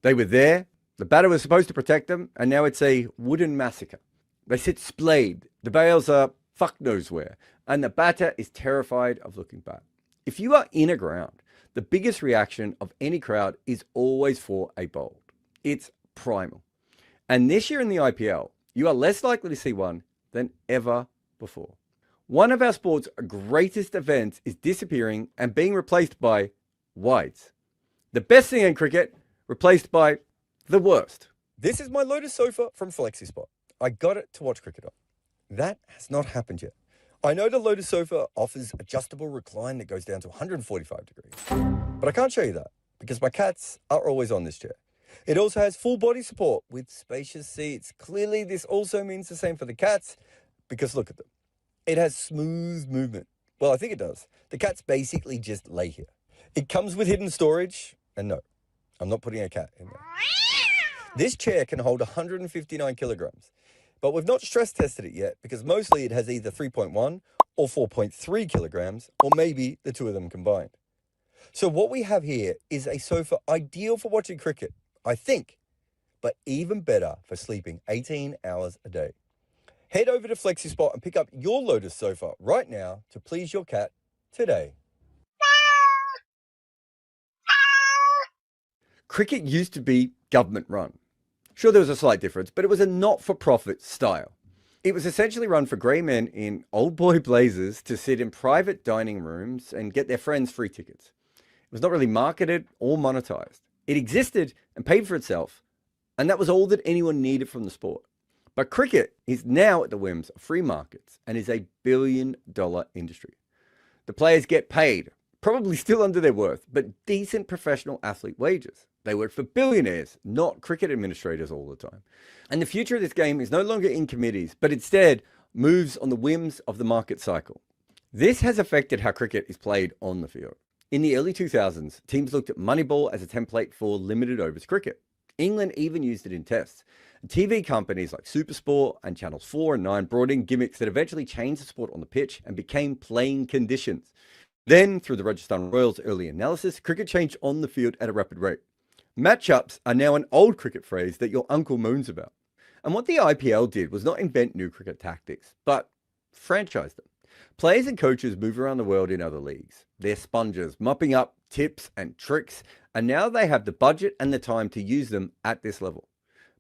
They were there, the batter was supposed to protect them, and now it's a wooden massacre. They sit splayed, the bails are fuck knows where, and the batter is terrified of looking back. If you are in a ground, the biggest reaction of any crowd is always for a bold. It's primal. And this year in the IPL, you are less likely to see one than ever before. One of our sport's greatest events is disappearing and being replaced by wides. The best thing in cricket replaced by the worst. This is my Lotus sofa from FlexiSpot. I got it to watch cricket on. That has not happened yet. I know the Lotus sofa offers adjustable recline that goes down to 145 degrees, but I can't show you that because my cats are always on this chair. It also has full body support with spacious seats. Clearly, this also means the same for the cats because look at them. It has smooth movement. Well, I think it does. The cats basically just lay here. It comes with hidden storage, and no, I'm not putting a cat in there. This chair can hold 159 kilograms, but we've not stress tested it yet because mostly it has either 3.1 or 4.3 kilograms, or maybe the two of them combined. So what we have here is a sofa ideal for watching cricket, I think, but even better for sleeping 18 hours a day. Head over to FlexiSpot and pick up your Lotus sofa right now to please your cat today. Cricket used to be government run. Sure, there was a slight difference, but it was a not-for-profit style. It was essentially run for grey men in old boy blazers to sit in private dining rooms and get their friends free tickets. It was not really marketed or monetized. It existed and paid for itself, and that was all that anyone needed from the sport. But cricket is now at the whims of free markets and is a billion-dollar industry. The players get paid, probably still under their worth, but decent professional athlete wages. They work for billionaires, not cricket administrators all the time. And the future of this game is no longer in committees, but instead moves on the whims of the market cycle. This has affected how cricket is played on the field. In the early 2000s, teams looked at Moneyball as a template for limited overs cricket. England even used it in tests. TV companies like Supersport and Channels 4 and 9 brought in gimmicks that eventually changed the sport on the pitch and became playing conditions. Then, through the Rajasthan Royals' early analysis, cricket changed on the field at a rapid rate. Matchups are now an old cricket phrase that your uncle moans about. And what the IPL did was not invent new cricket tactics, but franchise them. Players and coaches move around the world in other leagues. They're sponges, mopping up tips and tricks, and now they have the budget and the time to use them at this level.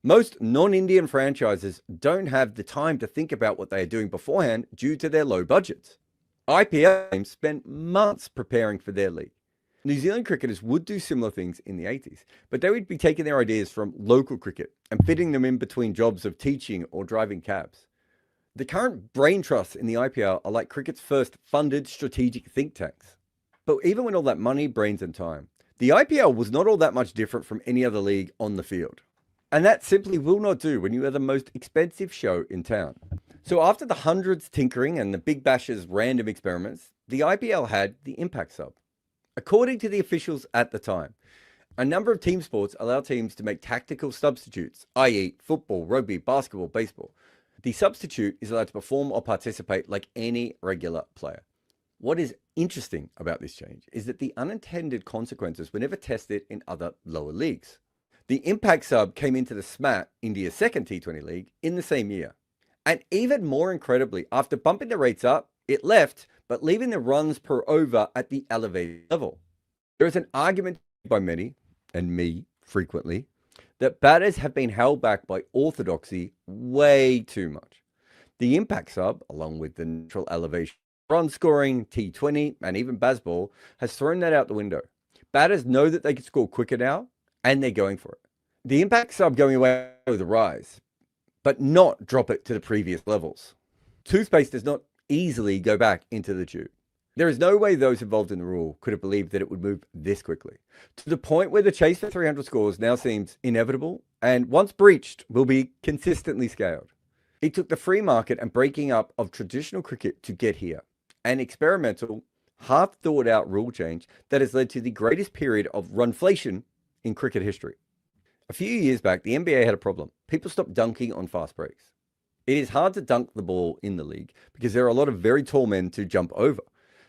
Most non-Indian franchises don't have the time to think about what they are doing beforehand due to their low budgets. IPL teams spent months preparing for their league. New Zealand cricketers would do similar things in the 80s, but they would be taking their ideas from local cricket and fitting them in between jobs of teaching or driving cabs. The current brain trusts in the IPL are like cricket's first funded strategic think tanks. But even with all that money, brains and time, the IPL was not all that much different from any other league on the field. And that simply will not do when you are the most expensive show in town. So after the hundreds tinkering and the Big Bash's random experiments, the IPL had the Impact Sub. According to the officials at the time, a number of team sports allow teams to make tactical substitutes, i.e. football, rugby, basketball, baseball. The substitute is allowed to perform or participate like any regular player. What is interesting about this change is that the unintended consequences were never tested in other lower leagues. The Impact Sub came into the SMAT, India's second T20 league, in the same year. And even more incredibly, after bumping the rates up, it left, but leaving the runs per over at the elevated level. There is an argument by many, and me frequently, that batters have been held back by orthodoxy way too much. The Impact Sub, along with the natural elevation, run scoring, T20, and even baseball, has thrown that out the window. Batters know that they can score quicker now, and they're going for it. The Impact Sub going away with a rise, but not drop it to the previous levels. Toothpaste does not easily go back into the tube. There is no way those involved in the rule could have believed that it would move this quickly, to the point where the chase for 300 scores now seems inevitable, and once breached, will be consistently scaled. It took the free market and breaking up of traditional cricket to get here, an experimental, half-thought-out rule change that has led to the greatest period of runflation in cricket history. A few years back, the NBA had a problem. People stopped dunking on fast breaks. It is hard to dunk the ball in the league because there are a lot of very tall men to jump over.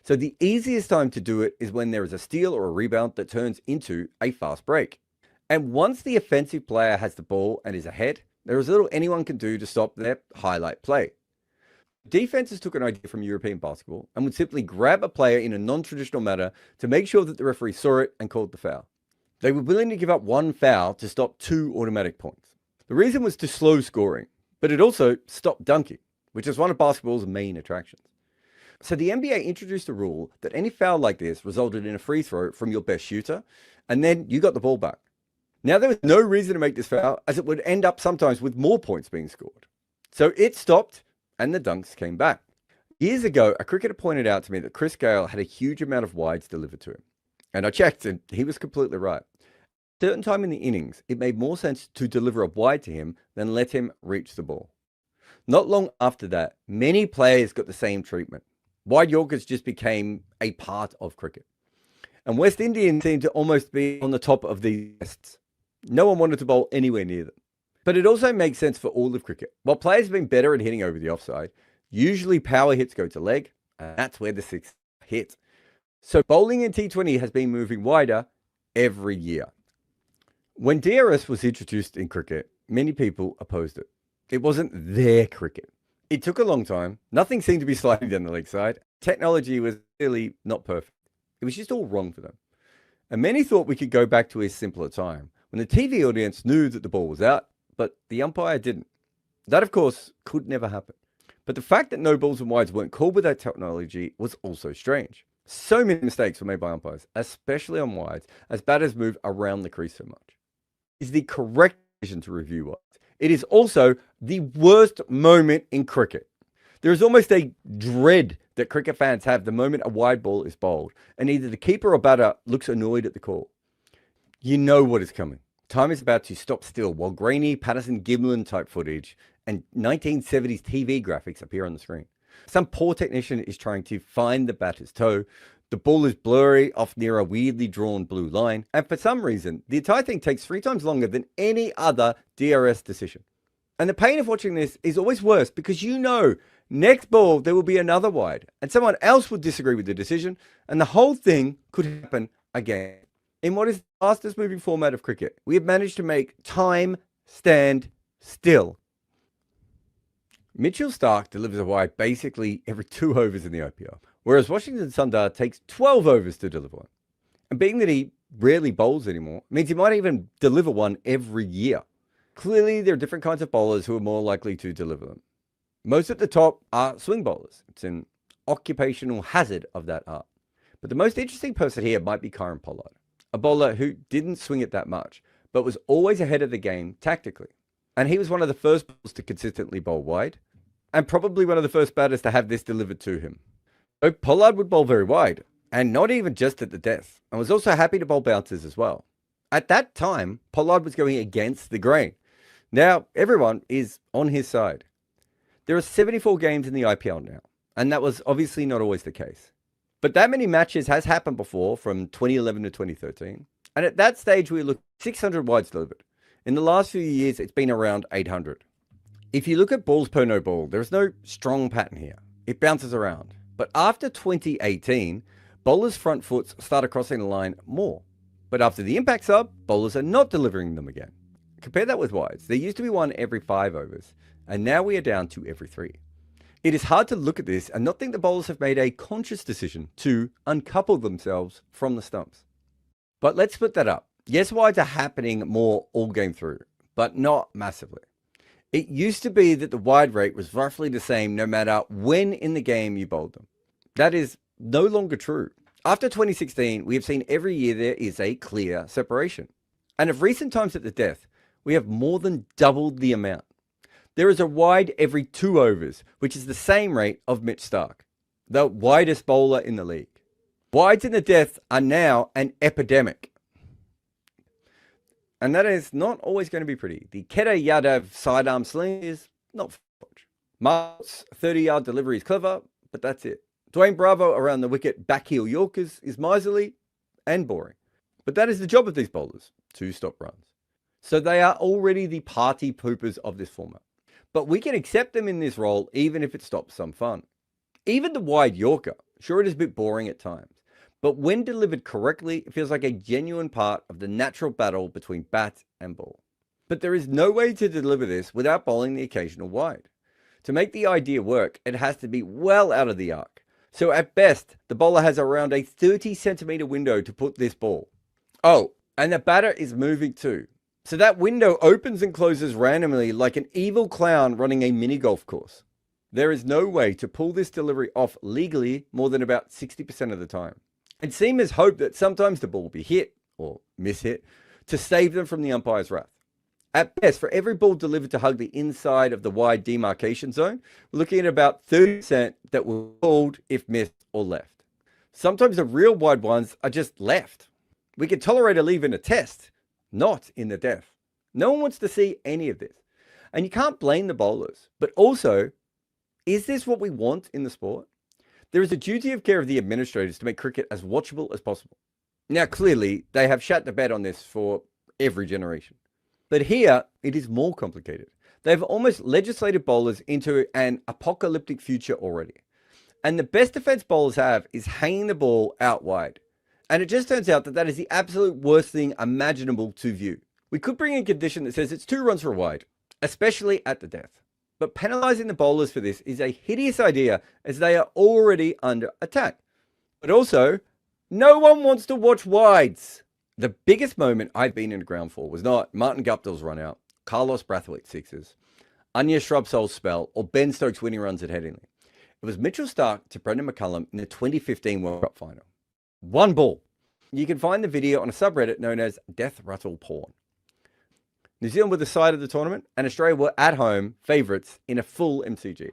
So the easiest time to do it is when there is a steal or a rebound that turns into a fast break. And once the offensive player has the ball and is ahead, there is little anyone can do to stop their highlight play. Defenses took an idea from European basketball and would simply grab a player in a non-traditional manner to make sure that the referee saw it and called the foul. They were willing to give up one foul to stop 2 automatic points. The reason was to slow scoring, but it also stopped dunking, which is one of basketball's main attractions. So the NBA introduced a rule that any foul like this resulted in a free throw from your best shooter, and then you got the ball back. Now there was no reason to make this foul, as it would end up sometimes with more points being scored. So it stopped, and the dunks came back. Years ago, a cricketer pointed out to me that Chris Gale had a huge amount of wides delivered to him. And I checked, and he was completely right. At a certain time in the innings, it made more sense to deliver a wide to him than let him reach the ball. Not long after that, many players got the same treatment. Wide Yorkers just became a part of cricket. And West Indians seemed to almost be on the top of these lists. No one wanted to bowl anywhere near them. But it also makes sense for all of cricket. While players have been better at hitting over the offside, usually power hits go to leg, and that's where the six hit. So bowling in T20 has been moving wider every year. When DRS was introduced in cricket, many people opposed it. It wasn't their cricket. It took a long time. Nothing seemed to be sliding down the leg side. Technology was really not perfect. It was just all wrong for them. And many thought we could go back to a simpler time when the TV audience knew that the ball was out, but the umpire didn't. That, of course, could never happen. But the fact that no balls and wides weren't called with that technology was also strange. So many mistakes were made by umpires, especially on wides, as batters move around the crease so much. It's the correct decision to review wides. It is also the worst moment in cricket. There is almost a dread that cricket fans have the moment a wide ball is bowled, and either the keeper or batter looks annoyed at the call. You know what is coming. Time is about to stop still while grainy Patterson-Gimlin type footage and 1970s TV graphics appear on the screen. Some poor technician is trying to find the batter's toe. The ball is blurry off near a weirdly drawn blue line. And for some reason, the entire thing takes 3 times longer than any other DRS decision. And the pain of watching this is always worse because you know, next ball there will be another wide and someone else would disagree with the decision and the whole thing could happen again. In what is the fastest moving format of cricket, we have managed to make time stand still. Mitchell Starc delivers a wide basically every 2 overs in the IPL, whereas Washington Sundar takes 12 overs to deliver one. And being that he rarely bowls anymore means he might even deliver one every year. Clearly, there are different kinds of bowlers who are more likely to deliver them. Most at the top are swing bowlers. It's an occupational hazard of that art. But the most interesting person here might be Kieron Pollard, a bowler who didn't swing it that much, but was always ahead of the game tactically. And he was one of the first bowlers to consistently bowl wide, and probably one of the first batters to have this delivered to him. So Pollard would bowl very wide, and not even just at the death, and was also happy to bowl bouncers as well. At that time, Pollard was going against the grain. Now, everyone is on his side. There are 74 games in the IPL now, and that was obviously not always the case. But that many matches has happened before from 2011 to 2013, and at that stage we looked at 600 wides delivered. In the last few years, it's been around 800. If you look at balls per no ball, there is no strong pattern here. It bounces around. But after 2018, bowlers' front foots started crossing the line more. But after the impact sub, bowlers are not delivering them again. Compare that with wides. There used to be one every 5 overs, and now we are down to every 3. It is hard to look at this and not think the bowlers have made a conscious decision to uncouple themselves from the stumps. But let's split that up. Yes, wides are happening more all game through, but not massively. It used to be that the wide rate was roughly the same no matter when in the game you bowled them. That is no longer true. After 2016, we have seen every year there is a clear separation. And of recent times at the death, we have more than doubled the amount. There is a wide every 2 overs, which is the same rate of Mitch Starc, the widest bowler in the league. Wides in the death are now an epidemic. And that is not always going to be pretty. The Kedar Yadav sidearm sling is not much. Mark's 30-yard delivery is clever, but that's it. Dwayne Bravo around the wicket backheel Yorkers is miserly and boring. But that is the job of these bowlers, to stop runs. So they are already the party poopers of this format. But we can accept them in this role even if it stops some fun. Even the wide Yorker, sure it is a bit boring at times, but when delivered correctly, it feels like a genuine part of the natural battle between bat and ball. But there is no way to deliver this without bowling the occasional wide. To make the idea work, it has to be well out of the arc. So at best, the bowler has around a 30-centimeter window to put this ball. Oh, and the batter is moving too. So that window opens and closes randomly like an evil clown running a mini golf course. There is no way to pull this delivery off legally more than about 60% of the time. And seamers hope that sometimes the ball will be hit or mishit to save them from the umpire's wrath. At best, for every ball delivered to hug the inside of the wide demarcation zone, we're looking at about 30% that were called if missed or left. Sometimes the real wide ones are just left. We can tolerate a leave in a test, not in the death. No one wants to see any of this. And you can't blame the bowlers. But also, is this what we want in the sport? There is a duty of care of the administrators to make cricket as watchable as possible. Now, clearly, they have shat the bed on this for every generation. But here, it is more complicated. They've almost legislated bowlers into an apocalyptic future already. And the best defense bowlers have is hanging the ball out wide. And it just turns out that that is the absolute worst thing imaginable to view. We could bring in a condition that says it's 2 runs for a wide, especially at the death. But penalising the bowlers for this is a hideous idea as they are already under attack. But also, no one wants to watch wides. The biggest moment I've been in a ground for was not Martin Guptill's run out, Carlos Brathwaite's sixes, Anya Shrubsole's spell, or Ben Stokes' winning runs at Headingley. It was Mitchell Starc to Brendan McCullum in the 2015 World Cup final. One ball. You can find the video on a subreddit known as Death Rattle Porn. New Zealand were the side of the tournament, and Australia were at home favourites in a full MCG.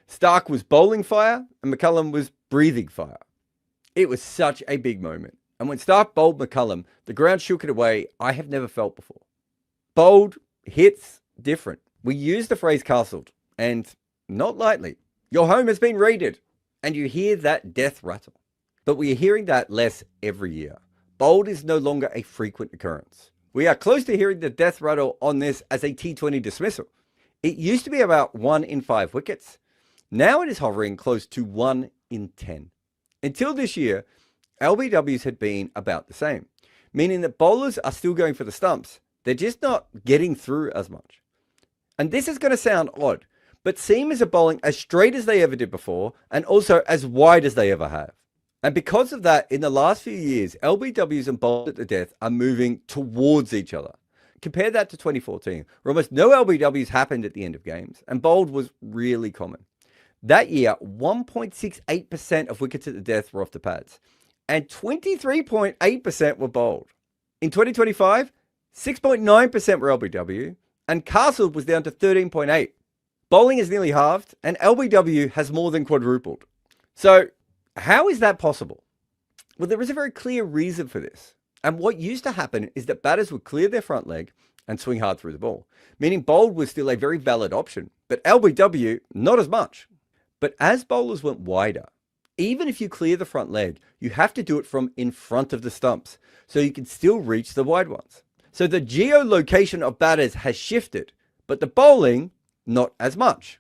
Starc was bowling fire, and McCullum was breathing fire. It was such a big moment. And when Starc bowled McCullum, the ground shook in a way I have never felt before. Bowled, hits, different. We use the phrase castled, and not lightly. Your home has been raided, and you hear that death rattle. But we are hearing that less every year. Bowled is no longer a frequent occurrence. We are close to hearing the death rattle on this as a T20 dismissal. It used to be about 1 in 5 wickets. Now it is hovering close to 1 in 10. Until this year, LBWs had been about the same, meaning that bowlers are still going for the stumps. They're just not getting through as much. And this is going to sound odd, but seamers are bowling as straight as they ever did before and also as wide as they ever have. And because of that, in the last few years, LBWs and bowled at the death are moving towards each other. Compare that to 2014, where almost no LBWs happened at the end of games, and bowled was really common. That year, 1.68% of wickets at the death were off the pads, and 23.8% were bowled. In 2025, 6.9% were LBW, and castled was down to 13.8%. Bowling is nearly halved, and LBW has more than quadrupled. So, how is that possible? Well, there is a very clear reason for this. And what used to happen is that batters would clear their front leg and swing hard through the ball, meaning bowled was still a very valid option, but LBW, not as much. But as bowlers went wider, even if you clear the front leg, you have to do it from in front of the stumps, so you can still reach the wide ones. So the geolocation of batters has shifted, but the bowling, not as much.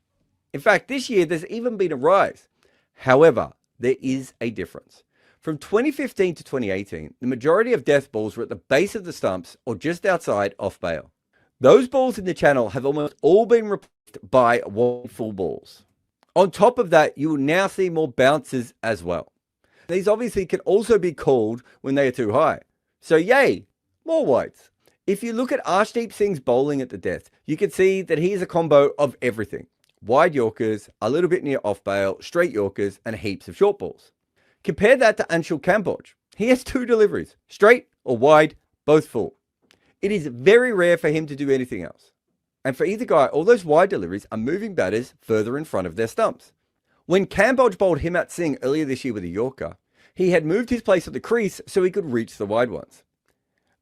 In fact, this year there's even been a rise. However, there is a difference. From 2015 to 2018, the majority of death balls were at the base of the stumps or just outside off bail. Those balls in the channel have almost all been replaced by wide full balls. On top of that, you will now see more bounces as well. These obviously can also be called when they are too high. So yay, more wides. If you look at Arshdeep Singh's bowling at the death, you can see that he is a combo of everything. Wide Yorkers, a little bit near off bail, straight Yorkers, and heaps of short balls. Compare that to Anshul Kamboj. He has 2 deliveries, straight or wide, both full. It is very rare for him to do anything else. And for either guy, all those wide deliveries are moving batters further in front of their stumps. When Kamboj bowled Himmat Singh earlier this year with a Yorker, he had moved his place at the crease so he could reach the wide ones.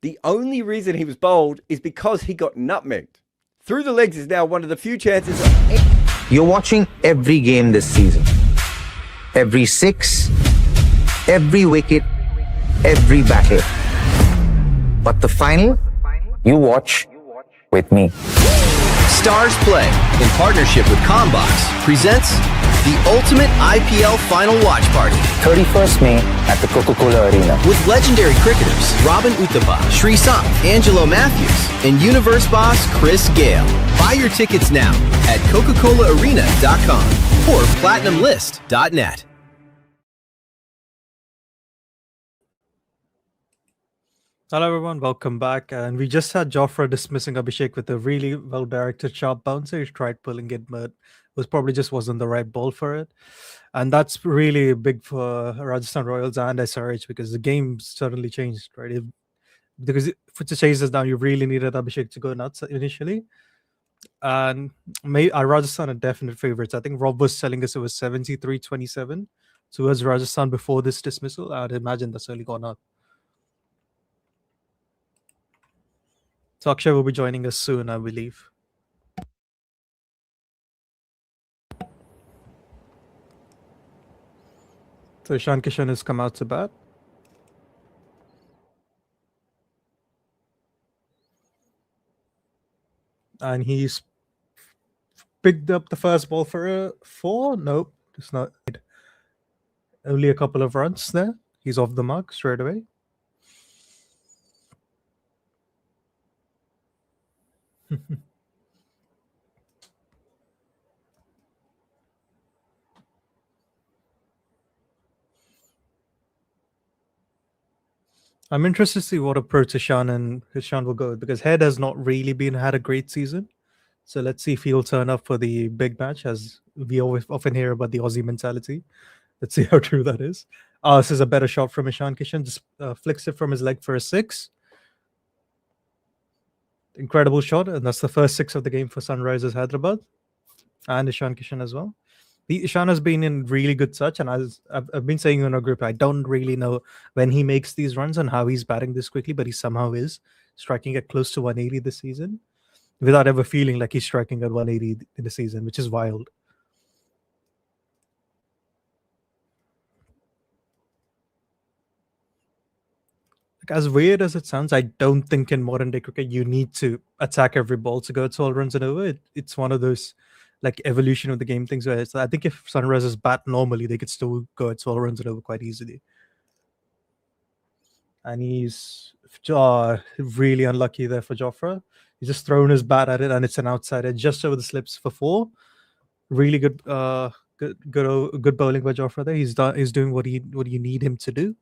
The only reason he was bowled is because he got nutmegged. Through the legs is now one of the few chances of... You're watching every game this season. Every 6, every wicket, every battle. But the final, you watch with me. Stars Play, in partnership with Combox, presents the ultimate IPL final watch party 31st May at the Coca-Cola Arena. with legendary cricketers Robin Uthappa, Sreesanth, Angelo Matthews, and Universe boss Chris Gale. Buy your tickets now at Coca-ColaArena.com or PlatinumList.net. Hello everyone, welcome back. And we just had Jofra dismissing Abhishek with a really well-directed sharp bouncer. He tried pulling it, but just wasn't the right ball for it. And that's really big for Rajasthan Royals and SRH because the game suddenly changed, right? because to chase this down, you really needed Abhishek to go nuts initially. And Rajasthan are definite favorites. I think Rob was telling us it was 73-27 towards Rajasthan before this dismissal. I'd imagine that's only gone up. So Akshay will be joining us soon, I believe. So Ishan Kishan has come out to bat. And he's picked up the first ball for a 4. Nope, it's not. Only a couple of runs there. He's off the mark straight away. I'm interested to see what approach Ishan will go with, because Head has not really had a great season. So let's see if he'll turn up for the big match, as we always often hear about the Aussie mentality. Let's see how true that is. This is a better shot from Ishan Kishan. Just flicks it from his leg for a 6. Incredible shot, and that's the first 6 of the game for Sunrisers Hyderabad and Ishan Kishan as well. Ishan has been in really good touch, and I've been saying in our group, I don't really know when he makes these runs and how he's batting this quickly, but he somehow is striking at close to 180 this season without ever feeling like he's striking at 180 in the season, which is wild. As weird as it sounds, I don't think in modern day cricket you need to attack every ball to go 12 runs and over. It's one of those like evolution of the game things where I think if Sunrisers bat normally, they could still go at 12 runs and over quite easily. And he's really unlucky there for Jofra. He's just thrown his bat at it, and it's an outsider just over the slips for 4. Really good, good bowling by Jofra there. He's doing what you need him to do.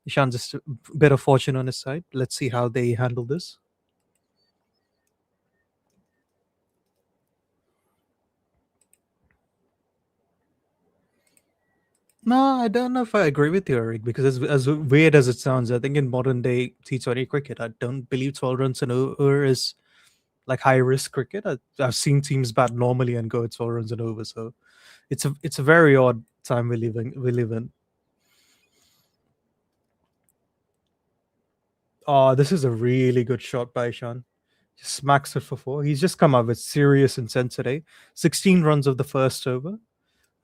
Ishan just a bit of fortune on his side. Let's see how they handle this. No, I don't know if I agree with you, Eric, because as weird as it sounds, I think in modern day T20 cricket, I don't believe 12 runs and over is like high risk cricket. I've seen teams bat normally and go 12 runs and over, so it's a very odd time we live in. Oh, this is a really good shot by Ishan. Just smacks it for 4. He's just come out with serious intent today. 16 runs of the first over,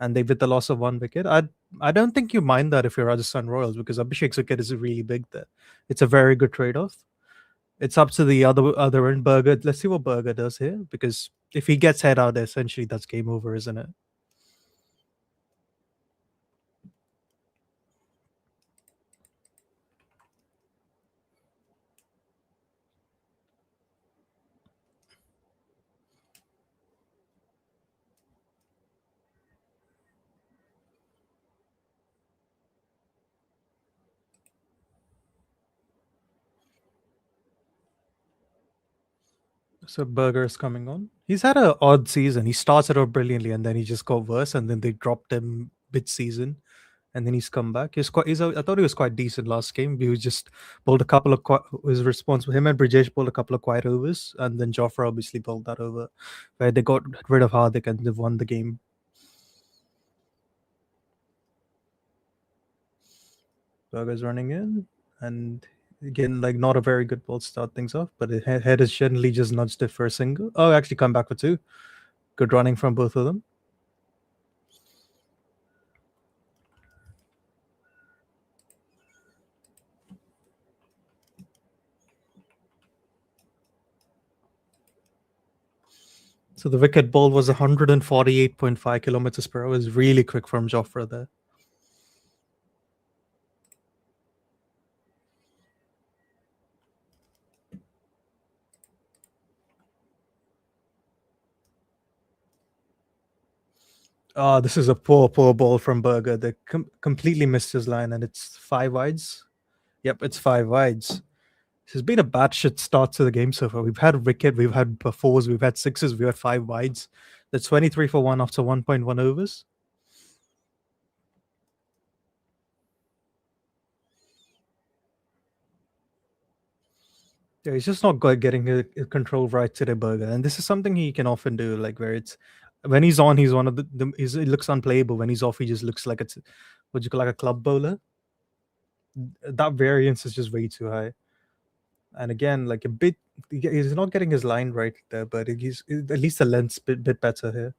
and they with the loss of 1 wicket. I don't think you mind that if you're Rajasthan Royals, because Abhishek's wicket is really big there. It's a very good trade-off. It's up to the other end, Berger. Let's see what Berger does here, because if he gets Head out there, essentially that's game over, isn't it? So Berger is coming on. He's had an odd season. He started off brilliantly, and then he just got worse, and then they dropped him mid-season, and then he's come back. I thought he was quite decent last game. He was just bowled a couple of was responsible. Him and Brijesh bowled a couple of quiet overs, and then Jofra obviously bowled that over where they got rid of Hardik and they've won the game. Berger's running in, and again, like not a very good ball to start things off, but Head has generally just nudged it for a single. Oh, actually come back for 2. Good running from both of them. So the wicket ball was 148.5 kilometers per hour. It's really quick from Jofra there. Oh, this is a poor ball from Berger. They completely missed his line, and it's 5 wides. Yep, it's 5 wides. This has been a bad shit start to the game so far. We've had wicket, we've had 4s, we've had 6s, we've had 5 wides. That's 23 for 1 after 1.1 overs. Yeah, he's just not getting his control right today, Burger, and this is something he can often do. Like where it's when he's on, he's one of he looks unplayable. When he's off, he just looks like what you call like a club bowler. That variance is just way too high. And again, like a bit, he's not getting his line right there, but he's at least the length's bit better here,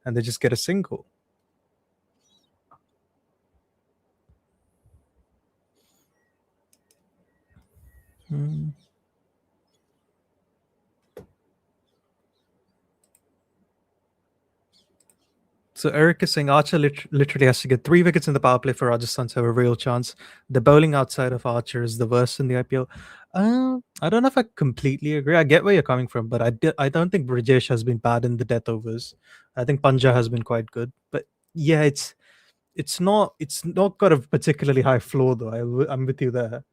and they just get a single. So Eric is saying Archer literally has to get 3 wickets in the power play for Rajasthan to have a real chance. The bowling outside of Archer is the worst in the IPL. I don't know if I completely agree. I get where you're coming from, but I don't think Brajesh has been bad in the death overs. I think Panja has been quite good, but yeah, it's not got a particularly high floor though. I'm with you there.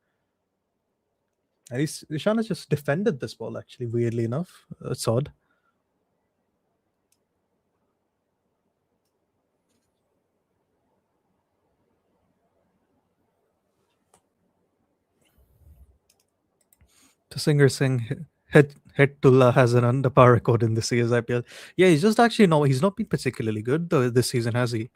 At least Ishan has just defended this ball actually. Weirdly enough, it's odd. The singer saying Hetullah has an under par record in this year's IPL. Yeah, he's just actually he's not been particularly good though this season, has he?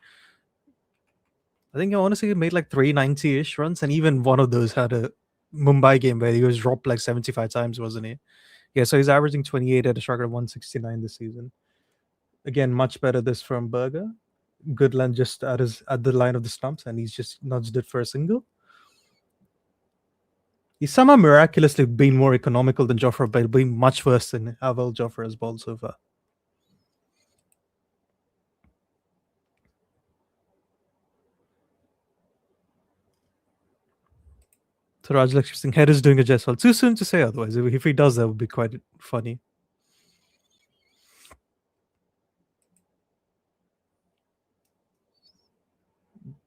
I think honestly he made like 390-ish runs, and even one of those had a Mumbai game where he was dropped like 75 times, wasn't he? Yeah, so he's averaging 28 at a strike of 169 this season. Again, much better this from Berger. Goodland just at the line of the stumps, and he's just nudged it for a single. He's somehow miraculously been more economical than Jofra, but being much worse than how well Jofra has bowled so far. So Raj Lakshmi Head is doing a Jaiswal. Too soon to say otherwise. If he does, that would be quite funny.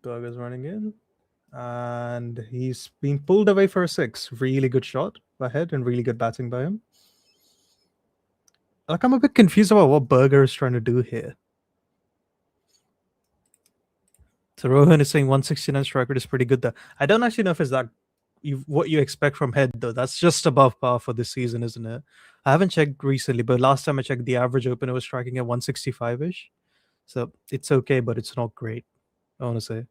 Burger's running in. And he's been pulled away for a 6. Really good shot by Head and really good batting by him. Like, I'm a bit confused about what Burger is trying to do here. So Rohan is saying 169 strike rate is pretty good there. I don't actually know if it's that what you expect from Head though. That's just above par for this season, isn't it? I haven't checked recently, but last time I checked, the average opener was striking at 165-ish. So it's okay, but it's not great, I want to say.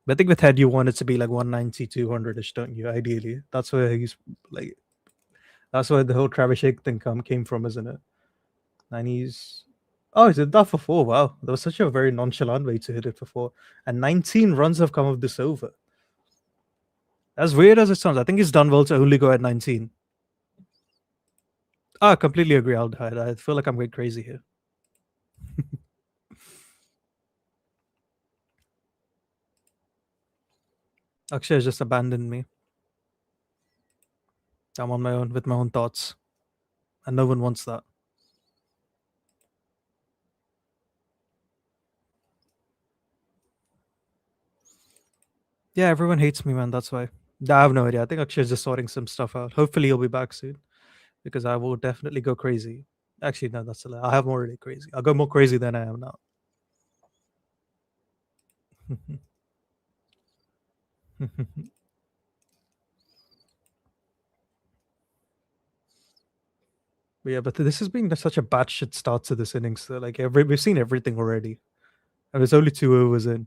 But I think with Head, you want it to be like 190, 200-ish, don't you? Ideally, that's where he's like. That's where the whole Travis Shake thing came from, isn't it? And he's did that for 4. Wow, that was such a very nonchalant way to hit it for 4. And 19 runs have come of this over. As weird as it sounds, I think he's done well to only go at 19. I completely agree. I feel like I'm going crazy here. Akshay has just abandoned me. I'm on my own with my own thoughts. And no one wants that. Yeah, everyone hates me, man. That's why. I have no idea. I think Akshay is just sorting some stuff out. Hopefully he'll be back soon. Because I will definitely go crazy. Actually, no, that's a lie. I have already crazy. I'll go more crazy than I am now. But yeah, but this has been such a batshit start to this innings. So like we've seen everything already. And it's only 2 overs in.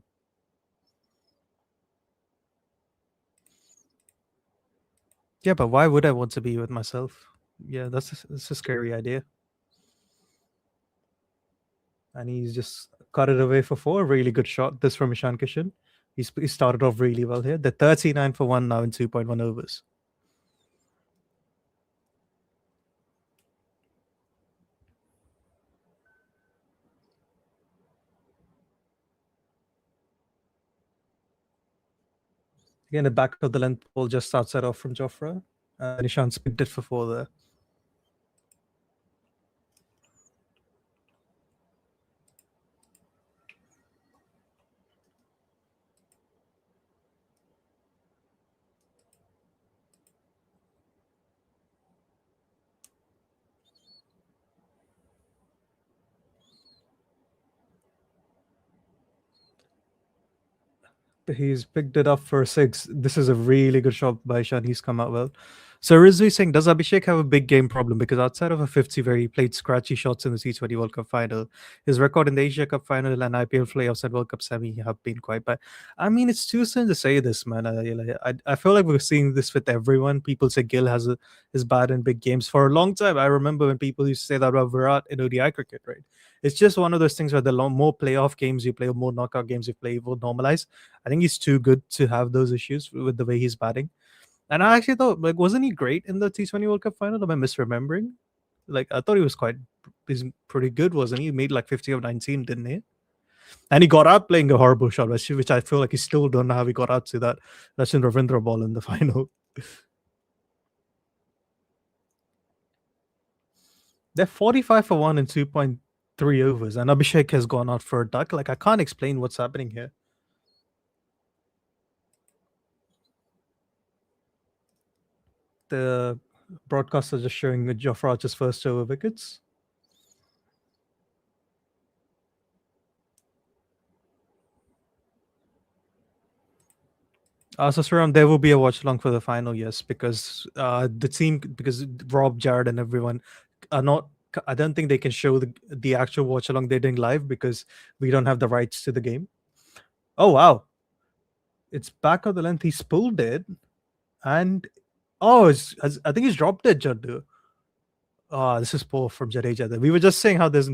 Yeah, but why would I want to be with myself? Yeah, that's a scary idea. And he's just cut it away for 4. Really good shot. This from Ishan Kishan. He started off really well here. They're 39 for 1 now in 2.1 overs. Again, the back of the length ball just outside off from Jofra. And Ishan's picked it for 4 there. He's picked it up for 6. This is a really good shot by Ishan. He's come out well. So Rizvi saying, does Abhishek have a big game problem? Because outside of a 50 where he played scratchy shots in the T20 World Cup final, his record in the Asia Cup final and IPL playoffs and World Cup semi have been quite bad. I mean, it's too soon to say this, man. I feel like we're seeing this with everyone. People say Gill is bad in big games. For a long time, I remember when people used to say that about Virat in ODI cricket, right? It's just one of those things where the more playoff games you play, or more knockout games you play, will normalize. I think he's too good to have those issues with the way he's batting. And I actually thought, like, wasn't he great in the T20 World Cup final? Am I misremembering? Like, I thought he's pretty good, wasn't he? He made like 50 of 19, didn't he? And he got out playing a horrible shot, which I feel like he still don't know how he got out to that Yuzvendra ball in the final. They're 45 for 1 in 2.3 overs, and Abhishek has gone out for a duck. Like, I can't explain what's happening here. The broadcasters just showing Jofra Archer's first over wickets. So Suram, there will be a watch along for the final, yes, because because Rob, Jared, and everyone are not. I don't think they can show the actual watch along they're doing live because we don't have the rights to the game. Oh wow, it's back of the length. He's pulled it, and I think he's dropped it, Jaddu. This is poor from Jadeja. We were just saying how there's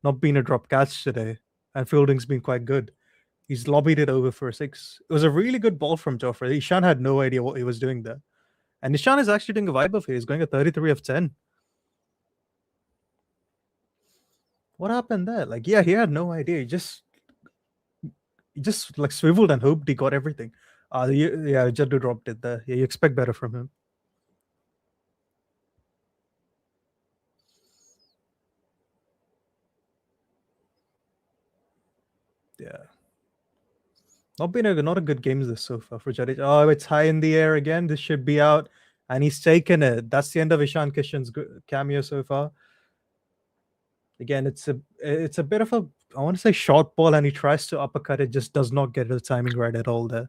not been a drop catch today, and fielding's been quite good. He's lobbied it over for a 6. It was a really good ball from Jofra. Ishan had no idea what he was doing there. And Ishan is actually doing a vibe of it. He's going a 33 of 10. What happened there? Like, yeah, he had no idea. He just like swiveled and hoped he got everything. Yeah, Jaddu dropped it there. Yeah, you expect better from him. Yeah. Not a good game this so far for Jadeja. Oh, it's high in the air again. This should be out. And he's taken it. That's the end of Ishan Kishan's cameo so far. Again, it's a bit of a, I want to say, short ball, and he tries to uppercut it, just does not get the timing right at all there.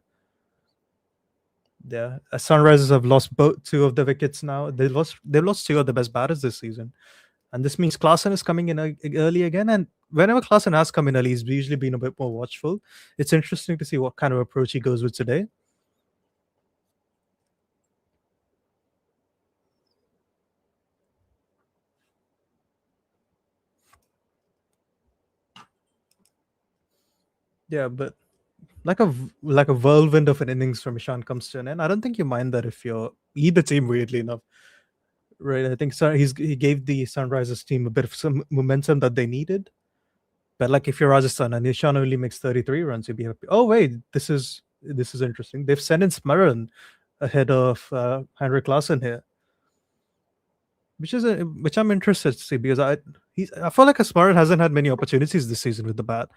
Yeah, Sunrisers have lost both 2 of the wickets now. They've lost 2 of the best batters this season, and this means Klaasen is coming in early again. And whenever Klaasen has come in early, he's usually been a bit more watchful. It's interesting to see what kind of approach he goes with today. Yeah, but like a whirlwind of an innings from Ishan comes to an end. I don't think you mind that if you're either team, weirdly enough. Right, I think he gave the Sunrisers team a bit of some momentum that they needed. But like if you're Rajasthan and Ishan only makes 33 runs, you'd be happy. Oh wait, this is interesting. They've sent in Smaran ahead of Henrik Klaasen here, which I'm interested to see because I feel like Smaran hasn't had many opportunities this season with the bat.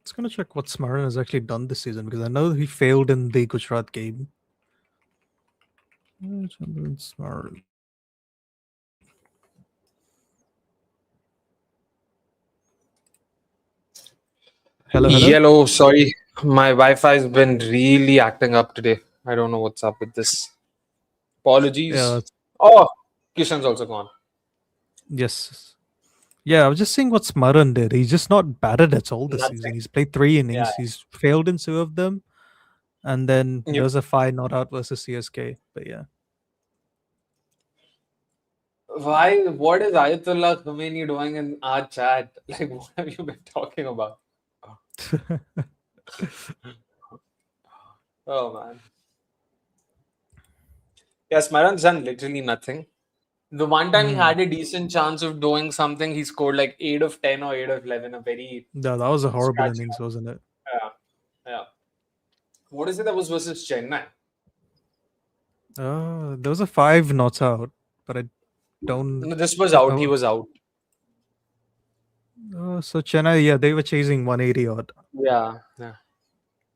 Just gonna check what Smaran has actually done this season because I know he failed in the Gujarat game. Smaran. Hello. Yellow, sorry. My Wi-Fi has been really acting up today. I don't know what's up with this. Apologies. Yeah. Oh, Kishan's also gone. Yes. Yeah, I was just seeing what Smaran did. He's just not batted at all this season. He's played 3 innings. Yeah. He's failed in 2 of them. And then Yep. there's a 5 not out versus CSK. But yeah. Why? What is Ayatollah Khomeini doing in our chat? Like, what have you been talking about? Oh man. Yeah, Smaran's done literally nothing. The one time he had a decent chance of doing something, he scored like 8 of 10 or 8 of 11. A very Yeah, that was a horrible scratch innings, wasn't it? yeah. Yeah. What is it that was versus Chennai? There was a 5 not out, but I don't. No, this was out. He Oh, was out. so Chennai, yeah, they were chasing 180 odd. Yeah. Yeah.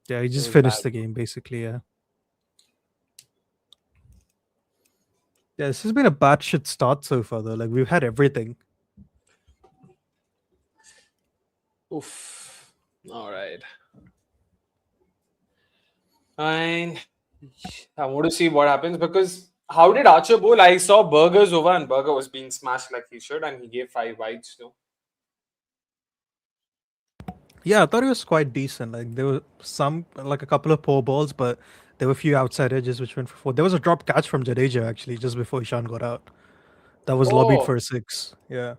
Yeah, he just was finished bad. the game basically. Yeah. Yeah, this has been a bad shit start so far though. Like we've had everything. Oof. All right. Fine. I want to see what happens because how did Archer bowl? I saw Burger's over and Burger was being smashed like he should, and he gave 5 wides too. Yeah, I thought it was quite decent. Like there were some, like a couple of poor balls, but there were a few outside edges which went for 4. There was a drop catch from Jadeja actually just before Ishan got out. That was lobbied Oh. for a 6. Yeah.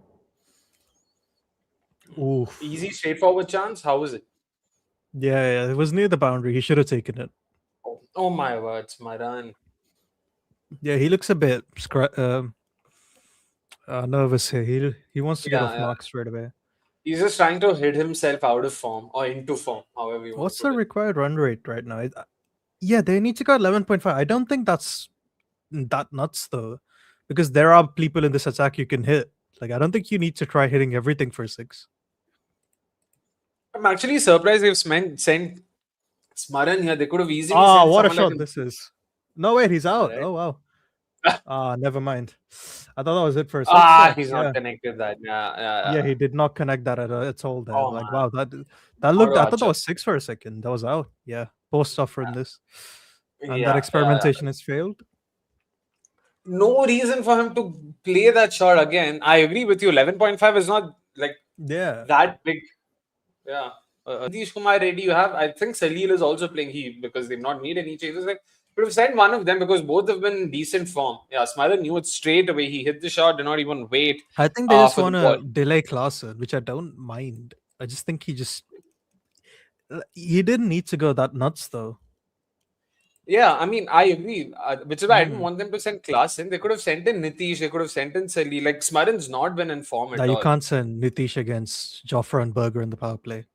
Oof. Easy, straightforward chance. How was it? Yeah, it was near the boundary. He should have taken it. Oh my words, my run. Yeah, he looks a bit nervous here. He wants to get off mark straight away. He's just trying to hit himself out of form or into form, however you want What's to the put it. required run rate right now? Yeah, they need to go 11.5. I don't think that's that nuts though, because there are people in this attack you can hit. Like I don't think you need to try hitting everything for 6. I'm actually surprised they've sent Smaran here. They could have easily Ah, sent what a someone shot like this is. No, wait, he's out. Right. Oh, wow. Never mind. I thought that was it for a 6. He's not connected that. Yeah, he did not connect that at all there. Oh, like, man. wow, that looked, I thought that Archer. was 6 for a second. That was out. Yeah, post stuff from this. And Yeah, that experimentation has failed. No reason for him to play that shot again. I agree with you. 11.5 is not like that big. Yeah. Nitish Kumar Reddy, you have. I think Salil is also playing because they've not made any changes. Like, could have sent one of them because both have been in decent form. Yeah, Smaran knew it straight away. He hit the shot, did not even wait. I think they just for want the ball. to delay Klaassen, which I don't mind. I just think he didn't need to go that nuts though. Yeah, I mean, I agree. Which is why I didn't want them to send Klaassen. They could have sent in Nitish. They could have sent in Salil. Like, Smaran's not been in form at all. You can't send Nitish against Jofra and Berger in the power play.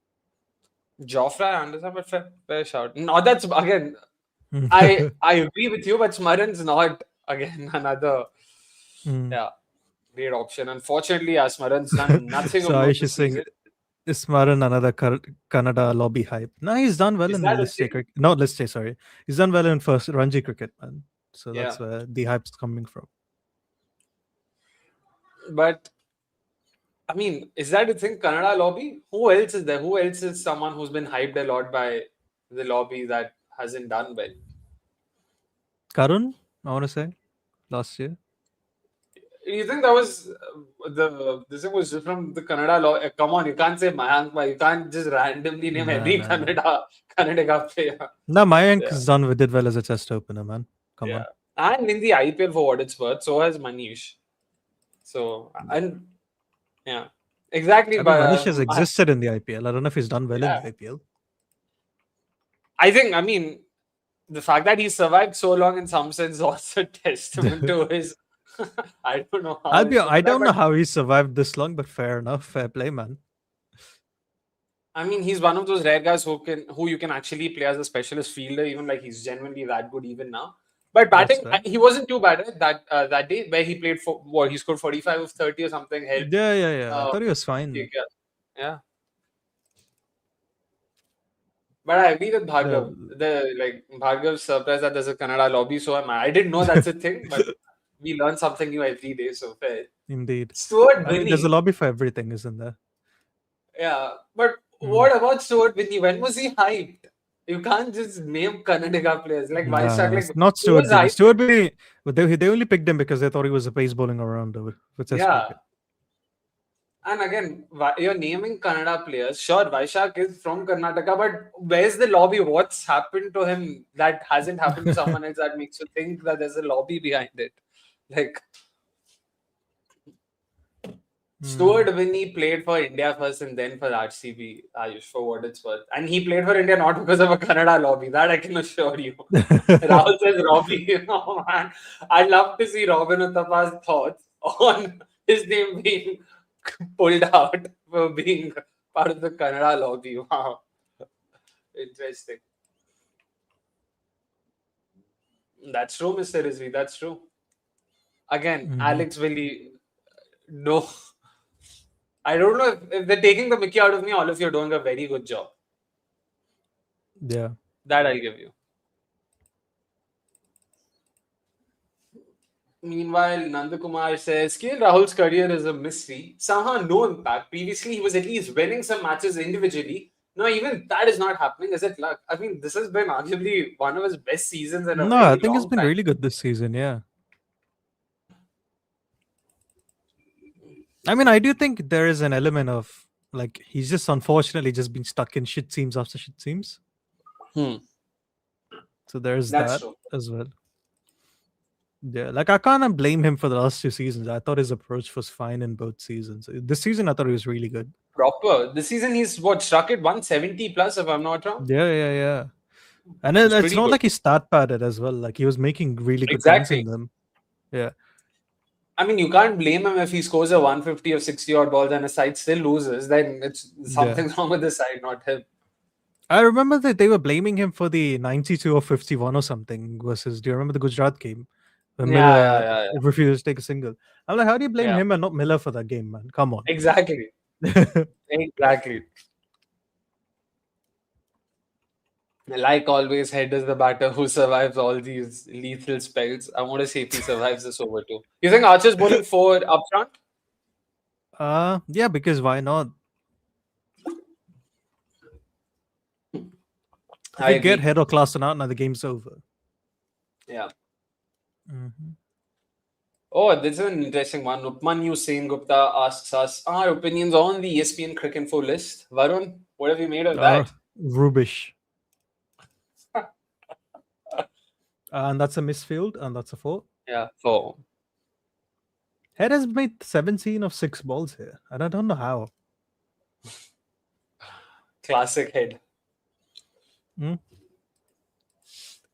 Jofra, I understand, but fair shout. No, that's again. I agree with you, but Smaran's not again another great option. Unfortunately, Smaran's done nothing. So I should think is Smaran another Kannada lobby hype? No, he's done well in list A cricket. No, list A, sorry. He's done well in first Ranji cricket, man. So that's where the hype's coming from. But I mean, is that the thing? Kannada lobby? Who else is there? Who else is someone who's been hyped a lot by the lobby that hasn't done well? Karun, I want to say, last year. You think that was this was just from the Kannada law? Come on, you can't say Mayank, but you can't just randomly name every Kannada player. No, Mayank did well as a test opener, man. Come on. And in the IPL for what it's worth, so has Manish. So and yeah, exactly. But Manish has existed in the IPL. I don't know if he's done well in the IPL. I mean, the fact that he survived so long in some sense is also a testament to his. I don't know how. I don't know how he survived this long, but fair enough. Fair play, man. I mean, he's one of those rare guys who you can actually play as a specialist fielder, even like he's genuinely that good even now. But batting, he wasn't too bad that day where he played for he scored 45 of 30 or something. Helped. Yeah. I thought he was fine. Yeah. But I agree with Bhargav. Bhargav's surprised that there's a Kannada lobby, so I didn't know that's a thing, but we learn something new every day, so fair. Indeed. Stuart Binney. There's a lobby for everything, isn't there? Yeah, but what about Stuart Binney? When was he hyped? You can't just name Kannadiga players like Vaishak. Not Stuart Binney. Stuart Binney, they only picked him because they thought he was a pace bowling all-rounder with Test cricket. And again, you're naming Kannada players. Sure, Vaishak is from Karnataka, but where's the lobby? What's happened to him that hasn't happened to someone else that makes you think that there's a lobby behind it? Like, Stuart Binney played for India first and then for RCB, Ayush, for what it's worth. And he played for India not because of a Kannada lobby. That I can assure you. Rahul says Robbie. Oh, man. I'd love to see Robin Uttapa's thoughts on his name being pulled out for being part of the Kannada lobby. Wow. Interesting. That's true, Mr. Rizvi. That's true. Again, Alex Willie. No. I don't know if they're taking the mickey out of me. All of you are doing a very good job. Yeah. That I'll give you. Meanwhile, Nandakumar says, KL Rahul's career is a mystery. Somehow no impact. Previously, he was at least winning some matches individually. No, even that is not happening. Is it luck? I mean, this has been arguably one of his best seasons in a No, very I think it's long been time. really good this season. Yeah. I mean, I do think there is an element of like he's just unfortunately just been stuck in shit teams after shit teams. So there's That's that true. as well. Yeah, like I can't blame him for the last 2 seasons. I thought his approach was fine in both seasons. This season, I thought he was really good. Proper. This season, he's struck at 170 plus, if I'm not wrong. Yeah. And It's it's pretty not good. like he stat padded as well. Like he was making really good Exactly. points in them. Yeah. I mean, you can't blame him if he scores a 150 or 60 odd balls and a side still loses. Then it's something's wrong with the side, not him. I remember that they were blaming him for the 92 or 51 or something versus. Do you remember the Gujarat game? When Miller refused to take a single. I'm like, how do you blame him and not Miller for that game, man? Come on. Exactly. Exactly. Like always, Head is the batter who survives all these lethal spells. I want to see if he survives this over too. You think Archer's bowling 4 up front? Yeah, because why not? If you get Head or Klassen out, now the game's over. Yeah. Oh, this is an interesting one. Upmanyu Sen Gupta asks us our opinions on the ESPN Cricinfo list. Varun, what have you made of that? Rubbish. And that's a misfield, and that's a 4. Yeah, 4. Head has made 17 of 6 balls here, and I don't know how. Classic Head.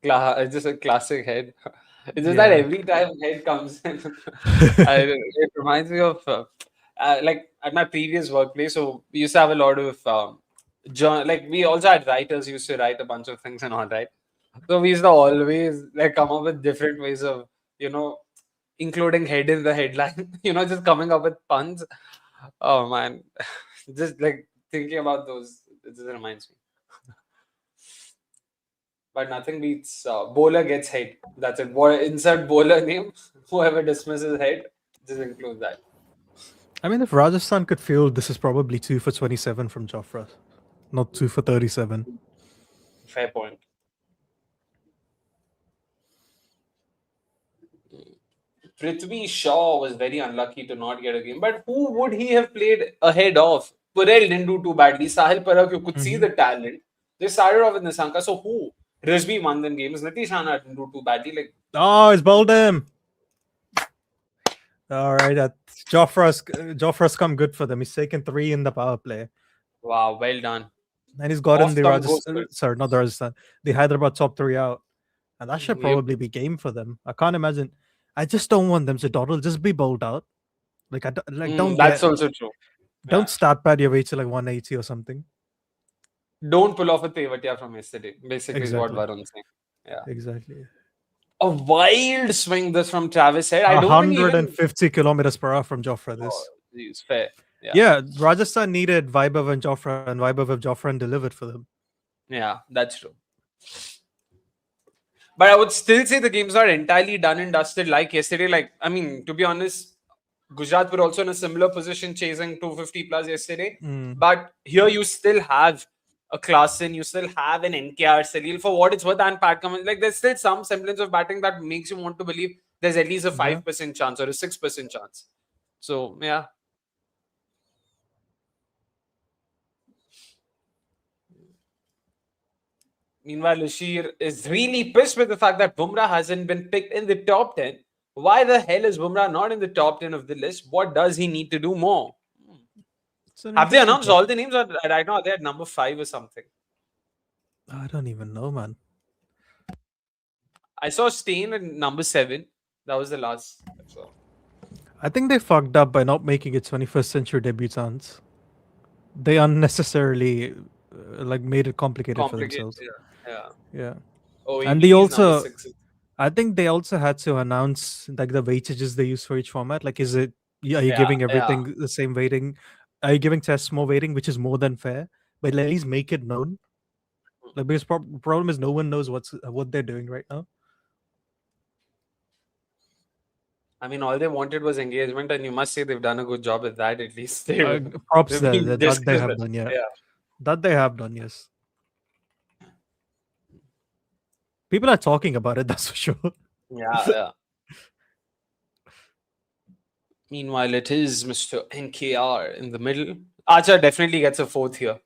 It's just a classic Head. It's just that every time Head comes in, it reminds me of like at my previous workplace. So we used to have a lot of like we also had writers used to write a bunch of things and all, right? So we used to always like come up with different ways of including Head in the headline. Just coming up with puns. Oh man, just like thinking about those, it just reminds me. But nothing beats bowler gets Head. That's it. Insert bowler name. Whoever dismisses Head, just include that. I mean, if Rajasthan could field, this is probably 2 for 27 from Jofra, not 2 for 37. Fair point. Prithvi Shaw was very unlucky to not get a game. But who would he have played ahead of? Purell didn't do too badly. Sahil Parak, you could see the talent. They started off with Nisanka. So who? Rizvi won them games. Nitish Rana didn't do too badly. Oh, he's bowled him. All right. Jofra's come good for them. He's taken 3 in the power play. Wow, well done. And he's gotten the Rajasthan, sorry, not the Rajasthan, the Hyderabad top 3 out. And that should probably be game for them. I can't imagine. I just don't want them to dawdle. Just be bowled out. Don't. That's also true. Don't start pad your way to like 180 or something. Don't pull off a Tewatia from yesterday. Basically, is what Varun's saying. Yeah, exactly. A wild swing this from Travis Head. 150 kilometers per hour from Jofra. This is fair. Yeah, Rajasthan needed Vaibhav and Jofra, and Vaibhav and Jofra delivered for them. Yeah, that's true. But I would still say the game's not entirely done and dusted like yesterday. Like, I mean, to be honest, Gujarat were also in a similar position chasing 250 plus yesterday. But here you still have a Klassen, you still have an NKR, Salil, for what it's worth, and Pat Cummins. Like, there's still some semblance of batting that makes you want to believe there's at least a 5% chance or a 6% chance. So, yeah. Meanwhile, Ashir is really pissed with the fact that Bumrah hasn't been picked in the top 10. Why the hell is Bumrah not in the top 10 of the list? What does he need to do more? Have they announced all the names? Or right now they're at number 5 or something? I don't even know, man. I saw Stain at number 7. That was the last. So. I think they fucked up by not making it 21st century debutants. They unnecessarily like made it complicated for Complicated. themselves. Yeah. Yeah. Oh, And they ABD's number also, 6. I think they also had to announce like the weightages they use for each format. Like, are you Yeah, giving yeah. everything the same weighting? Are you giving tests more weighting, which is more than fair? But at least make it known. Like, because problem is no one knows what they're doing right now. I mean, all they wanted was engagement, and you must say they've done a good job at that. At least they Props there. been That they have disciplined. done, yeah. Yeah. That they have done, yes. People are talking about it, that's for sure. Yeah. Meanwhile, it is Mr. NKR in the middle. Archer definitely gets a 4th here.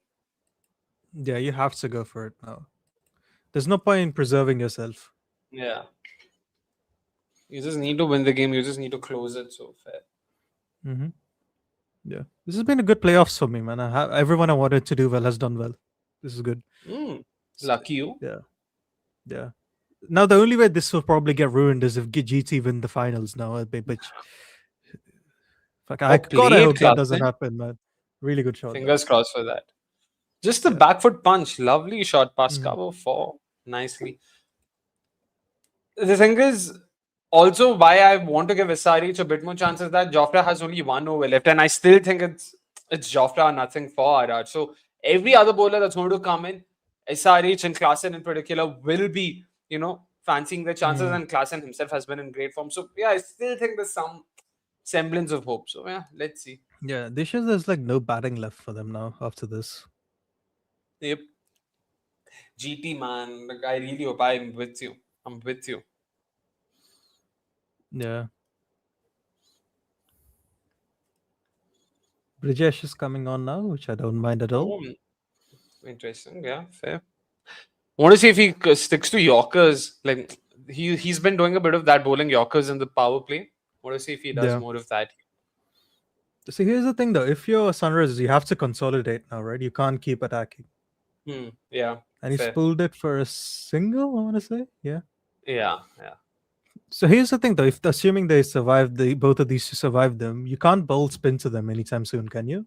Yeah, you have to go for it now. There's no point in preserving yourself. Yeah. You just need to win the game. You just need to close it. So fair. Mm-hmm. Yeah, this has been a good playoffs for me, man. Everyone I wanted to do well has done well. This is good. Lucky you. Yeah. Now the only way this will probably get ruined is if GT win the finals now. Which, fuck, I gotta hope that doesn't happen, man. Really good shot. Fingers crossed for that. Just the back foot punch. Lovely shot past cover 4. Nicely. The thing is, also why I want to give SRH a bit more chances that Jofra has only 1 over left, and I still think it's Jofra, nothing for RAJ. So every other bowler that's going to come in, SRH and Klaasen in particular, will be, fancying the chances, and Klaasen himself has been in great form. So yeah, I still think there's some semblance of hope. So yeah, let's see. Yeah, this year there's like no batting left for them now after this. Yep. GT, man, like, I really hope I'm with you. Yeah. Brijesh is coming on now, which I don't mind at all. Interesting. Yeah, fair. Want to see if he sticks to Yorkers. Like he's been doing a bit of that, bowling Yorkers in the power play. Want to see if he does more of that. See, here's the thing though. If you're Sunrisers, you have to consolidate now, right? You can't keep attacking. Yeah. And he's pulled it for a single, I want to say. Yeah. Yeah. So here's the thing though. If assuming they survive, both of these to survive them, you can't bowl spin to them anytime soon, can you?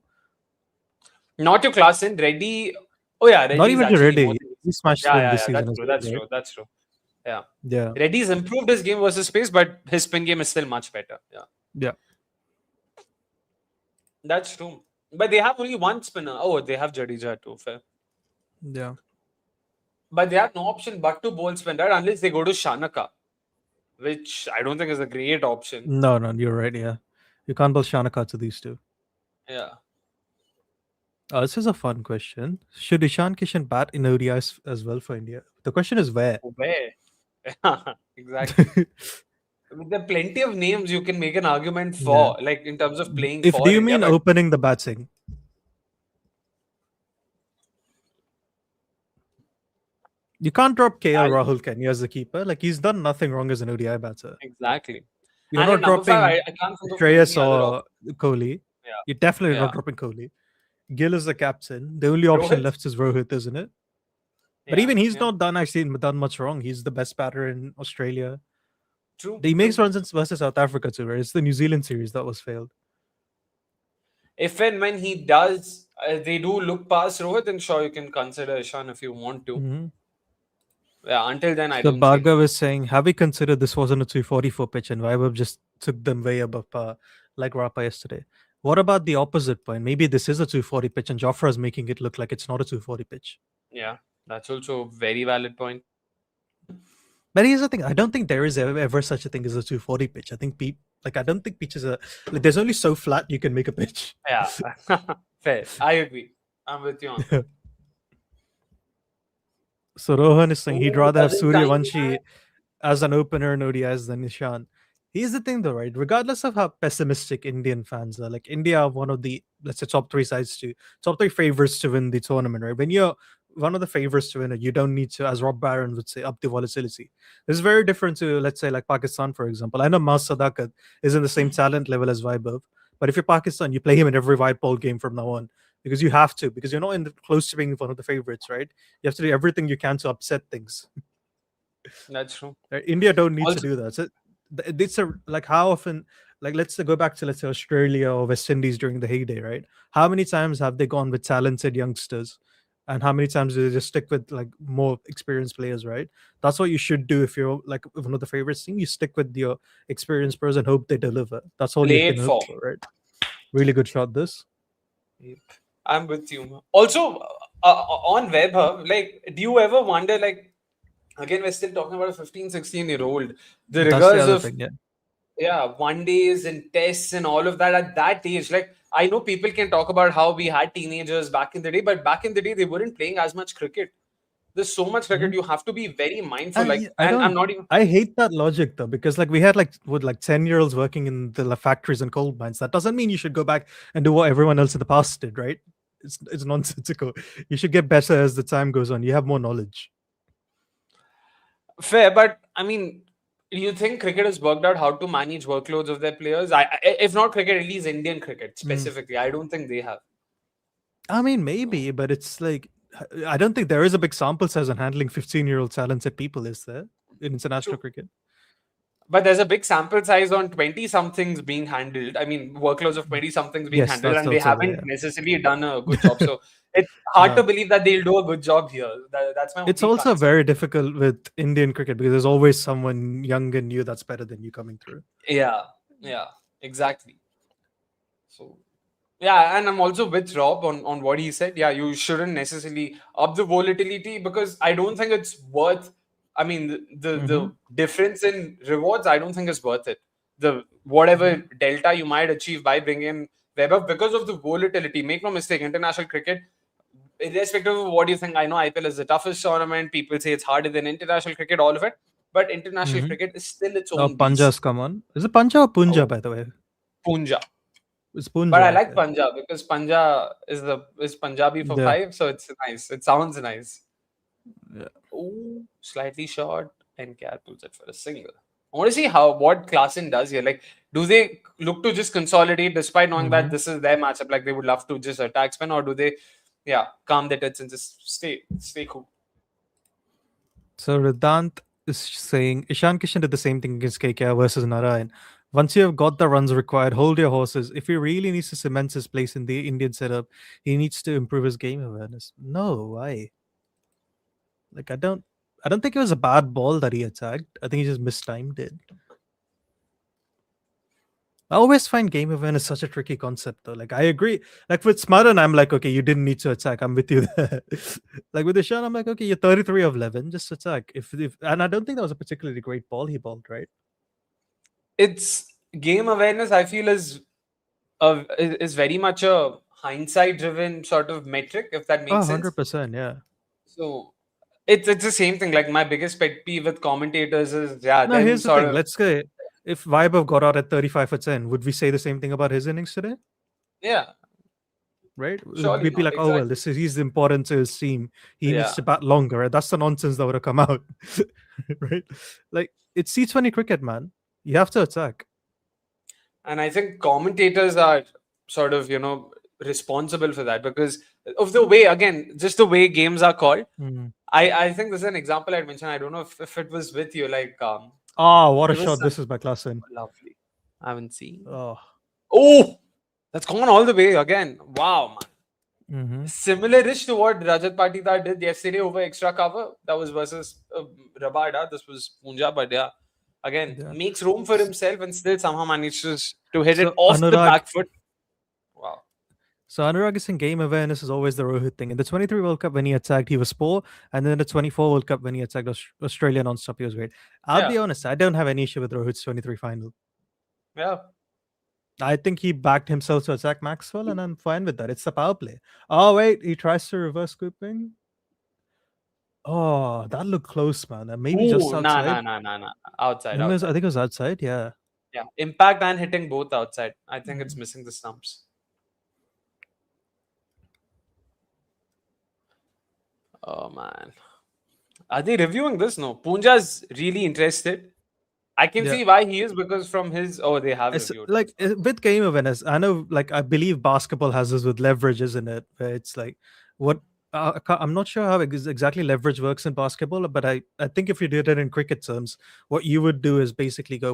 Not your Klaasen. Reddy. Oh yeah, Reddy's not even Reddy. He smashed them this season. That's true. Yeah. Reddy's improved his game versus pace, but his spin game is still much better. Yeah. That's true. But they have only one spinner. Oh, they have Jadeja too. Fair. Yeah. But they have no option but to bowl spin, right? Unless they go to Shanaka, which I don't think is a great option. No, you're right. Yeah. You can't bowl Shanaka to these two. Yeah. This is a fun question. Should Ishan Kishan bat in ODIs as well for India? The question is where? Where? Exactly. There are plenty of names you can make an argument for, like in terms of playing do you India, mean opening the batting? You can't drop KL Rahul, can you, as a keeper? Like, he's done nothing wrong as an ODI batter. Exactly. You're not dropping Shreyas or Kohli. Yeah. You're definitely not dropping Kohli. Gill is the captain. The only option left is Rohit, isn't it? But even he's not done much wrong. He's the best batter in Australia. True. He makes runs versus South Africa too, right? It's the New Zealand series that was failed. If and when he does, they do look past Rohit, then sure you can consider Ishan if you want to. Yeah, until then, I don't. Bhargav is saying, have we considered this wasn't a 244 pitch and Vaibhav just took them way above par, like Rapa yesterday? What about the opposite point? Maybe this is a 240 pitch and Jofra is making it look like it's not a 240 pitch. Yeah, that's also a very valid point. But here's the thing: I don't think there is ever such a thing as a 240 pitch. I think I don't think pitches are like there's only so flat you can make a pitch. Yeah, fair. I agree. I'm with you on that. So Rohan is saying he'd rather have Suryavanshi as an opener in ODIs than Ishan. Here's the thing though, right? Regardless of how pessimistic Indian fans are, like India are one of the, let's say, top three favorites to win the tournament, right? When you're one of the favorites to win it, you don't need to, as Rob Barron would say, up the volatility. This is very different to, let's say, like Pakistan, for example. I know Mas Sadakat is in the same talent level as Vaibhav, but if you're Pakistan, you play him in every white ball game from now on. Because you have to, because you're not close to being one of the favorites, right? You have to do everything you can to upset things. That's true. India don't need to do that. So it's like how often, like let's go back to, let's say, Australia or West Indies during the heyday, right? How many times have they gone with talented youngsters and how many times do they just stick with like more experienced players, right? That's what you should do if you're like one of the favorites team. You stick with your experienced players and hope they deliver. That's all you Play can it hope for. for, right? Really good shot, this. Yep. I'm with you. Also, on Webber, like, do you ever wonder, like, again, we're still talking about a 15, 16-year-old. The That's the rigors other of, thing, yeah. yeah, one days and tests and all of that at that age. Like, I know people can talk about how we had teenagers back in the day, but back in the day, they weren't playing as much cricket. There's so much cricket, you have to be very mindful. Like, I and don't. I'm not even. I hate that logic though, because like we had like 10-year-olds working in the factories and coal mines. That doesn't mean you should go back and do what everyone else in the past did, right? It's nonsensical. You should get better as the time goes on. You have more knowledge. Fair, but I mean, do you think cricket has worked out how to manage workloads of their players? If not cricket, at least Indian cricket specifically. I don't think they have. I mean, maybe, but it's like I don't think there is a big sample size on handling 15-year-old talented people, is there, in international cricket? But there's a big sample size on 20-somethings being handled. I mean, workloads of 20-somethings being Yes, handled, that's and they also there, haven't necessarily done a good job. So it's hard to believe that they'll do a good job here. That's my. It's only also concern. very difficult with Indian cricket because there's always someone young and new that's better than you coming through. Yeah, exactly. So yeah, and I'm also with Rob on what he said. Yeah, you shouldn't necessarily up the volatility because I don't think it's worth. I mean, the difference in rewards, I don't think is worth it. The whatever delta you might achieve by bringing in Weber because of the volatility. Make no mistake, international cricket, irrespective of what you think, I know IPL is the toughest tournament. People say it's harder than international cricket, all of it. But international cricket is still its Oh, own Punja's beast. come on. Is it Punja or Punja, Oh. by the way? Punja. It's Punja. But I like okay. Punjab because Punjab is Punjabi for 5, so it's nice. It sounds nice. Yeah. Ooh, slightly short, and Cat pulls it for a single. I want to see what Klassen does here. Like, do they look to just consolidate despite knowing that this is their matchup? Like, they would love to just attack spin, or do they, calm their tits and just stay cool? So Ridant is saying Ishan Kishan did the same thing against KKR versus Narayan. Once you have got the runs required, hold your horses. If he really needs to cement his place in the Indian setup, he needs to improve his game awareness. No, why? Like I don't think it was a bad ball that he attacked. I think he just mistimed it. I always find game awareness such a tricky concept though. Like I agree. Like with Smaran, I'm like, okay, you didn't need to attack. I'm with you there. Like with Ishan, I'm like, okay, you're 33 of 11, just attack. If and I don't think that was a particularly great ball he bowled, right? It's game awareness, I feel, is very much a hindsight driven sort of metric, if that makes sense. 100%, yeah. So it's the same thing. Like my biggest pet peeve with commentators is No, them here's the sort thing. of. Let's say if Vaibhav got out at 35 for 10, would we say the same thing about his innings today? Yeah. Right? Surely We'd be not, like, oh well, exactly. he's important to his team. He needs Yeah. to bat longer. Right? That's the nonsense that would have come out. Right? Like it's T20 cricket, man. You have to attack. And I think commentators are sort of, responsible for that because of the way, again, just the way games are called. I think this is an example I'd mentioned. I don't know if it was with you, like what a it was shot. This is by Klassen. lovely. I haven't seen. Oh, That's gone all the way again. Wow, man. Similar-ish to what Rajat Patidar did yesterday over extra cover. That was versus Rabada. This was Punjab, but yeah. Again, makes room for himself and still somehow manages to hit it off the back foot. Wow. So Anurag is saying game awareness is always the Rohit thing. In the 23 World Cup when he attacked, he was poor. And then the 24 World Cup when he attacked Australia non-stop, he was great. I'll be honest, I don't have any issue with Rohit's 23 final. Yeah. I think he backed himself to attack Maxwell, and I'm fine with that. It's the power play. Oh, wait, he tries to reverse scooping. Oh, that looked close, man. Maybe just outside. Nah. Outside. I think it was outside, yeah. Yeah, impact and hitting both outside. I think it's missing the stumps. Oh, man. Are they reviewing this? No. Punja's really interested. I can see why he is because from his... Oh, they have reviewed. Like, with game awareness, I know, like, I believe basketball has this with leverage, isn't it? Where it's like, what... I'm not sure how exactly leverage works in basketball, but I think if you did it in cricket terms, what you would do is basically go,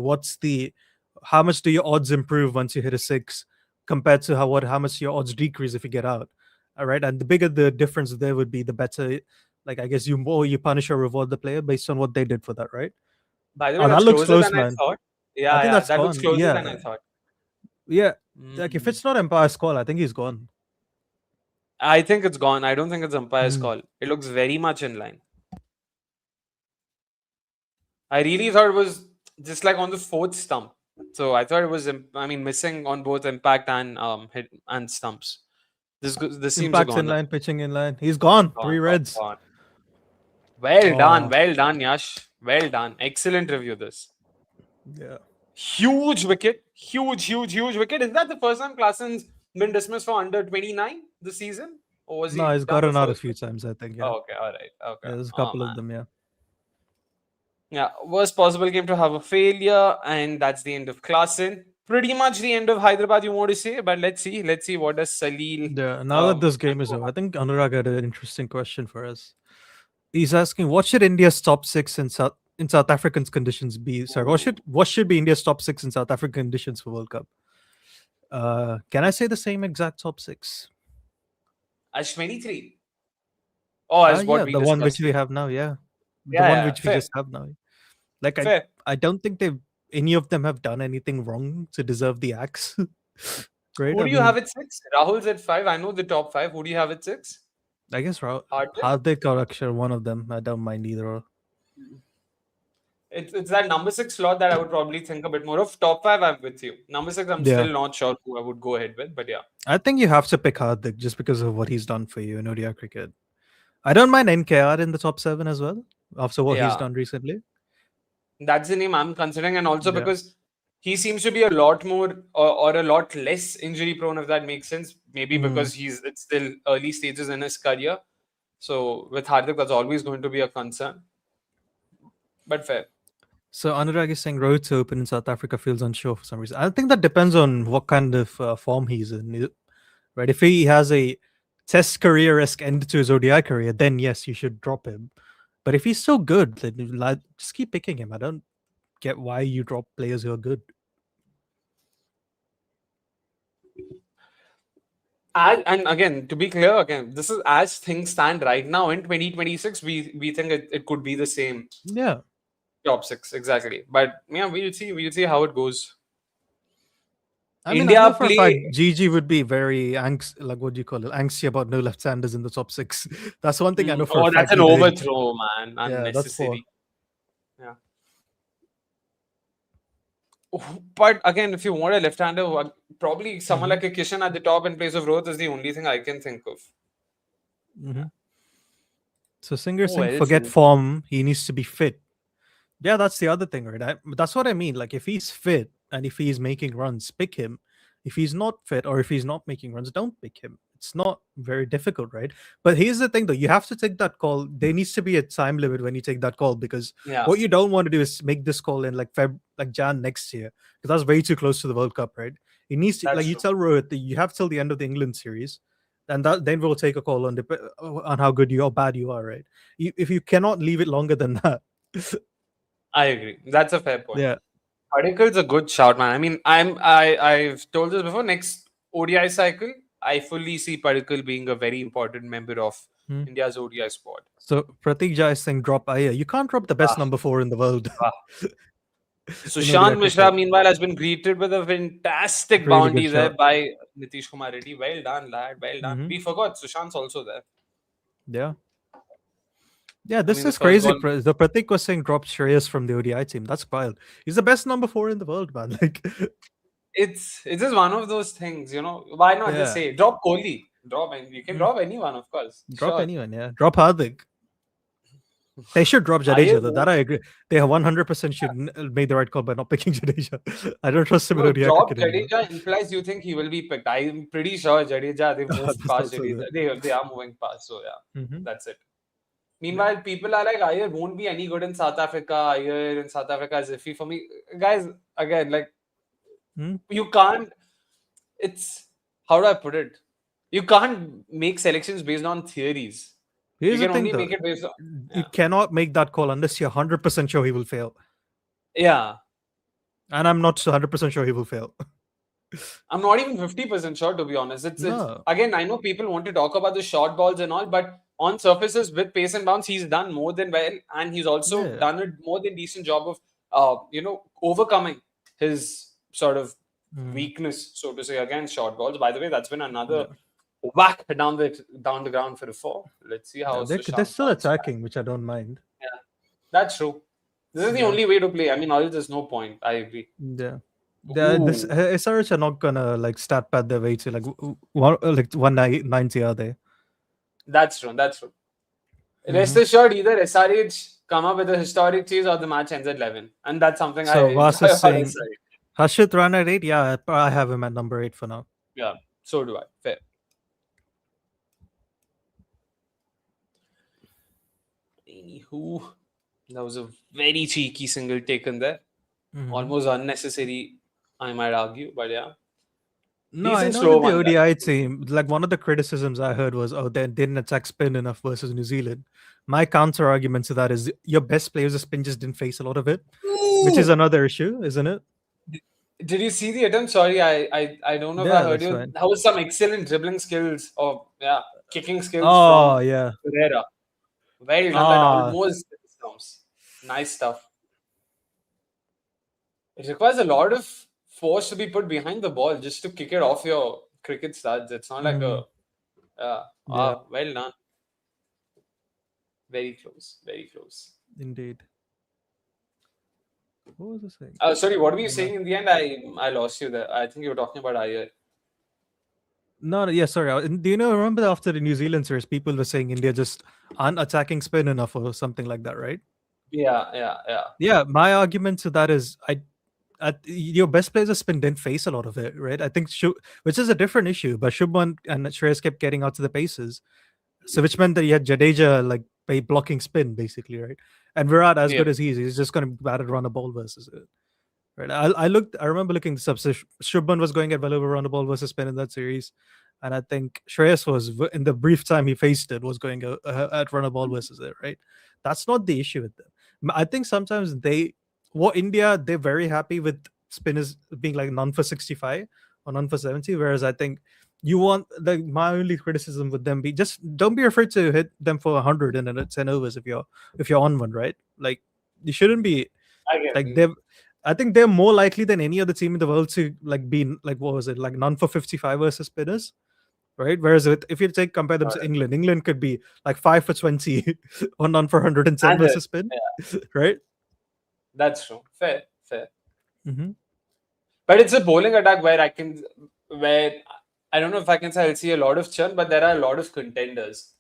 how much do your odds improve once you hit a 6 compared to how much your odds decrease if you get out? right? And the bigger the difference there would be, the better. Like I guess you punish or reward the player based on what they did for that, right? By the way, Oh, that that's looks closer close, than I man. thought. I Yeah, think yeah, that's that looks gone. closer than Yeah, I thought. yeah. Like if it's not Empire's call, I think he's gone. I think it's gone. I don't think it's umpire's Mm. call. It looks very much in line. I really thought it was just like on the fourth stump. So I thought it was, missing on both impact and hit and stumps. This seems a Impact's in goner. line, pitching in line. He's gone. Gone, 3 gone, reds. gone. Well Oh. done, Yash. Well done. Excellent review. This Yeah. huge wicket, huge wicket. Is that the first time Klassen's been dismissed for under 29 this season, or was No, he he's done gotten out a before? few times, I think. Yeah. Oh, okay, all right, okay. Yeah, there's a Oh, couple of man. them, yeah. Yeah, worst possible game to have a failure, and that's the end of Klassen. Pretty much the end of Hyderabad, you want to say, but let's see what does Salil. Yeah. Now that this game is over, I think Anurag had an interesting question for us. He's asking, what should India's top 6 in South African conditions be? Sorry, what should be India's top 6 in South African conditions for World Cup? Can I say the same exact top 6? As 23. Oh, as what Yeah, we the one which discussed. we have now, yeah. The Yeah, one yeah, which we fair. just have now. Like Fair. I don't think any of them have done anything wrong to deserve the axe. Right? Who do you have at 6? Rahul's at 5. I know the top 5. Who do you have at 6? I guess Hardik? Hardik or Akshar, one of them. I don't mind either. It's that number 6 slot that I would probably think a bit more of. Top 5, I'm with you. Number 6, I'm Yeah. still not sure who I would go ahead with, but yeah. I think you have to pick Hardik just because of what he's done for you in ODI cricket. I don't mind NKR in the top 7 as well, after what he's Yeah. done recently. That's the name I'm considering, and also Yeah. because he seems to be a lot more or a lot less injury prone, if that makes sense. Maybe because it's still early stages in his career. So with Hardik, that's always going to be a concern. But fair. So Anurag is saying road to open in South Africa feels unsure for some reason. I think that depends on what kind of form he's in. Right? If he has a test career-esque end to his ODI career, then yes, you should drop him. But if he's so good, then just keep picking him. I don't get why you drop players who are good. And again, to be clear, this is as things stand right now in 2026. We think it could be the same. Yeah. Top 6, exactly. But yeah, we'll see how it goes. I mean, India I know for a fact play. GG would be very angsty about no left-handers in the top 6. That's one thing I know for a fact. That's an he did. overthrow, man. Yeah, that's four. Unnecessary. Yeah. But again, if you want a left-hander, probably someone like a Kishan at the top in place of Rohit is the only thing I can think of. So Singer saying, else forget is- form, he needs to be fit. Yeah, that's the other thing, right? That's what I mean. Like, if he's fit and if he's making runs, pick him. If he's not fit or if he's not making runs, don't pick him. It's not very difficult, right? But here's the thing, though. You have to take that call. There needs to be a time limit when you take that call, because Yeah. what you don't want to do is make this call in like Jan next year, because that's way too close to the World Cup, right? It needs to, That's like you true. tell Rohit that you have till the end of the England series, and then we'll take a call on how good you or bad you are, right? If you cannot leave it longer than that. I agree. That's a fair point. Yeah. Padikal's a good shout, man. I mean, I've told this before. Next ODI cycle, I fully see Padikal being a very important member of India's ODI squad. So Pratik Jha is saying drop Iyer. You can't drop the best number 4 in the world. Sushant Mishra, meanwhile, has been greeted with a fantastic Really bounty good there shot. by Nitish Kumar Reddy. Well done, lad. Well done. We forgot Sushant's also there. Yeah. Yeah, this mean, the is first crazy. ball- The Pratik was saying drop Shreyas from the ODI team. That's wild. He's the best number 4 in the world, man. Like, It's just one of those things, you know. Why not just Yeah. say drop Kohli? You can drop anyone, of course. drop Sure. anyone, yeah. Drop Hardik. They should drop Jadeja, though. That I agree. They 100% should make the right call by not picking Jadeja. I don't trust him in Bro, ODI drop cricket anymore. Jadeja implies you think he will be picked. I'm pretty sure Jadeja, they've moved That's past also Jadeja. They are moving past, so yeah, Mhm. that's it. Meanwhile, people are like, Iyer won't be any good in South Africa. Iyer in South Africa is iffy for me. Guys, again, like, you can't, how do I put it? You can't make selections based on theories. Here's you the can thing, only though. make it based on... You cannot make that call unless you're 100% sure he will fail. Yeah. And I'm not 100% sure he will fail. I'm not even 50% sure, to be honest. It's No. again, I know people want to talk about the short balls and all, but on surfaces with pace and bounce, he's done more than well, and he's also Yeah. done a more than decent job of overcoming his sort of weakness, so to say, against short balls. By the way, that's been another whack down the ground for a 4. Let's see how They're Sushant still bounces back. attacking, which I don't mind. Yeah, that's true. This is the only way to play. I mean, or else there's no point. I agree. Yeah. Ooh. This SRH are not gonna like stat pad their way to like 190, are they? That's true. That's true. Rest assured, either SRH come up with a historic chase or the match ends at 11. And that's something So I Vas enjoy is on saying his side. Harshit run at 8. Yeah, I have him at number 8 for now. Yeah, so do I. Fair. Anywho, that was a very cheeky single taken there. Almost unnecessary, I might argue, but yeah. No, I Decent know slow with the one, that. ODI team, like one of the criticisms I heard was, oh, they didn't attack spin enough versus New Zealand. My counter argument to that is your best players of spin just didn't face a lot of it, which is another issue, isn't it? Did you see the attempt? Sorry, I don't know if I Yeah, heard that's you. fine. That was some excellent dribbling skills or kicking skills Oh, from yeah. Pereira. Well done. That almost counts. Nice stuff. It requires a lot of force to be put behind the ball just to kick it off your cricket studs. It's not like well done. Very close. Very close. Indeed. What was I saying? Sorry, what were you saying in the end? I lost you there. I think you were talking about Iyer. No, yeah, sorry. Do you know, remember after the New Zealand series, people were saying India just aren't attacking spin enough or something like that, right? Yeah. Yeah, my argument to that is your best players of spin didn't face a lot of it, right? I think which is a different issue, but Shubman and Shreyas kept getting out to the paces, so which meant that you had Jadeja like by blocking spin basically, right? And Virat, as good as he's just going to battle run a ball versus it, right? I remember looking this up. So Shubman was going at well over run a ball versus spin in that series, and I think Shreyas was in the brief time he faced it was going at run a ball versus it, right? That's not the issue with them. I think sometimes India, they're very happy with spinners being like none for 65 or none for 70, whereas I think you want my only criticism with them be just don't be afraid to hit them for 100 and then it's 10 overs if you're on one, right? Like you shouldn't be I think they're more likely than any other team in the world to like be like what was it like none for 55 versus spinners, right? Whereas if you compare them to England could be like 5 for 20 or none for 110 versus spin, right? That's true. Fair. Mm-hmm. But it's a bowling attack where I don't know if I can say I'll see a lot of churn, but there are a lot of contenders.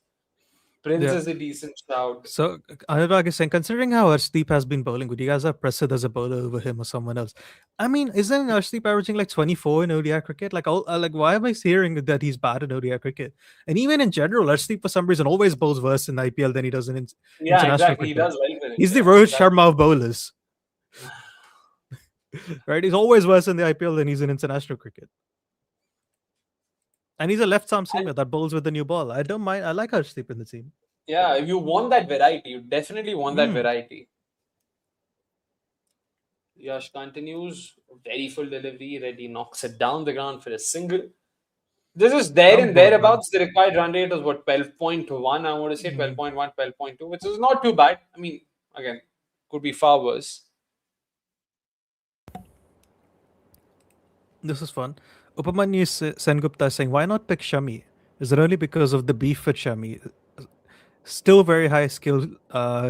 Prince is a decent shout. So Anurag is saying, considering how Arshdeep has been bowling, would you guys have Prasad as a bowler over him or someone else? I mean, isn't Arshdeep averaging like 24 in ODI cricket? Like, why am I hearing that he's bad in ODI cricket? And even in general, Arshdeep for some reason always bowls worse in IPL than he does in international cricket. He does well. He's the Rohit Sharma of bowlers. Right? He's always worse in the IPL than he's in international cricket. And he's a left-arm seamer that bowls with the new ball. I don't mind. I like Arshdeep in the team. Yeah, you want that variety. You definitely want that variety. Yash continues. Very full delivery. Reddy knocks it down the ground for a single. This is there and thereabouts. The required run rate was what, 12.1? I want to say 12.1, 12.2, which is not too bad. I mean, again, could be far worse. This is fun. Upamanyu Sengupta is saying, why not pick Shami? Is it only because of the beef with Shami? Still very high skill,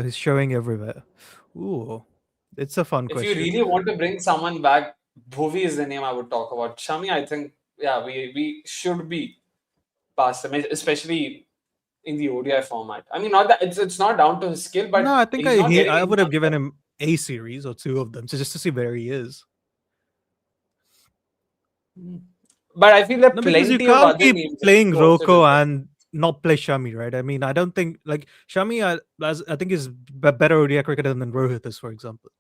he's showing everywhere. Ooh, it's a fun question. If you really want to bring someone back, Bhuvi is the name I would talk about. Shami, I think, we should be past him, especially in the ODI format. I mean, not that it's not down to his skill, but no, I think I would have given him a series or two of them, so just to see where he is. But I feel that plenty you of can't other keep names playing Roko and not play Shami, right? I mean, I don't think like Shami. I think is better ODI cricketer than Rohit is, for example.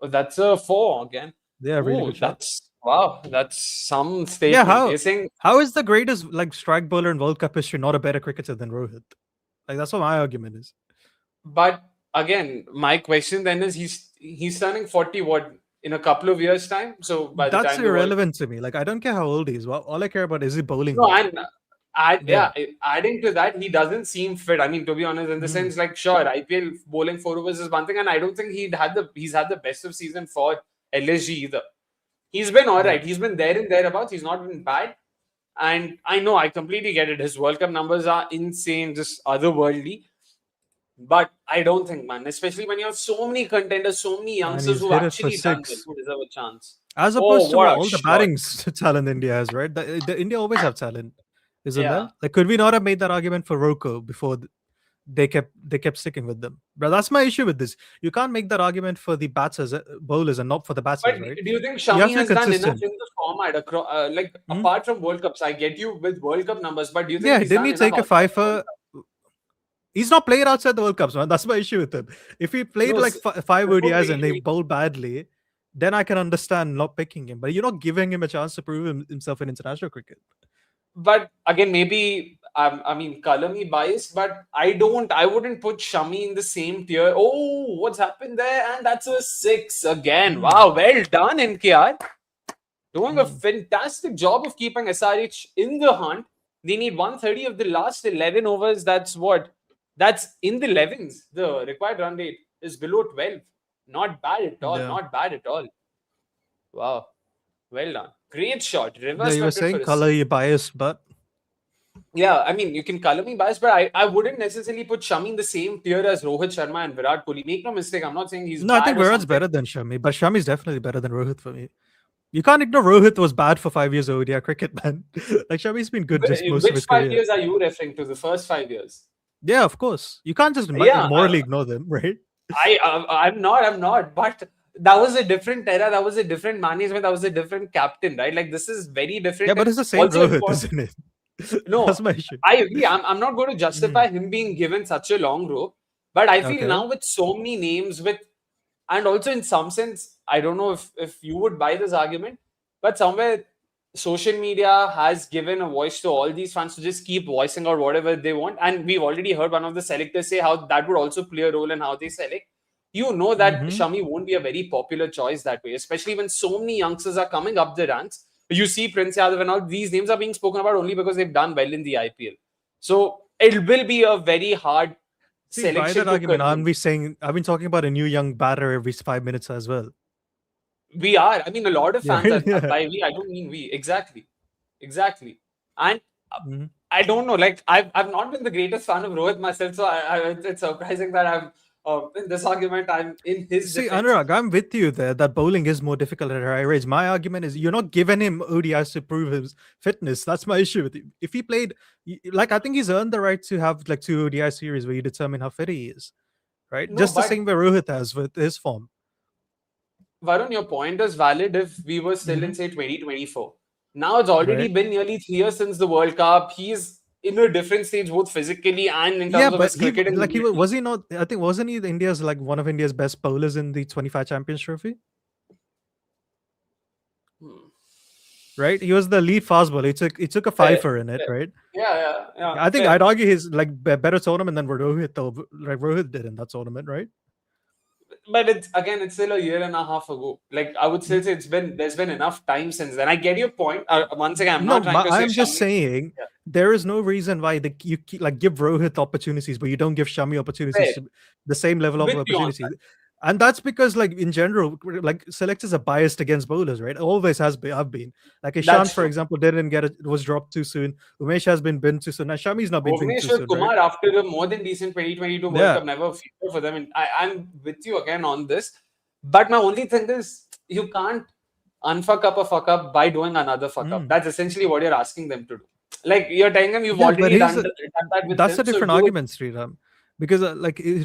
That's a 4 again. Yeah, really good. That's some statement. Yeah, how is the greatest like strike bowler in World Cup history not a better cricketer than Rohit? Like that's what my argument is. But again, my question then is he's turning 40 what in a couple of years' time. So by the That's time the World irrelevant to me. Like, I don't care how old he is. Well, all I care about is he bowling No, well. and adding to that, he doesn't seem fit. I mean, to be honest, in the sense, like, sure, IPL bowling 4 overs is one thing, and I don't think he's had the best of season for LSG either. He's been all right. He's been there and thereabouts. He's not been bad. And I know, I completely get it. His World Cup numbers are insane, just otherworldly. But I don't think, man, especially when you have so many contenders, so many youngsters he's who've hit it for actually done well, six. who deserve a chance. As opposed to what a all the shot. batting talent India has, right? The India always have talent, isn't Yeah. there? Like, could we not have made that argument for Roko before they kept sticking with them? But that's my issue with this. You can't make that argument for the bowlers, and not for the But batsmen, right? do you think You have Shami to has be done enough consistent. in the format, apart from World Cups? I get you with World Cup numbers, but do you think Yeah, he's didn't done he enough take a outside the World fifer? Cup? He's not played outside the World Cups, man. That's my issue with him. If he played No, like five before ODIs and they 2020. bowl badly, then I can understand not picking him. But you're not giving him a chance to prove himself in international cricket. But again, maybe I mean, color me biased, but I wouldn't put Shami in the same tier. Oh, what's happened there? And that's a 6 again. Wow, well done, NKR. Doing a fantastic job of keeping SRH in the hunt. They need 130 of the last 11 overs. That's in the 11s. The required run rate is below 12. Not bad at all. Yeah. Not bad at all. Wow. Well done. Great shot. Yeah, Reverse you were swept it saying for a color six. you biased, but Yeah, I mean, you can color me biased, but I wouldn't necessarily put Shami in the same tier as Rohit Sharma and Virat Kohli. Make no mistake, I'm not saying he's no, I bad think or Virat's something. better than Shami, but Shami's definitely better than Rohit for me. You can't ignore Rohit was bad for 5 years of ODI cricket, man. Like, Shami's been good just most of Which his 5 career. years are you referring to? The first 5 years? Yeah, of course. You can't just Yeah, morally ignore them, right? I'm not. But that was a different era. That was a different management. That was a different captain, right? Like, this is very different. Yeah, but it's the same Also Rohit, important- isn't it? No, That's my issue. I agree. I'm not going to justify him being given such a long rope, but I feel Okay. now with so many names, and also in some sense, I don't know if you would buy this argument, but somewhere social media has given a voice to all these fans to just keep voicing out whatever they want. And we've already heard one of the selectors say how that would also play a role in how they select. You know that Shami won't be a very popular choice that way, especially when so many youngsters are coming up the ranks. You see Prince Yadav and all these names are being spoken about only because they've done well in the IPL. So it will be a very hard See, by selection that to argument, convince. I've been talking about a new young batter every 5 minutes as well. We are. I mean, a lot of Yeah, fans. yeah. By we, I don't mean we. Exactly. And I don't know. Like, I've not been the greatest fan of Rohit myself, so it's surprising that I'm in this argument. I'm in his See, defense. Anurag, I'm with you there that bowling is more difficult at RAJ. My argument is you're not giving him ODIs to prove his fitness. That's my issue with him. If he played, like, I think he's earned the right to have like 2 ODI series where you determine how fit he is, right? No, Just the but- same way Rohit has with his form. Varun, your point is valid if we were still in, say, 2024. Now it's already Right. been nearly 3 years since the World Cup. He's in a different stage, both physically and in terms Yeah, of but his cricketing. was he not? I think wasn't he India's like one of India's best bowlers in the 25 Champions Trophy? Right, he was the lead fast bowler. He took a fifer in it, right? Yeah. I think fair. I'd argue he's like better tournament than Rohit, though. Like Rohit did in that tournament, right? But it's still a year and a half ago. Like, I would still say there's been enough time since then. I get your point. Once again, I'm not trying to say I'm just Shami- saying Yeah. there is no reason why you like give Rohit opportunities, but you don't give Shami opportunities Fair. to the same level of With you on opportunity. And that's because, like, in general, like, selectors are biased against bowlers, right? Always have been. Like, Ishant, That's for true. example, didn't get it, was dropped too soon. Umesh has been binned too soon. Now, Shami's not been binned too Bhuvneshwar soon, Kumar, right? after a more than decent 2022 World Yeah. Cup, never featured for them. And I'm with you again on this. But my only thing is, you can't unfuck up a fuck up by doing another fuck up. That's essentially what you're asking them to do. Like, you're telling them you've Yeah, but already here's done that with That's him, a different so do it. argument, Sriram. Because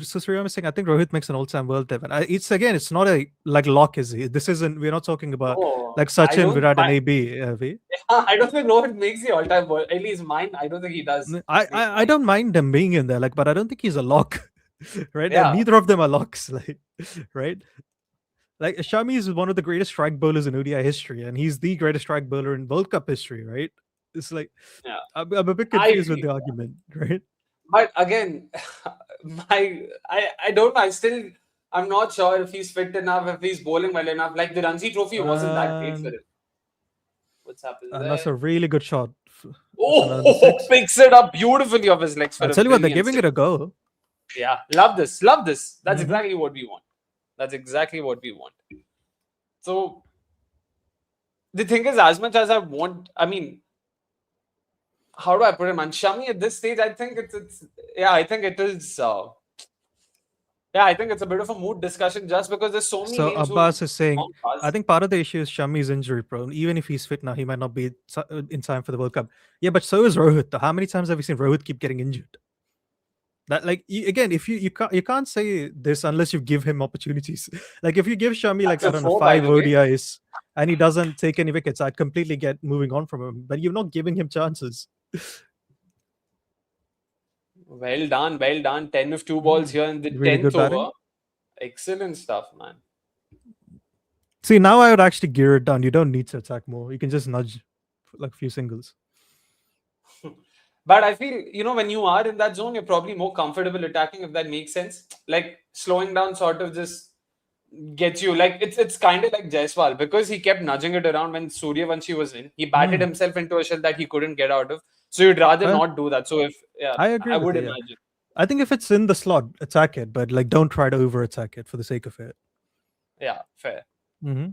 so Sriram is saying, I think Rohit makes an all-time world event. It's not a like lock, is he? This isn't. We're not talking about No, like I Sachin, don't Virat, and mind- AB. Are we? I don't think Rohit makes the all-time world. At least mine, I don't think he does. I don't mind them being in there, like, but I don't think he's a lock, right? Yeah. Neither of them are locks, like, right? Like, Shami is one of the greatest strike bowlers in ODI history, and he's the greatest strike bowler in World Cup history, right? It's like, Yeah. I'm a bit I confused with agree. the argument, right? But again, I don't know. I still I'm not sure if he's fit enough, if he's bowling well enough. Like the Ranji Trophy wasn't that great for him. What's happened And there? that's a really good shot. That's another Oh, six. picks it up beautifully off his legs for I'll a tell you what, they're brilliant giving it a go. Yeah, love this. Love this. That's Mhm. exactly what we want. That's exactly what we want. So the thing is, as much as I mean, how do I put it, man? Shami at this stage, I think it's yeah, I think it is. Yeah, I think it's a bit of a mood discussion just because there's so many So names who Abbas is saying, gone past. I think part of the issue is Shami's injury prone. Even if he's fit now, he might not be in time for the World Cup. Yeah, but so is Rohit. Though. How many times have we seen Rohit keep getting injured? That like again, if you can't say this unless you give him opportunities. Like if you give Shami like That's I a don't know four, by 5 the way. ODIs and he doesn't take any wickets, I'd completely get moving on from him. But you're not giving him chances. Well done, well done. 10 of 2 balls here in the Really 10th good batting. over. Excellent stuff, man. See, now I would actually gear it down. You don't need to attack more. You can just nudge like a few singles. But I feel, when you are in that zone, you're probably more comfortable attacking, if that makes sense. Like slowing down sort of just gets you, like it's kind of like Jaiswal, because he kept nudging it around when Suryavanshi was in. He batted himself into a shell that he couldn't get out of. So you'd rather not do that. So if I agree I with would you, yeah. imagine. I think if it's in the slot, attack it, but like don't try to over attack it for the sake of it. Yeah, fair. Mm-hmm.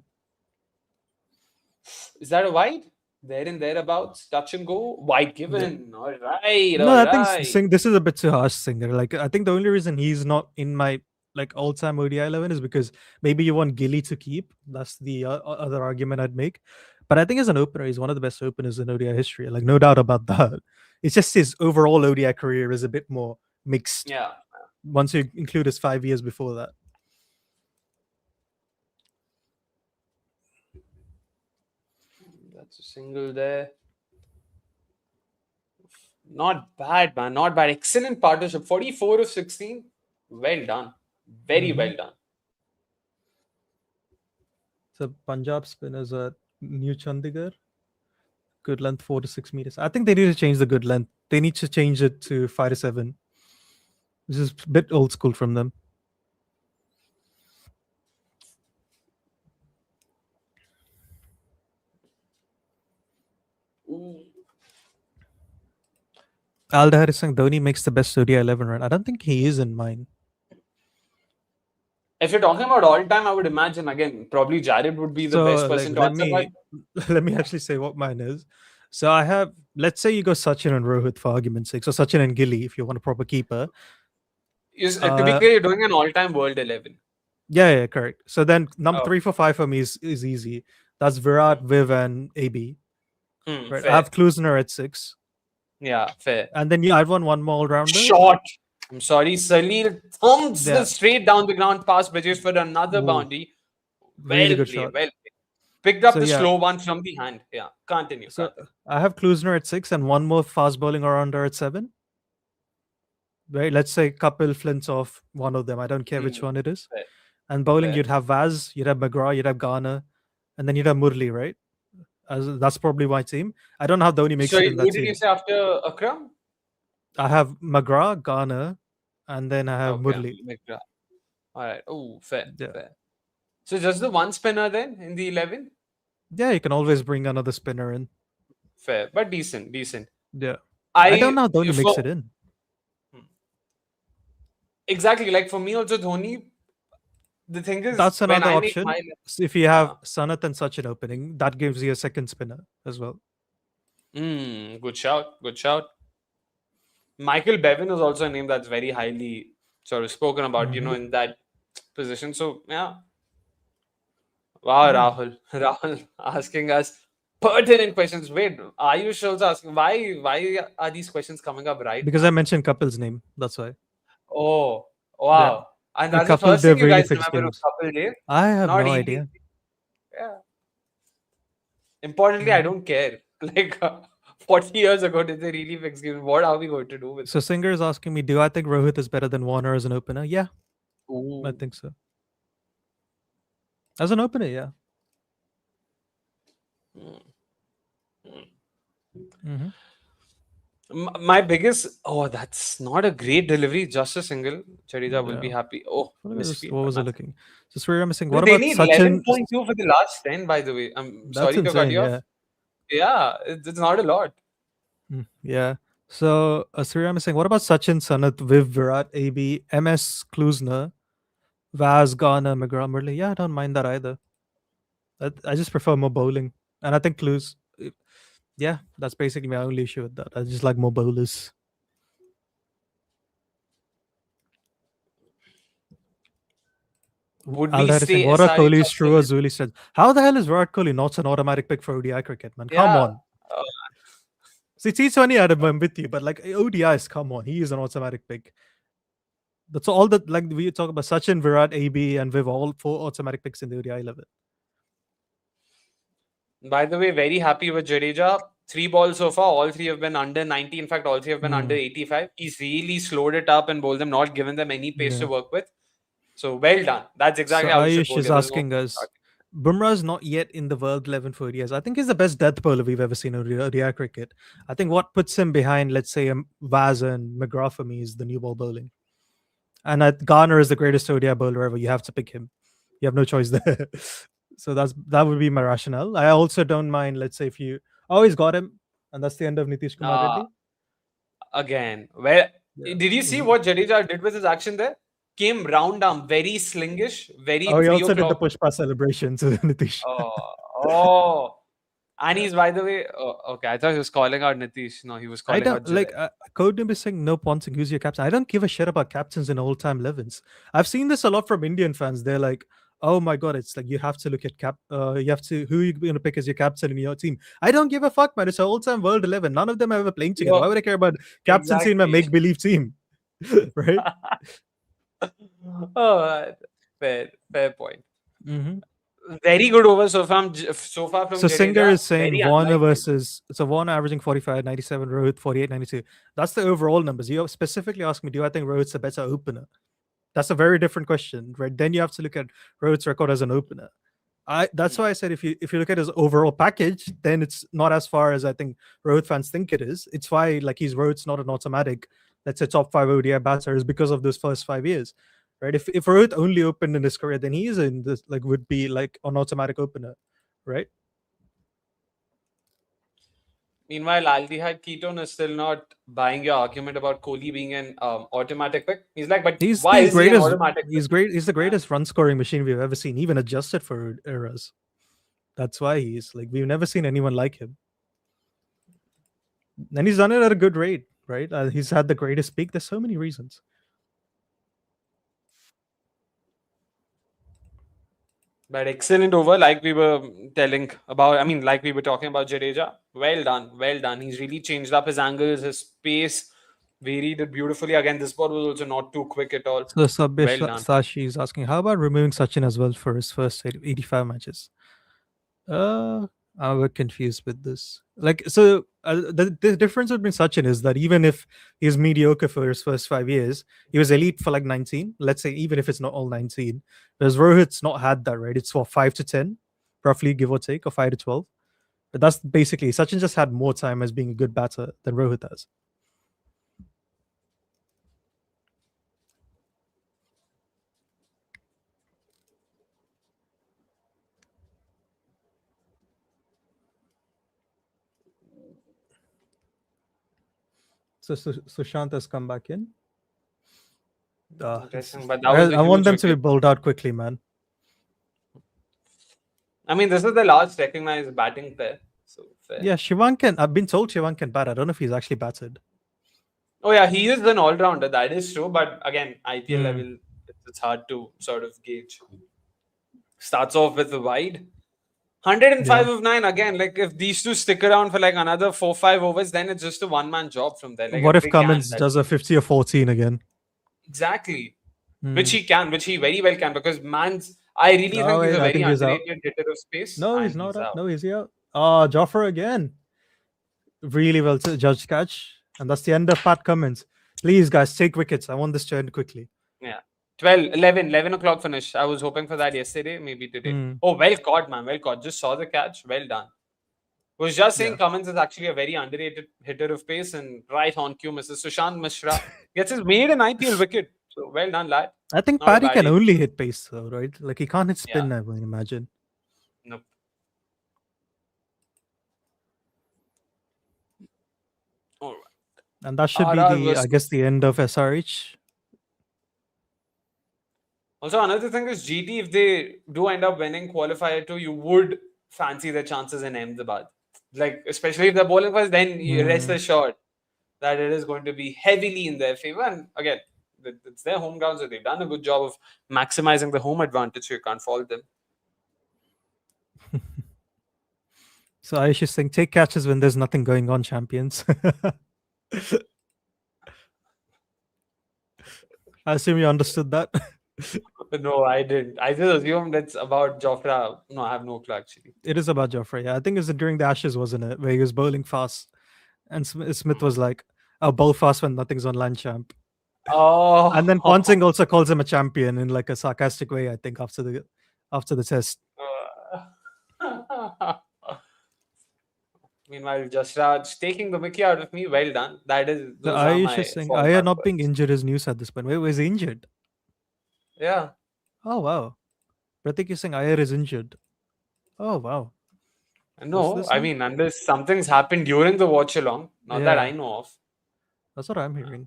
Is that a wide? There and thereabouts, touch and go, wide given. All right, No, all I right. think this is a bit too harsh, Singer. Like I think the only reason he's not in my like all-time ODI 11 is because maybe you want Gilly to keep. That's the other argument I'd make. But I think as an opener, he's one of the best openers in ODI history. Like no doubt about that. It's just his overall ODI career is a bit more mixed. Yeah. Once you include his 5 years before that. That's a single there. Not bad, man. Not bad. Excellent partnership. 44 of 16. Well done. Very well done. So Punjab spinners at New Chandigarh. Good length 4 to 6 meters. I think they need to change the good length. They need to change it to 5 to 7. This is a bit old school from them. Aldahar is saying Dhoni makes the best ODI 11 run. I don't think he is in mine. If you're talking about all time, I would imagine again probably Jared would be the best person to answer. Let me actually say what mine is. So I have, let's say you go Sachin and Rohit for argument's sake. So Sachin and Gilly, if you want a proper keeper. To be clear, you're doing an all-time world 11. Yeah, correct. So then number 3 for 5 for me is easy. That's Virat, Viv, and AB. Right. I have Klusner at 6. Yeah, fair. And then I'd want one more all-rounder. Shot. I'm sorry, Salil thumps the straight down the ground past Bridges for another boundary. Really good shot. Well played. Picked up the slow one from the hand. Yeah, continue. So I have Klusner at 6 and one more fast bowling all-rounder at 7. Right, let's say Kapil flints off one of them. I don't care which one it is. Fair. And bowling, you'd have Vaz, you'd have McGrath, you'd have Garner, and then you'd have Murli, right? That's probably my team. I don't know how Dhoni makes it in that who team. did you say after Akram? I have McGrath, Garner, and then I have Murli. McGrath. All right. Oh, fair. So just the one spinner then in the 11? Yeah, you can always bring another spinner in. Fair, but decent. Yeah. I don't know how Dhoni makes it in. Exactly. Like for me also, Dhoni, the thing is, that's another option. If you have Sanath and Sachin opening, that gives you a second spinner as well. Good shout. Michael Bevan is also a name that's very highly sort of spoken about, in that position. So, yeah. Wow, Rahul asking us pertinent questions. Wait, are you sure asking why are these questions coming up right because now? I mentioned Kapil's name, that's why. Oh, wow. Yeah. And that's the first thing you guys remember of Kapil Dev? I have no idea. Yeah. Importantly, I don't care. Like 40 years ago, did they really fix games? What are we going to do with it? So Singer is asking me, do I think Rohit is better than Warner as an opener? Yeah. I think so. As an opener, yeah. My biggest, that's not a great delivery, just a single. Jadeja will be Yeah. happy. Oh, missed What but was I nothing. looking? So Surya missing. Dude, What they about need Sachin? 11.2 for the last 10, by the way. I'm That's sorry to cut insane. you off. Yeah. Yeah, it's not a lot. Yeah. So Surya missing. What about Sachin, Sanath, Viv, Virat, AB, MS, Klusner, Vaz, Garner, McGrath, Murli? Yeah, I don't mind that either. I just prefer more bowling, and I think Klus. Yeah, that's basically my only issue with that. I just like more bowlers. Would we Aldar is saying, say what are SRH Kohli's after true or this? Zuli said? How the hell is Virat Kohli not an automatic pick for ODI cricket, man? Come Yeah. on. See, T20, I'm with you, but like ODIs, come on. He is an automatic pick. That's all that, like, we talk about Sachin, Virat, AB, and Viv, all 4 automatic picks in the ODI level. By the way, very happy with Jadeja. 3 balls so far. All 3 have been under 90. In fact, all 3 have been under 85. He's really slowed it up and bowled them, not given them any pace to work with. So well done. That's exactly So how we should Ayush bowl. is asking us, Bumrah's not yet in the world 11 for ODIs. I think he's the best death bowler we've ever seen in ODI cricket. I think what puts him behind, let's say, Vaz and McGrath for me is the new ball bowling. And Garner is the greatest ODI bowler ever. You have to pick him. You have no choice there. So that would be my rationale. I also don't mind, let's say, if you always got him, and that's the end of Nitish Kumar Reddy. Again, did you see what Jadeja did with his action there? Came round arm, very slingish, very. Oh, he also did the 3 o'clock. pushpa celebration to Nitish. And he's, by the way, okay, I thought he was calling out Nitish. No, he was calling out Jadeja. Codename is saying no Ponting, who's your captain? I don't give a shit about captains in all-time 11s. I've seen this a lot from Indian fans. They're like, oh my god, it's like you have to look at who you're going to pick as your captain in your team. I don't give a fuck, man. It's an all-time world 11. None of them are ever playing together. Why would I care about captaincy in my make-believe team? Right? Fair point. Very good over so far from So Jadeja. Singer is saying Very Warner unlikely. Warner averaging 45, 97, Rohit 48, 92. That's the overall numbers. You specifically asked me, do I think Rohit's a better opener? That's a very different question, right? Then you have to look at Rohit's record as an opener. That's why I said if you look at his overall package, then it's not as far as I think Rohit fans think it is. It's why Rohit's not an automatic, let's say, top 5 ODI batter is because of those first 5 years. Right? If Rohit only opened in his career, then he is in this would be like an automatic opener, right? Meanwhile, aldehyde ketone is still not buying your argument about Kohli being an automatic pick. He's like, but why is he an automatic pick? He's the greatest run scoring machine we've ever seen, even adjusted for errors. That's why he's we've never seen anyone like him. And he's done it at a good rate, right? He's had the greatest peak. There's so many reasons. But excellent over, like we were talking about Jadeja. Well done. He's really changed up his angles, his pace, varied it beautifully. Again, this ball was also not too quick at all. So Sabir Sashi is asking, how about removing Sachin as well for his first 85 matches? I'm confused with this. The difference between Sachin is that even if he's mediocre for his first 5 years, he was elite for 19. Let's say even if it's not all 19, whereas Rohit's not had that, right? It's for 5 to 10, roughly, give or take, or 5 to 12. But that's basically Sachin just had more time as being a good batter than Rohit has. So Sushant has come back in. Interesting, but I want them to be bowled out quickly, man. I mean, this is the last recognized batting pair. So fair. Yeah, Shivan can. I've been told Shivan can bat. I don't know if he's actually batted. Oh yeah, he is an all-rounder. That is true. But again, IPL level, it's hard to sort of gauge. Starts off with a wide. 105 of 9 again. If these two stick around for another 4-5 overs, then it's just a one-man job from there. What if Cummins does a 50 or 14 again? Exactly. Which he very well can, because I really think he's a very underrated hitter of space. No, he's not out. No, he's here. Jofra again. Really well judged catch. And that's the end of Pat Cummins. Please, guys, take wickets. I want this to end quickly. Yeah. 11 o'clock finish. I was hoping for that yesterday, maybe today. Oh, well caught, man. Well caught. Just saw the catch. Well done. Was just saying Yeah. Cummins is actually a very underrated hitter of pace, and right on cue misses. Sushant Mishra gets his maiden IPL wicket. So well done, lad. I think Not a Paddy bad can innings. only hit pace, though, right? Like he can't hit spin, Yeah. I would imagine. Nope. All right. And that should be RR the, I guess, the end of SRH. Also, another thing is GT, if they do end up winning qualifier 2, you would fancy their chances in Ahmedabad. Like, especially if they're bowling first, then you rest assured that it is going to be heavily in their favor. And again, it's their home ground, so they've done a good job of maximizing the home advantage, so you can't fault them. So I should think take catches when there's nothing going on, champions. I assume you understood that. No, I didn't. I just assumed it's about Jofra. No, I have no clue actually. It is about Joffrey. Yeah, I think it was during the Ashes, wasn't it? Where he was bowling fast. And Smith was like, I'll bowl fast when nothing's on land, champ. Oh, And then Ponsing also calls him a champion in like a sarcastic way, I think, after the test. Meanwhile, Jasraj taking the mickey out of me. Well done. That is. The Those are Ayush my is saying fallback Ayah not being points. injured is news at this point. Wait, was he injured? Yeah. Oh wow. Pratik is saying Ayah is injured. Oh wow. No, this I now? mean, unless something's happened during the watch along, not that I Yeah. know of. That's what I'm hearing.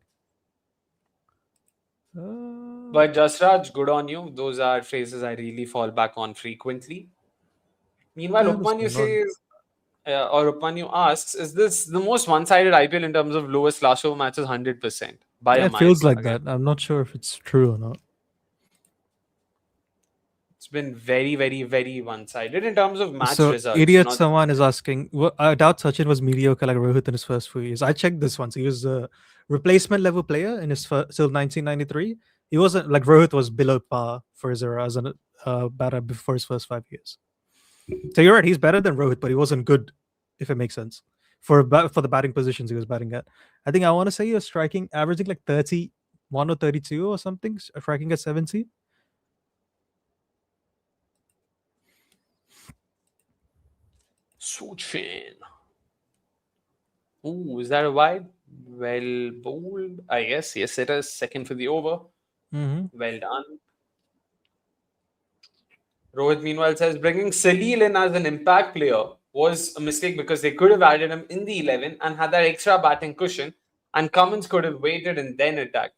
But Jasraj, good on you. Those are phrases I really fall back on frequently. Meanwhile, the hell is Upmanyu going on? says, or Upmanyu asks, is this the most one-sided IPL in terms of lowest last over matches? 100% by Yeah, a it mile. feels like Again, that. I'm not sure if it's true or not. it's been very, very, very one-sided in terms of match So, results. idiot Not someone is asking. I doubt Sachin was mediocre like Rohit in his first few years. I checked this once. He was a replacement level player in his till 1993. He wasn't like Rohit was below par for his era as a batter before his first 5 years. So you're right. He's better than Rohit, but he wasn't good, if it makes sense. For the batting positions he was batting at, I think I want to say he was striking, averaging like 31 or 32 or something, striking at 70. Sochin. Ooh, is that a wide? Well bowled. I guess. Yes, it is. Second for the over. Well done. Rohit, meanwhile, says bringing Salil in as an impact player was a mistake because they could have added him in the 11 and had that extra batting cushion, and Cummins could have waited and then attacked.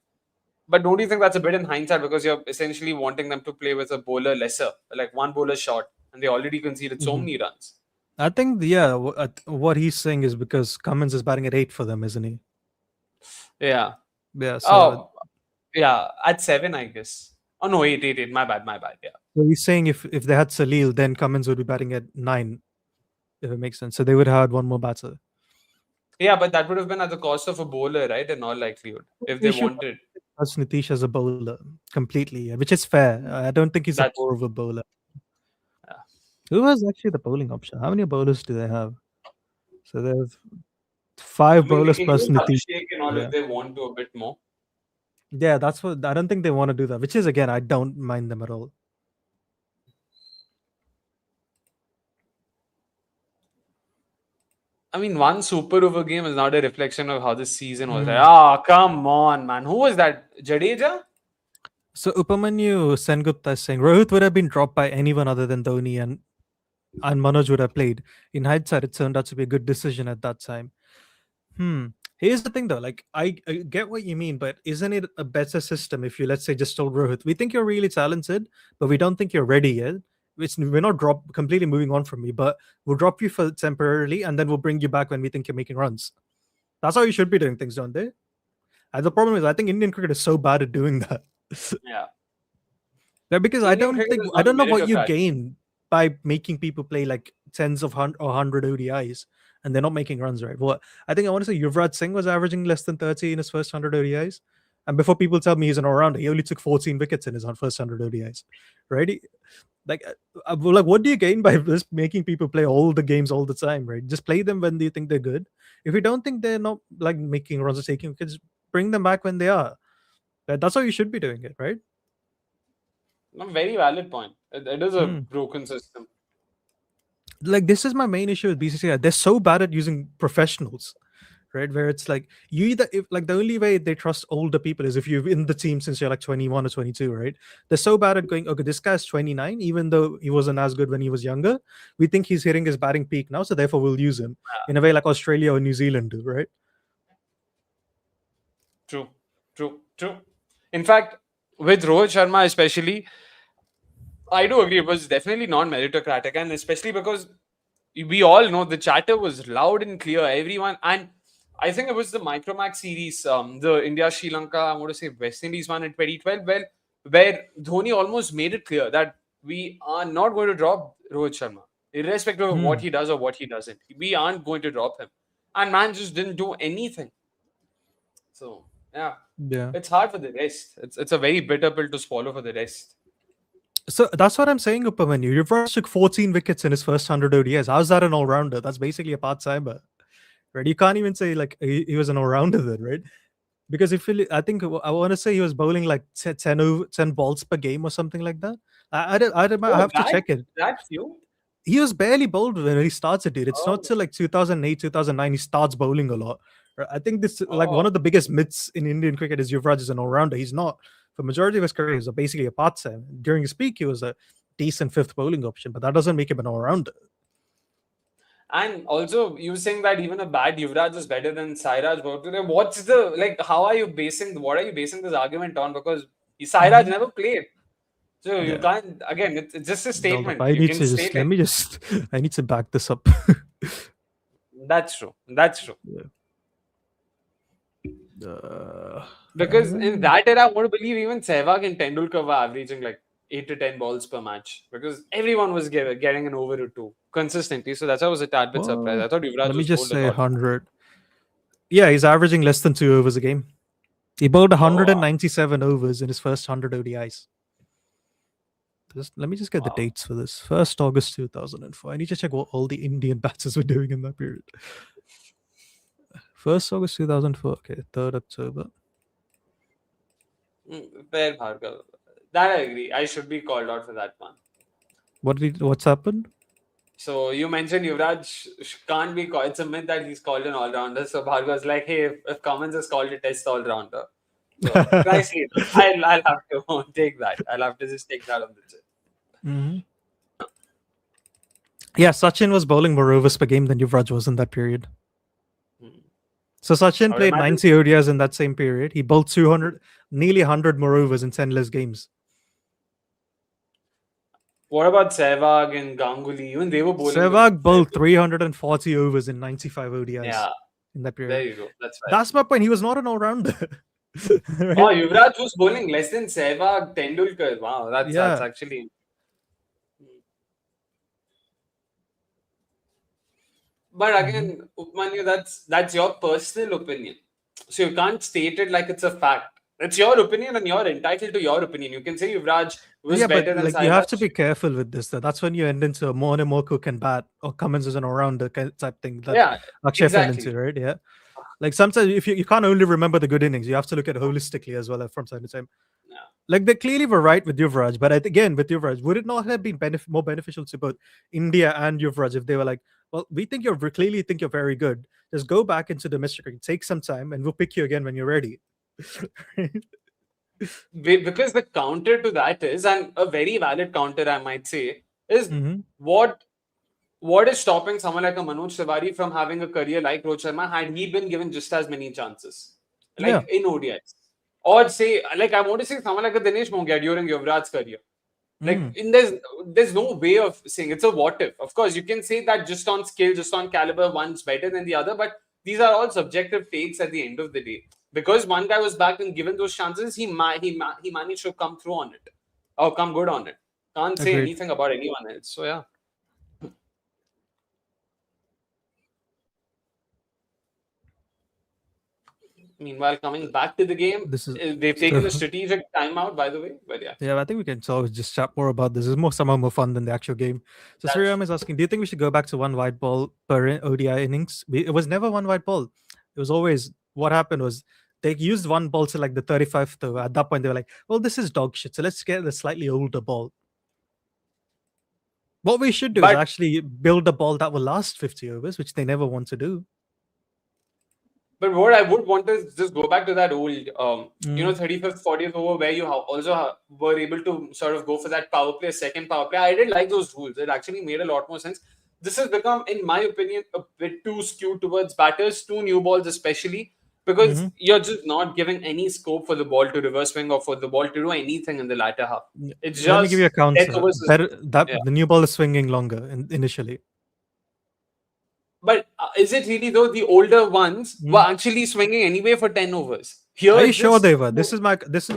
But don't you think that's a bit in hindsight because you're essentially wanting them to play with a bowler lesser, like one bowler short, and they already conceded so many runs? I think what he's saying is because Cummins is batting at 8 for them, isn't he? Yeah. Yeah. So, Oh, yeah. At 7, I guess. Oh no, 8. My bad. Yeah. so he's saying if they had Salil, then Cummins would be batting at 9, if it makes sense. So they would have had one more batter. Yeah, but that would have been at the cost of a bowler, right? In all likelihood, if they wanted. That's Nitish as a bowler completely, which is fair. I don't think he's a That's poor of a bowler. Yeah. Who has actually the bowling option? How many bowlers do they have? So they have 5 I mean, they bowlers can plus use Nitish. Abhishek and all Yeah. if they want to a bit more. Yeah, that's what I don't think they want to do that. Which is again, I don't mind them at all. I mean, one super over game is not a reflection of how the season was. Ah, come on, man. Who was that? Jadeja? So Upamanyu Sengupta is saying Rohit would have been dropped by anyone other than Dhoni and Manoj would have played. In hindsight, it turned out to be a good decision at that time. Here's the thing though, like I get what you mean, but isn't it a better system if you, let's say, just told Rohit, we think you're really talented, but we don't think you're ready yet. We're not completely moving on from you, but we'll drop you for temporarily and then we'll bring you back when we think you're making runs. That's how you should be doing things, don't they? And the problem is I think Indian cricket is so bad at doing that. Yeah. Because I Indian don't cricket think is I not don't know what you meritocratic. gain by making people play like tens of 100 ODIs and they're not making runs, right? Well, I think I want to say Yuvraj Singh was averaging less than 30 in his first 100 ODIs. And before people tell me he's an all-rounder, he only took 14 wickets in his first 100 ODIs, right? Like, what do you gain by just making people play all the games all the time, right? Just play them when they think they're good. If you don't think they're not like making runs or taking wickets, bring them back when they are. That's how you should be doing it, right? A very valid point. It is a broken system. like this is my main issue with BCCI. They're so bad at using professionals, right? Where it's like you either if like the only way they trust older people is if you're in the team since you're like 21 or 22, right? They're so bad at going, okay, this guy's 29, even though he wasn't as good when he was younger. We think he's hitting his batting peak now, so therefore we'll use him in a way like Australia or New Zealand do, right? True. In fact, with Rohit Sharma especially, I do agree it was definitely non-meritocratic, and especially because we all know the chatter was loud and clear. Everyone, and I think it was the Micromax series, the India Sri Lanka, I'm going to say West Indies one in 2012, where Dhoni almost made it clear that we are not going to drop Rohit Sharma, irrespective of what he does or what he doesn't. We aren't going to drop him, and man just didn't do anything. So yeah, it's hard for the rest. It's a very bitter pill to swallow for the rest. So that's what I'm saying, Upamanyu. Yuvraj took 14 wickets in his first 100 ODIs. How's that an all-rounder? That's basically a part-timer, right? You can't even say like he was an all-rounder then, right? Because I think I want to say he was bowling like 10 balls per game or something like that. I have to check it. That's you. He was barely bowled when he starts it, dude. It's not till like 2008, 2009 he starts bowling a lot. I think this like one of the biggest myths in Indian cricket is Yuvraj is an all-rounder. He's not. For majority of his career, he was basically a part-time. During his peak, he was a decent fifth bowling option, but that doesn't make him an all-rounder. And also, you saying that even a bad Yuvraj is better than Sairaj. What's the like? What are you basing this argument on? Because Sairaj never played, so you can't. Again, it's just a statement. I need to back this up. That's true. Because in that era, I want to believe even Sehwag and Tendulkar were averaging like 8 to 10 balls per match because everyone was getting an over or two consistently. So that's why I was a tad bit surprised. I thought Yuvraj let me just say 100. Yeah, he's averaging less than 2 overs a game. He bowled 197 overs in his first 100 ODIs. Let me just get the dates for this. 1st August 2004. I need to check what all the Indian batsers were doing in that period. 1st August 2004. Okay, 3rd October. Fair, Bhargav. That I agree. I should be called out for that one. What's happened? So you mentioned Yuvraj can't be called. It's a myth that he's called an all-rounder. So Bhargav's like, hey, if Cummins is called a test all-rounder, so nicely, I'll have to take that. I'll have to just take that on the chin. Yeah, Sachin was bowling more overs per game than Yuvraj was in that period. So Sachin played 90 ODIs in that same period. He bowled 200, nearly 100 more overs in 10 less games. What about Sehwag and Ganguly? Even they were bowling. Sehwag bowled 340 overs in 95 ODIs in that period. There you go. That's right. That's my point. He was not an all-rounder. Right? Oh, Yuvraj was bowling less than Sehwag, Tendulkar. Wow, that's actually... But again, Upmanyu, that's your personal opinion. So you can't state it like it's a fact. It's your opinion and you're entitled to your opinion. You can say Yuvraj was better than Sairaj. You have to be careful with this. That's when you end into a more and more cook and bat or Cummins is an all-rounder type thing that Akshay fell into, right? Yeah. Like sometimes if you can't only remember the good innings, you have to look at it holistically as well from time to time. Yeah. Like they clearly were right with Yuvraj, but again, with Yuvraj, would it not have been more beneficial to both India and Yuvraj if they were like, well, we clearly think you're very good. Just go back into domestic cricket, take some time, and we'll pick you again when you're ready. Because the counter to that is, and a very valid counter, I might say, is what is stopping someone like a Manoj Tiwari from having a career like Rohit Sharma had he been given just as many chances, like in ODIs, or say, like I want to say, someone like a Dinesh Mongia during Yuvraj's career. Like there's no way of saying it's a what if. Of course, you can say that just on skill, just on caliber, one's better than the other, but these are all subjective takes at the end of the day. Because one guy was back and given those chances, he managed to come through on it or come good on it. Can't say anything about anyone else. So yeah. Meanwhile, coming back to the game, they've taken a strategic timeout, by the way. But yeah, I think we can just chat more about this. It's somehow more fun than the actual game. So Sriram is asking, do you think we should go back to one white ball per ODI innings? It was never one white ball. It was always, what happened was they used one ball to like the 35th. At that point, they were like, well, this is dog shit. So let's get a slightly older ball. What we should do is But actually build a ball that will last 50 overs, which they never want to do. But what I would want is just go back to that old, Mm. 35th, 40th over where you also were able to sort of go for that power play, second power play. I did like those rules. It actually made a lot more sense. This has become, in my opinion, a bit too skewed towards batters, two new balls especially, because you're just not giving any scope for the ball to reverse swing or for the ball to do anything in the latter half. It's Let me give you a just 10 counter. overs. The new ball is swinging longer initially. But is it really though? The older ones were actually swinging anyway for 10 overs. Here, Are you sure they were? This is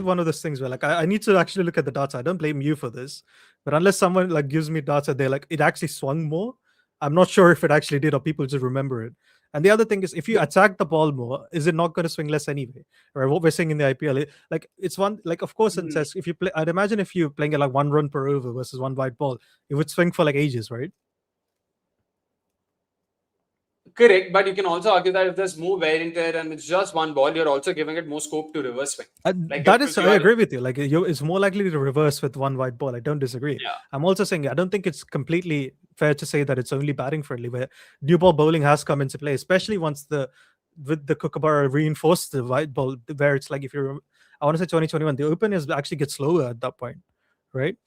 one of those things where like I need to actually look at the data. I don't blame you for this, but unless someone like gives me data, they're like it actually swung more. I'm not sure if it actually did or people just remember it. And the other thing is, if you attack the ball more, is it not going to swing less anyway? Or what we're seeing in the IPL, like it's one like of course in test. If you play, I'd imagine if you're playing at like 1 run per over versus one wide ball, it would swing for like ages, right? Correct, but you can also argue that if there's more wear and tear and it's just one ball, you're also giving it more scope to reverse swing. Like that if is, you I are- agree with you. Like it's more likely to reverse with one wide ball. I don't disagree. Yeah. I'm also saying I don't think it's completely fair to say that it's only batting friendly, where new ball bowling has come into play, especially once with the Kookaburra reinforced the wide ball, where it's like if you're, I want to say 2021, the openers actually get slower at that point, right?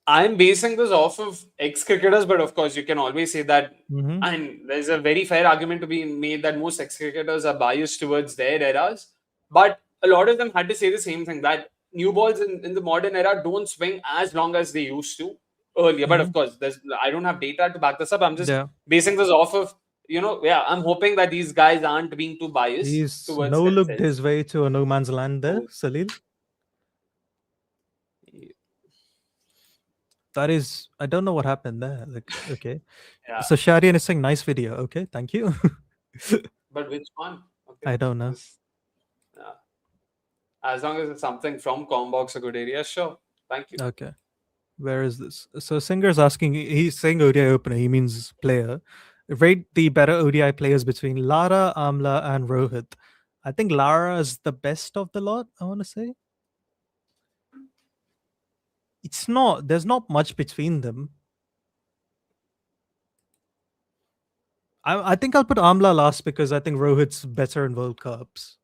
I'm basing this off of ex-cricketers, but of course you can always say that, Mhm. and there's a very fair argument to be made that most ex-cricketers are biased towards their eras. But a lot of them had to say the same thing, that new balls in the modern era don't swing as long as they used to earlier. But of course, I don't have data to back this up. I'm just Yeah. basing this off of, I'm hoping that these guys aren't being too biased He's towards no looked themselves. his way to a no man's land there, Salil. That is, I don't know what happened there. Like, okay. Yeah. So Sharian is saying nice video. Okay, thank you. But which one? Okay. I don't know. Yeah. As long as it's something from Combox, a good area, sure. Thank you. Okay. Where is this? So Singer's asking, he's saying ODI opener, he means player. Rate the better ODI players between Lara, Amla, and Rohit. I think Lara is the best of the lot, I want to say. It's not, there's not much between them. I think I'll put Amla last because I think Rohit's better in World Cups.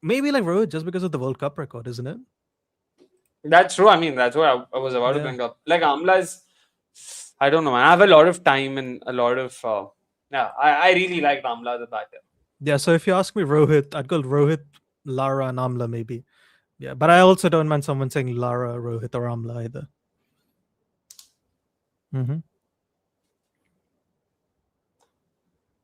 Maybe like Rohit just because of the World Cup record, isn't it? That's true. I mean, that's what I was about to bring up. Like Amla is, I don't know, man. I have a lot of time and a lot of, I really like Amla the batter. Yeah, so if you ask me Rohit, I'd go Rohit, Lara, and Amla maybe. Yeah, but I also don't mind someone saying Lara, Rohit, or Amla either.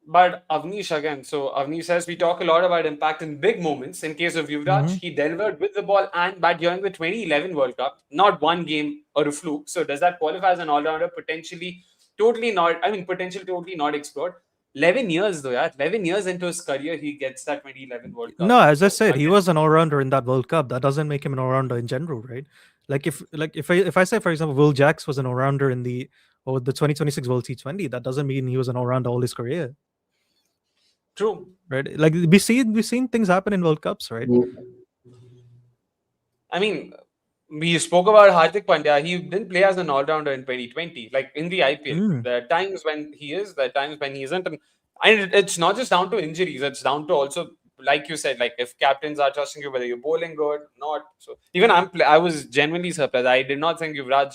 But Avnish again. So Avnish says we talk a lot about impact in big moments. In case of Yuvraj, he delivered with the ball and bat during the 2011 World Cup. Not one game or a fluke. So does that qualify as an all-rounder? Potentially totally not explored. 11 years though, yeah. 11 years into his career, he gets that 2011 World Cup. No, as I said, he was an all-rounder in that World Cup. That doesn't make him an all-rounder in general, right? Like if I say, for example, Will Jacks was an all-rounder in the 2026 World T20, that doesn't mean he was an all-rounder all his career. True. Right? Like we've seen things happen in World Cups, right? I mean, we spoke about Hardik Pandya. He didn't play as an all-rounder in 2020, like in the IPL. There are times when he is, there are times when he isn't. And it's not just down to injuries. It's down to also, like you said, like if captains are trusting you, whether you're bowling good, not. So even I was genuinely surprised. I did not think Yuvraj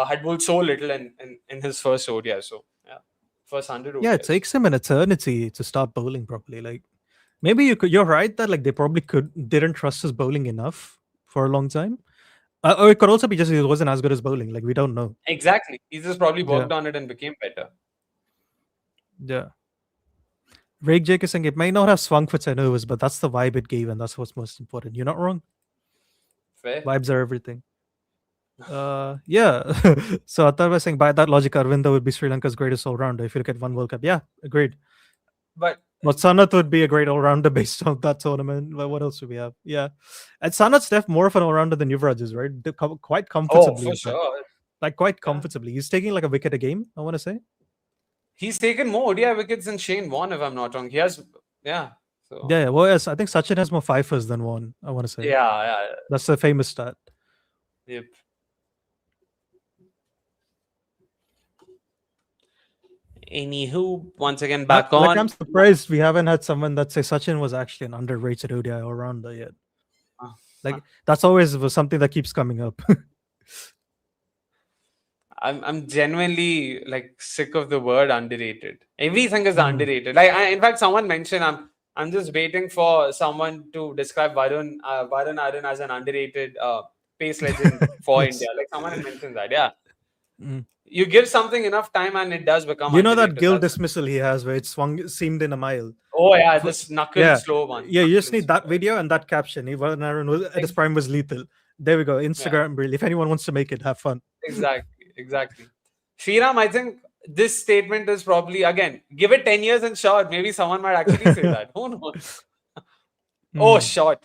had bowled so little in his first ODI. So yeah, first 100 ODIs. Yeah, it takes him an eternity to start bowling properly. Like maybe you're right that like they probably didn't trust his bowling enough for a long time. Or it could also be just he wasn't as good as bowling. Like we don't know. Exactly. He just probably worked on it and became better. Yeah. Rake Jake is saying it may not have swung for 10 overs, but that's the vibe it gave, and that's what's most important. You're not wrong. Fair. Vibes are everything. Yeah. So Atar was saying by that logic, Arvinda would be Sri Lanka's greatest all-rounder if you look at one World Cup. Yeah, agreed. But Sanath would be a great all-rounder based on that tournament. What else do we have? Yeah. And Sanath's def more of an all-rounder than Yuvraj is, right? Quite comfortably. Oh, for sure. Like quite comfortably. He's taking like a wicket a game, I want to say. He's taken more ODI wickets than Shane Warne, if I'm not wrong. He has, yeah. So. Yeah. Well, yes, I think Sachin has more fifers than Warne, I want to say. Yeah. That's the famous stat. Yep. Anywho, once again back Like on. I'm surprised we haven't had someone that say Sachin was actually an underrated ODI all-rounder yet. Like that's always was something that keeps coming up. I'm genuinely like sick of the word underrated. Everything is Mm. underrated. Like in fact, someone mentioned I'm just waiting for someone to describe Varun Arun as an underrated pace legend for Yes. India. Like someone had mentioned that. Yeah, Mm. you give something enough time and it does become You know that underrated. gill That's, dismissal he has where it seemed in a mile. oh yeah, F- this knuckle Yeah, slow one. yeah. You just Knuckle need that slow. video and that caption. Even Aaron was at his prime was lethal. There we go. Instagram reel. If anyone wants to make it, have fun. Exactly. Shriram, I think this statement is probably again give it 10 years and short. Maybe someone might actually say that. Who knows? Oh, Mm.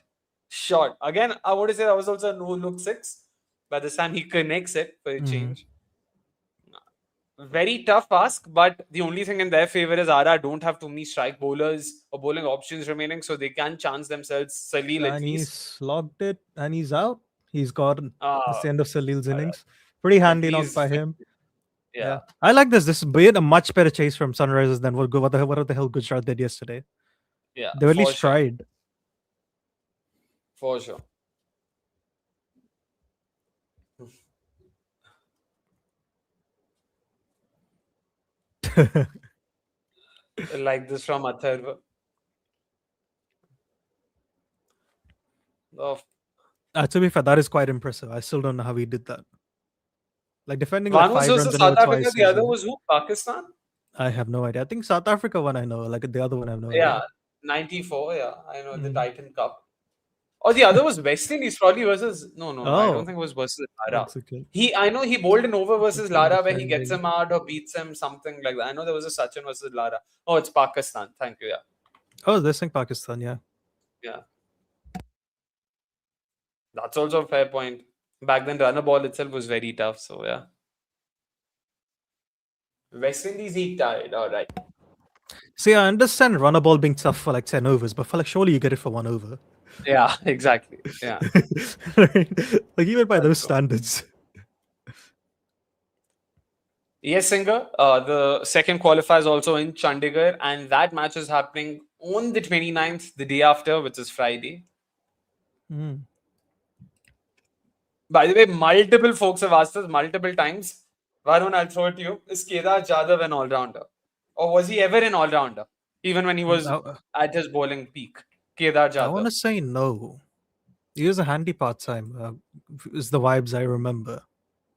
short. Again, I would say that was also a no look 6. By this time, he connects it for a change. Very tough ask, but the only thing in their favor is RR don't have too many strike bowlers or bowling options remaining, so they can chance themselves Salil at And least. he's logged it and he's out. He's gone. That's the end of Salil's Uh, innings. Pretty at handy knock least, by him. yeah, Yeah. I like this. This is been a much better chase from Sunrisers than what the hell Gujarat did yesterday. yeah, They at for least sure. tried. For sure. Like this from Atharva. Oh, To be fair, that is quite impressive. I still don't know how he did that. Like defending one like was 5 runs versus in over South Africa, twice. the other was who? Pakistan? I have no idea. I think South Africa one I know. Like the other one I have no Yeah, idea. 94. Yeah, I know the Mm. Titan Cup. Or the other was West Indies, probably versus. No. I don't Oh, think it was versus Lara. that's okay. I know he bowled in over versus Lara where he gets Defending. him out or beats him, something like that. I know there was a Sachin versus Lara. Oh, it's Pakistan. Thank you. Yeah. Oh, they're saying Pakistan. Yeah. Yeah. That's also a fair point. Back then, runner ball itself was very tough. So, yeah. West Indies, he tied. All right. See, I understand runner ball being tough for like 10 overs, but for like surely you get it for 1 over. Yeah, exactly. Yeah. Right? Like even by That's those true. standards. Yes, Singer. The second qualifier is also in Chandigarh, and that match is happening on the 29th, the day after, which is Friday. Mm. By the way, multiple folks have asked us multiple times. Varun, I'll throw it to you. Is Kedar Jadhav an all-rounder? Or was he ever an all-rounder? Even when he was at his bowling peak? Kedar I want Jadhav. to say no. He was a handy part-time. Is the vibes I remember.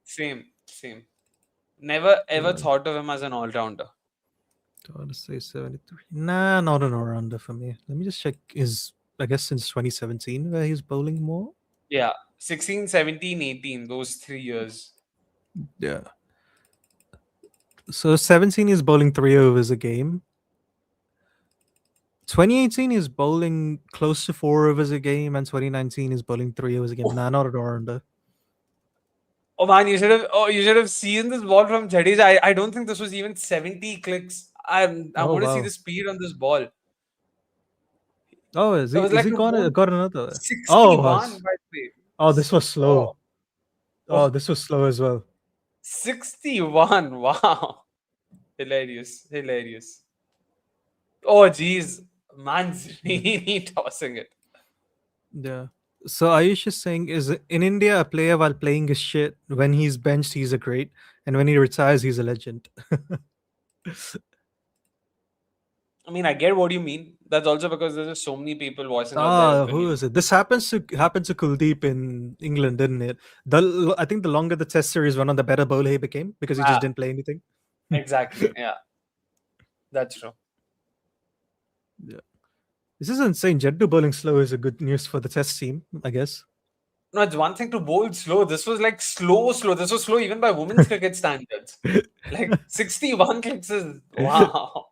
Same. Never ever thought of him as an all-rounder. I want to say 73. Nah, not an all-rounder for me. Let me just check I guess since 2017 where he's bowling more. Yeah. 16, 17, 18. Those 3 years. Yeah. So 17 is bowling 3 overs a game. 2018 is bowling close to 4 overs a game, and 2019 is bowling 3 overs a game. Nah, not an all-rounder. Oh man, you should have seen this ball from Jadeja. I don't think this was even 70 clicks. I want to see Wow. the speed on this ball. Oh, is It was he like got another? 61 by the way. Oh, this was slow. Oh. This was slow as well. 61. Wow. Hilarious. Oh geez. Man's really tossing it. Yeah. So Ayush is saying is in India a player while playing is shit. When he's benched, he's a great, and when he retires, he's a legend. I mean, I get what you mean. That's also because there's just so many people voicing out their Who opinions. is it? This happened to Kuldeep in England, didn't it? I think the longer the Test series went on, the better bowler he became because he just didn't play anything. Exactly. Yeah. That's true. Yeah. This is insane. Jeddu bowling slow is a good news for the Test team, I guess. No, it's one thing to bowl slow. This was like slow. This was slow even by women's cricket standards. Like 61 clicks is wow.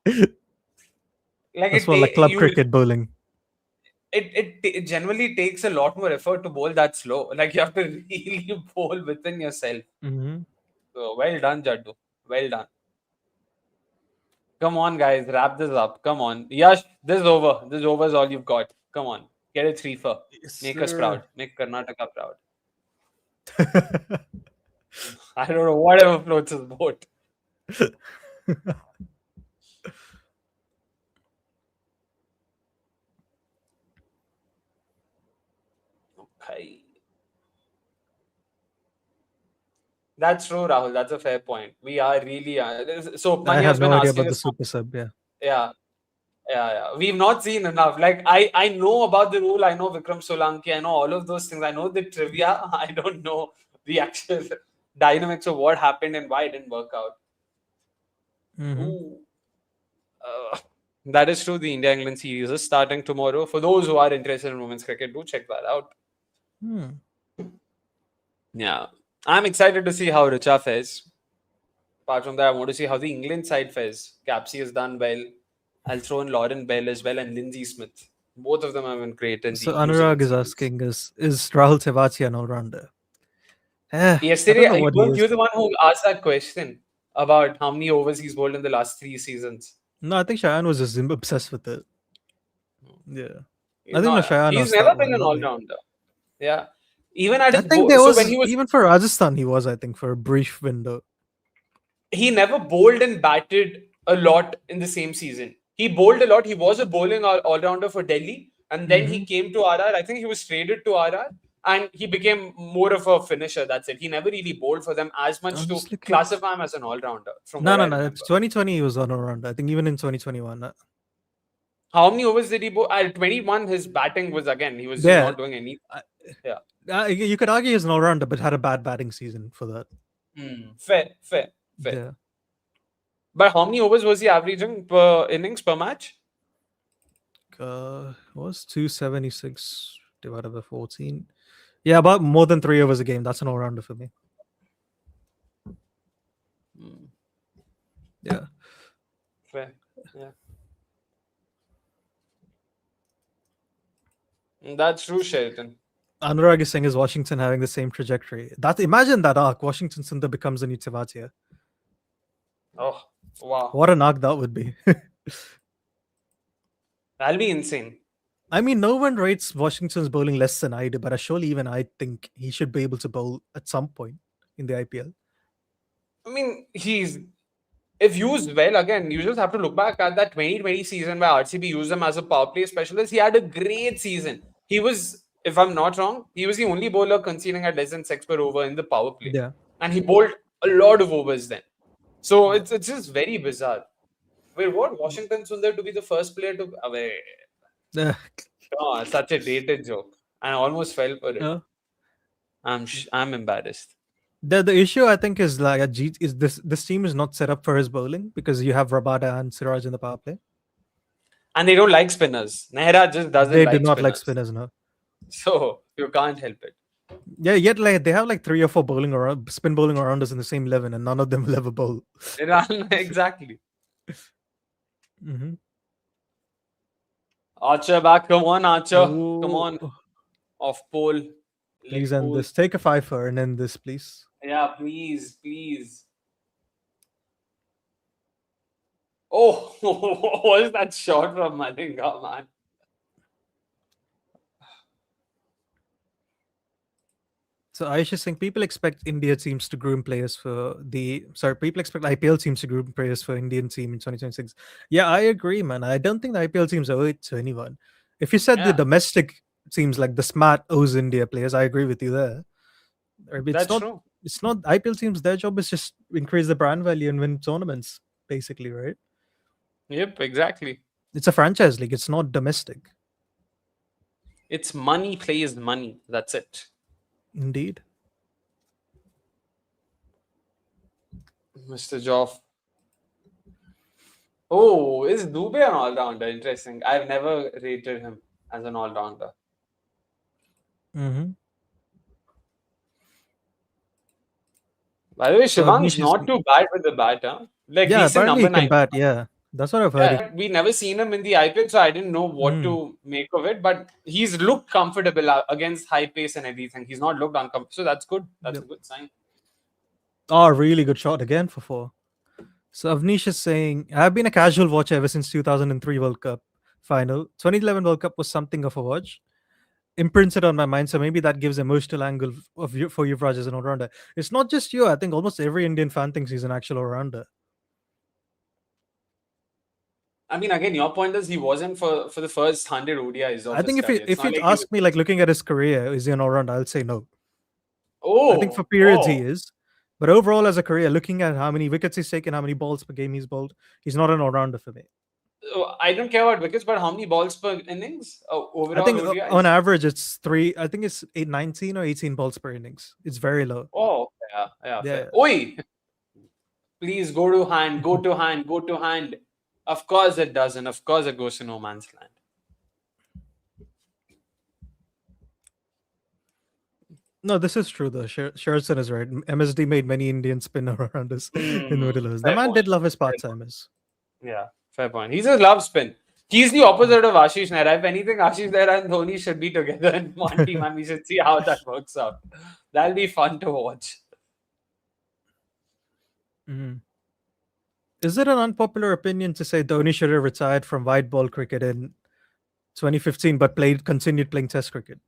Like That's for like club cricket bowling. It generally takes a lot more effort to bowl that slow. Like you have to really bowl within yourself. Mm-hmm. So well done, Jaddu. Well done. Come on, guys, wrap this up. Come on. Yash, this is over. This over is all you've got. Come on. Get a 3 for. Yes, Make us sir. proud. Make Karnataka proud. I don't know. Whatever floats his boat. Okay. That's true, Rahul. That's a fair point. We are really so. I Mani have has been no idea asking about the us. super sub. Yeah. Yeah, yeah. We've not seen enough. Like I know about the rule. I know Vikram Solanki. I know all of those things. I know the trivia. I don't know the actual dynamics of what happened and why it didn't work out. Mhm. Ooh. That is true. The India-England series is starting tomorrow. For those who are interested in women's cricket, do check that out. Hmm. Yeah, I'm excited to see how Richa fares. Apart from that, I want to see how the England side fares. Capsey has done well. I'll throw in Lauren Bell as well and Lindsay Smith. Both of them have been great in So the New Zealand Anurag is series. asking, is Rahul Tewatia an all-rounder? I Yesterday, don't know what he weren't is. you the one who asked that question about how many overs he's bowled in the last 3 seasons? No, I think Cheyenne was just obsessed with it. Yeah. He's I think not. Cheyenne He's asked never that been one, an not me. all-rounder. Yeah. Even at I his think there so when was, he was even for Rajasthan, he was, I think, for a brief window. he never bowled and batted a lot in the same season. He bowled a lot. He was a bowling all-rounder for Delhi, and then he came to RR. I think he was traded to RR, and he became more of a finisher. That's it. He never really bowled for them as much I'm to just looking. classify him as an all-rounder, from No, what no, I no. remember. It's 2020 he was on around. I think even in 2021. How many overs did he bowl? At 21, his batting was again. He was just Yeah. not doing anything. Yeah. You could argue he's an all-rounder, but had a bad batting season for that. Fair. Yeah. But how many overs was he averaging per innings per match? Was 276 divided by 14. Yeah, about more than 3 overs a game. That's an all-rounder for me. Yeah. Fair. Yeah. That's true, Sheraton. Anurag is saying is Washington having the same trajectory. Imagine that arc. Washington Sundar becomes a new Tewatia. Oh, wow. What an arc that would be. That'll be insane. I mean, no one rates Washington's bowling less than I do, but surely even I think he should be able to bowl at some point in the IPL. I mean, if used well, again, you just have to look back at that 2020 season where RCB used him as a power play specialist. He had a great season. He was, if I'm not wrong, he was the only bowler conceding at less than 6 per over in the power play. Yeah. And he bowled a lot of overs then. So it's just very bizarre. Wait, what? Washington Sundar to be the first player to... Oh, such a dated joke. I almost fell for it. I'm embarrassed. The issue I think is like is this team is not set up for his bowling because you have Rabada and Siraj in the power play. And they don't like spinners. Nehra just doesn't They like do not spinners. like spinners now. So you can't help it. Yeah, yet like they have like 3 or 4 spin bowling around us in the same 11, and none of them will ever bowl. Exactly. Mm-hmm. Archer back. Come on, Archer. Ooh. Come on. Off pole. Please end this. Take a 5-4 and end this, please. Yeah, please. Oh, what is that shot from Malinga, man? So Aisha saying people expect India teams to groom players for people expect IPL teams to groom players for Indian team in 2026. Yeah, I agree, man. I don't think the IPL teams owe it to anyone. If you said the domestic teams like the smart owes India players, I agree with you there. That's true. It's not IPL teams. Their job is just increase the brand value and win tournaments, basically, right? Yep, exactly. It's a franchise league. It's not domestic. It's money plays money. That's it. Indeed. Mr. Joff. Oh, is Dubey an all-rounder? Interesting. I've never rated him as an all-rounder. Mm-hmm. By the way, Shivang's not too bad with the bat, huh? Like, yeah, decent apparently number he can 9. bat, yeah. That's what I've heard. Yeah, we never seen him in the IPL, so I didn't know what to make of it. But he's looked comfortable against high pace and everything. He's not looked uncomfortable. So that's good. That's a good sign. Oh, really good shot again for 4. So Avnish is saying, I've been a casual watcher ever since 2003 World Cup final. 2011 World Cup was something of a watch. Imprinted on my mind, so maybe that gives emotional angle for Yuvraj as an all-rounder. It's not just you. I think almost every Indian fan thinks he's an actual all-rounder. I mean, again, your point is he wasn't for the first 100 ODIs of I think his career. It's if not you'd like he ask was- me, like looking at his career, is he an all-rounder? I'll say no. Oh, I think for periods he oh. is, but overall as a career, looking at how many wickets he's taken, how many balls per game he's bowled, he's not an all-rounder for me. I don't care about wickets, but how many balls per innings overall? I think ODIs? on average it's 3. I think it's 19 or 18 balls per innings. It's very low. Oh, yeah. Yeah. Fair. Oi! Please go to hand, go to hand, go to hand. Of course it doesn't. Of course it goes to no man's land. No, this is true though. Sherson is right. MSD made many Indian spinner rounders in middle overs. The Fair man point. did love his Fair part-timers. Yeah, fair point. He just loves spin. He's the opposite of Ashish Nehra. If anything, Ashish Nehra and Dhoni should be together in one team, and we should see how that works out. That'll be fun to watch. Mhm. Is it an unpopular opinion to say Dhoni should have retired from white ball cricket in 2015, but continued playing Test cricket?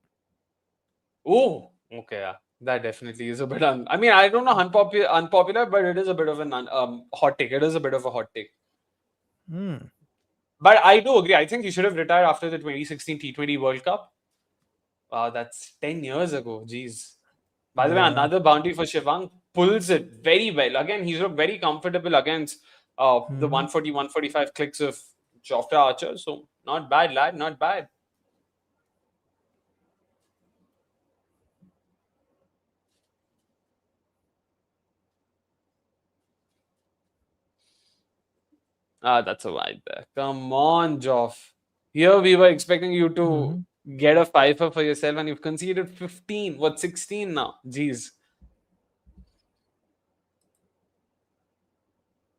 Oh, okay, yeah. That definitely is a bit. I mean, I don't know unpopular, but it is a bit of an hot take. It is a bit of a hot take. Hmm. But I do agree. I think he should have retired after the 2016 T20 World Cup. Wow, that's 10 years ago. Jeez. By the way, Yeah. another boundary for Shivang pulls it very well. Again, he's looked very comfortable against the 140, 145 clicks of Jofra Archer. So, not bad, lad. Not bad. That's a wide there. Come on, Joff. Here we were expecting you to get a fifer for yourself, and you've conceded 15. What, 16 now? Jeez.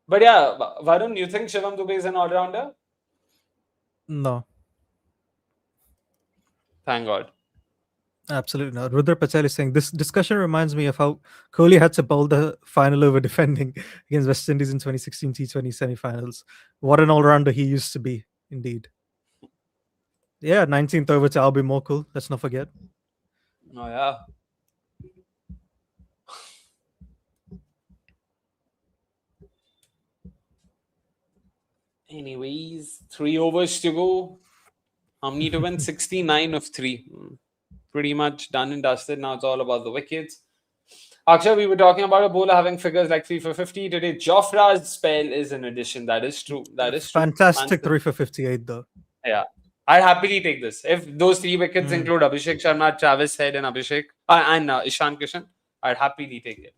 But yeah, Varun, you think Shivam Dubey is an all-rounder? No, Thank God. absolutely not. Rudra Patel is saying this discussion reminds me of how Kohli had to bowl the final over defending against West Indies in 2016 T20 semi-finals. What an all-rounder he used to be, indeed. Yeah, 19th over to Albi Morkul. Let's not forget. Oh, yeah. Anyways, 3 overs to go. How many to win? 69 of 3. Pretty much done and dusted. Now it's all about the wickets. Akshay, we were talking about a bowler having figures like 3 for 50. Today, Jofra's spell is an addition. That is true. That is true. Fantastic 3 for 58, though. Yeah. I'd happily take this. If those 3 wickets include Abhishek Sharma, Travis Head, and Abhishek and Ishan Kishan, I'd happily take it.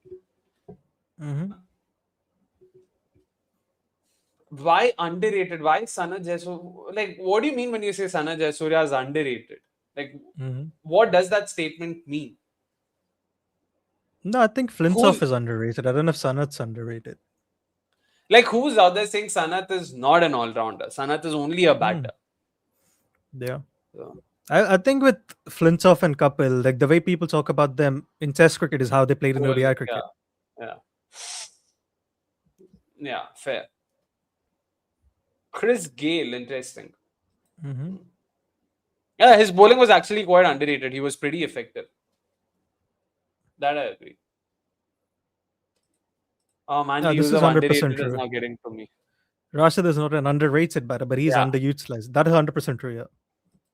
Why underrated? Why Sana Jaiswalia? Like, what do you mean when you say Sana Jaiswalia is underrated? Like, what does that statement mean? No, I think Flintoff is underrated. I don't know if Sanat's underrated. Like, who's out there saying Sanat is not an all-rounder? Sanat is only a batter. Yeah. So, I think with Flintoff and Kapil, like the way people talk about them in Test cricket is how they played in ODI cricket. Yeah, fair. Chris Gale, interesting. Yeah, his bowling was actually quite underrated. He was pretty effective. That I agree. Oh man, the this use is of 100% underrated true. is not getting to me. Rashid is not an underrated batter, but he's underutilized. That is 100% true. Yeah.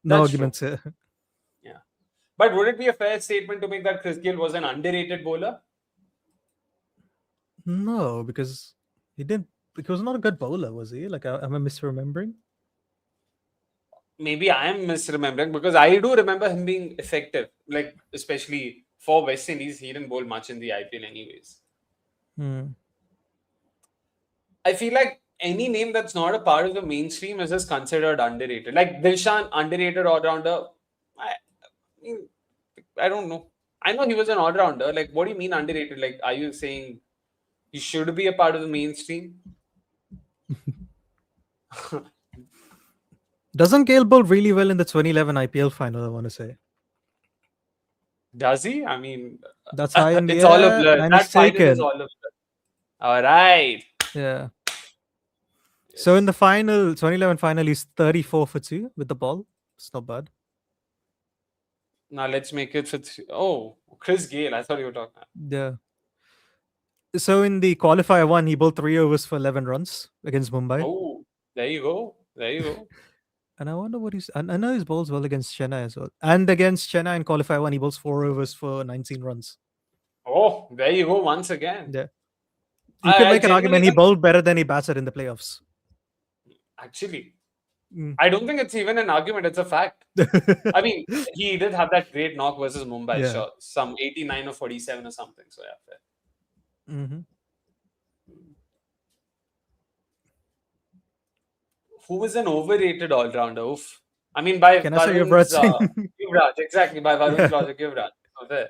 No That's arguments here. Yeah. But would it be a fair statement to make that Chris Gale was an underrated bowler? No, because he didn't. He was not a good bowler, was he? Like, am I misremembering? Maybe I am misremembering because I do remember him being effective. Like, especially for West Indies, he didn't bowl much in the IPL anyways. I feel like any name that's not a part of the mainstream is just considered underrated. Like Dilshan, underrated all-rounder. I don't know. I know he was an all-rounder. Like, what do you mean underrated? Like, are you saying he should be a part of the mainstream? Doesn't Gale bowl really well in the 2011 IPL final, I want to say. Does he? I mean, that's high in the it's all a blur. That final is all a blur. All right. Yeah. Yes. So in the final, 2011 final, he's 34 for 2 with the ball. It's not bad. Now let's make it for Chris Gale. I thought you were talking about. Yeah. So in the qualifier 1, he bowled 3 overs for 11 runs against Mumbai. Oh, there you go. There you go. And I wonder what he's. And I know he bowls well against Chennai as well. And against Chennai in qualify 1, he bowls 4 overs for 19 runs. Oh, there you go once again. Yeah. You could I make an genuinely argument he think, bowled better than he batted in the playoffs. actually, Mm. I don't think it's even an argument. It's a fact. I mean, he did have that great knock versus Mumbai, Yeah. sure. Some 89 or 47 or something. So, yeah, fair. Mm-hmm. Who was an overrated all-rounder? Oof. I mean, by Can I say Yuvraj Varun's Singh? Yuvraj, exactly. By Varun's Yeah. logic, Yuvraj. So there.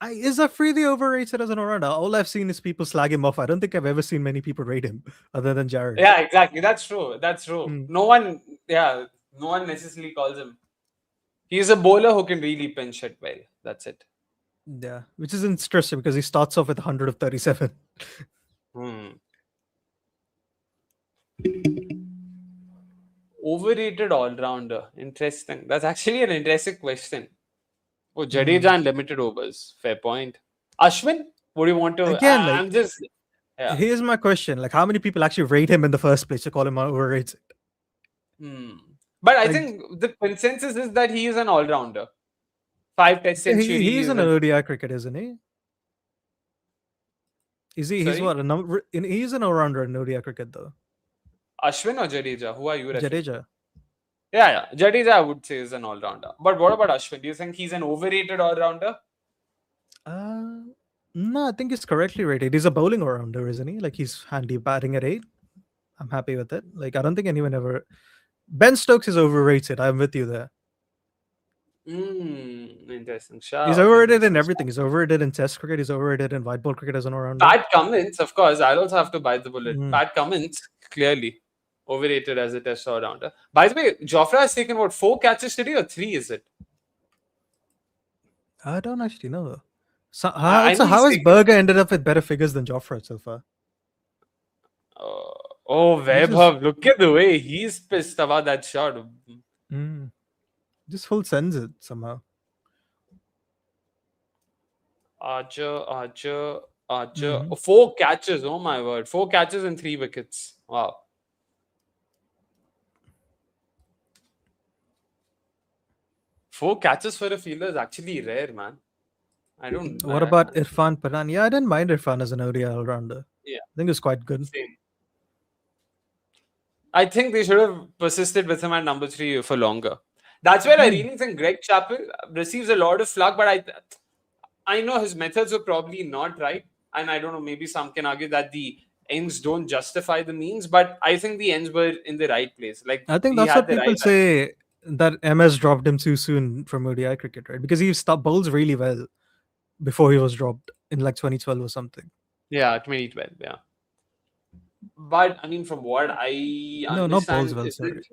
Is Afridi overrated as an all-rounder? All I've seen is people slag him off. I don't think I've ever seen many people rate him other than Jared. Yeah, exactly. That's true. That's true. Mm. No one necessarily calls him. He's a bowler who can really pinch it well. That's it. Yeah, which is interesting because he starts off with 100 of 37. Overrated all-rounder. Interesting. That's actually an interesting question. Oh, Jadeja and limited overs. Fair point. Ashwin, what do you want to? Again, I'm just. Yeah. Here's my question: like, how many people actually rate him in the first place to call him overrated? But I Like- think the consensus is that he is an all-rounder. 5 test centuries. He's an and- ODI cricket, isn't he? Is he? He's Sorry? what a number? He's an all-rounder in ODI cricket, though. Ashwin or Jadeja? Who are you referring to? Jadeja. Yeah. Jadeja, I would say, is an all-rounder. But what about Ashwin? Do you think he's an overrated all-rounder? No, I think he's correctly rated. He's a bowling all-rounder, isn't he? Like he's handy batting at 8. I'm happy with it. Like I don't think anyone ever. Ben Stokes is overrated. I'm with you there. Interesting. He's Sharp, overrated in interesting. everything. He's overrated in Test cricket. He's overrated in white ball cricket as an all-rounder. Pat Cummins, of course. I'll also have to bite the bullet. Mm. Pat Cummins, clearly overrated as a test all-rounder. By the way, Jofra has taken what, 4 catches today or 3? Is it? I don't actually know. Though. So, I also, know how he's has taken- Berger ended up with better figures than Jofra so far? Vaibhav, look at the way he's pissed about that shot. Just full sends it somehow. Archer. Mhm. 4 catches. Oh my word. 4 catches and 3 wickets. Wow. Four catches for a fielder is actually rare, man. I don't. What about Irfan Pathan? Yeah, I didn't mind Irfan as an ODI all-rounder. Yeah. I think it was quite good. Same. I think they should have persisted with him at number 3 for longer. That's where I really think Greg Chappell receives a lot of flack, but I know his methods were probably not right. And I don't know, maybe some can argue that the ends don't justify the means, but I think the ends were in the right place. Like I think he that's had what the people right- say that MS dropped him too soon from ODI cricket, right? Because he bowls really well before he was dropped in like 2012 or something. Yeah, 2012, yeah. But I mean, from what I No, not understand, bowls well, is sorry. it-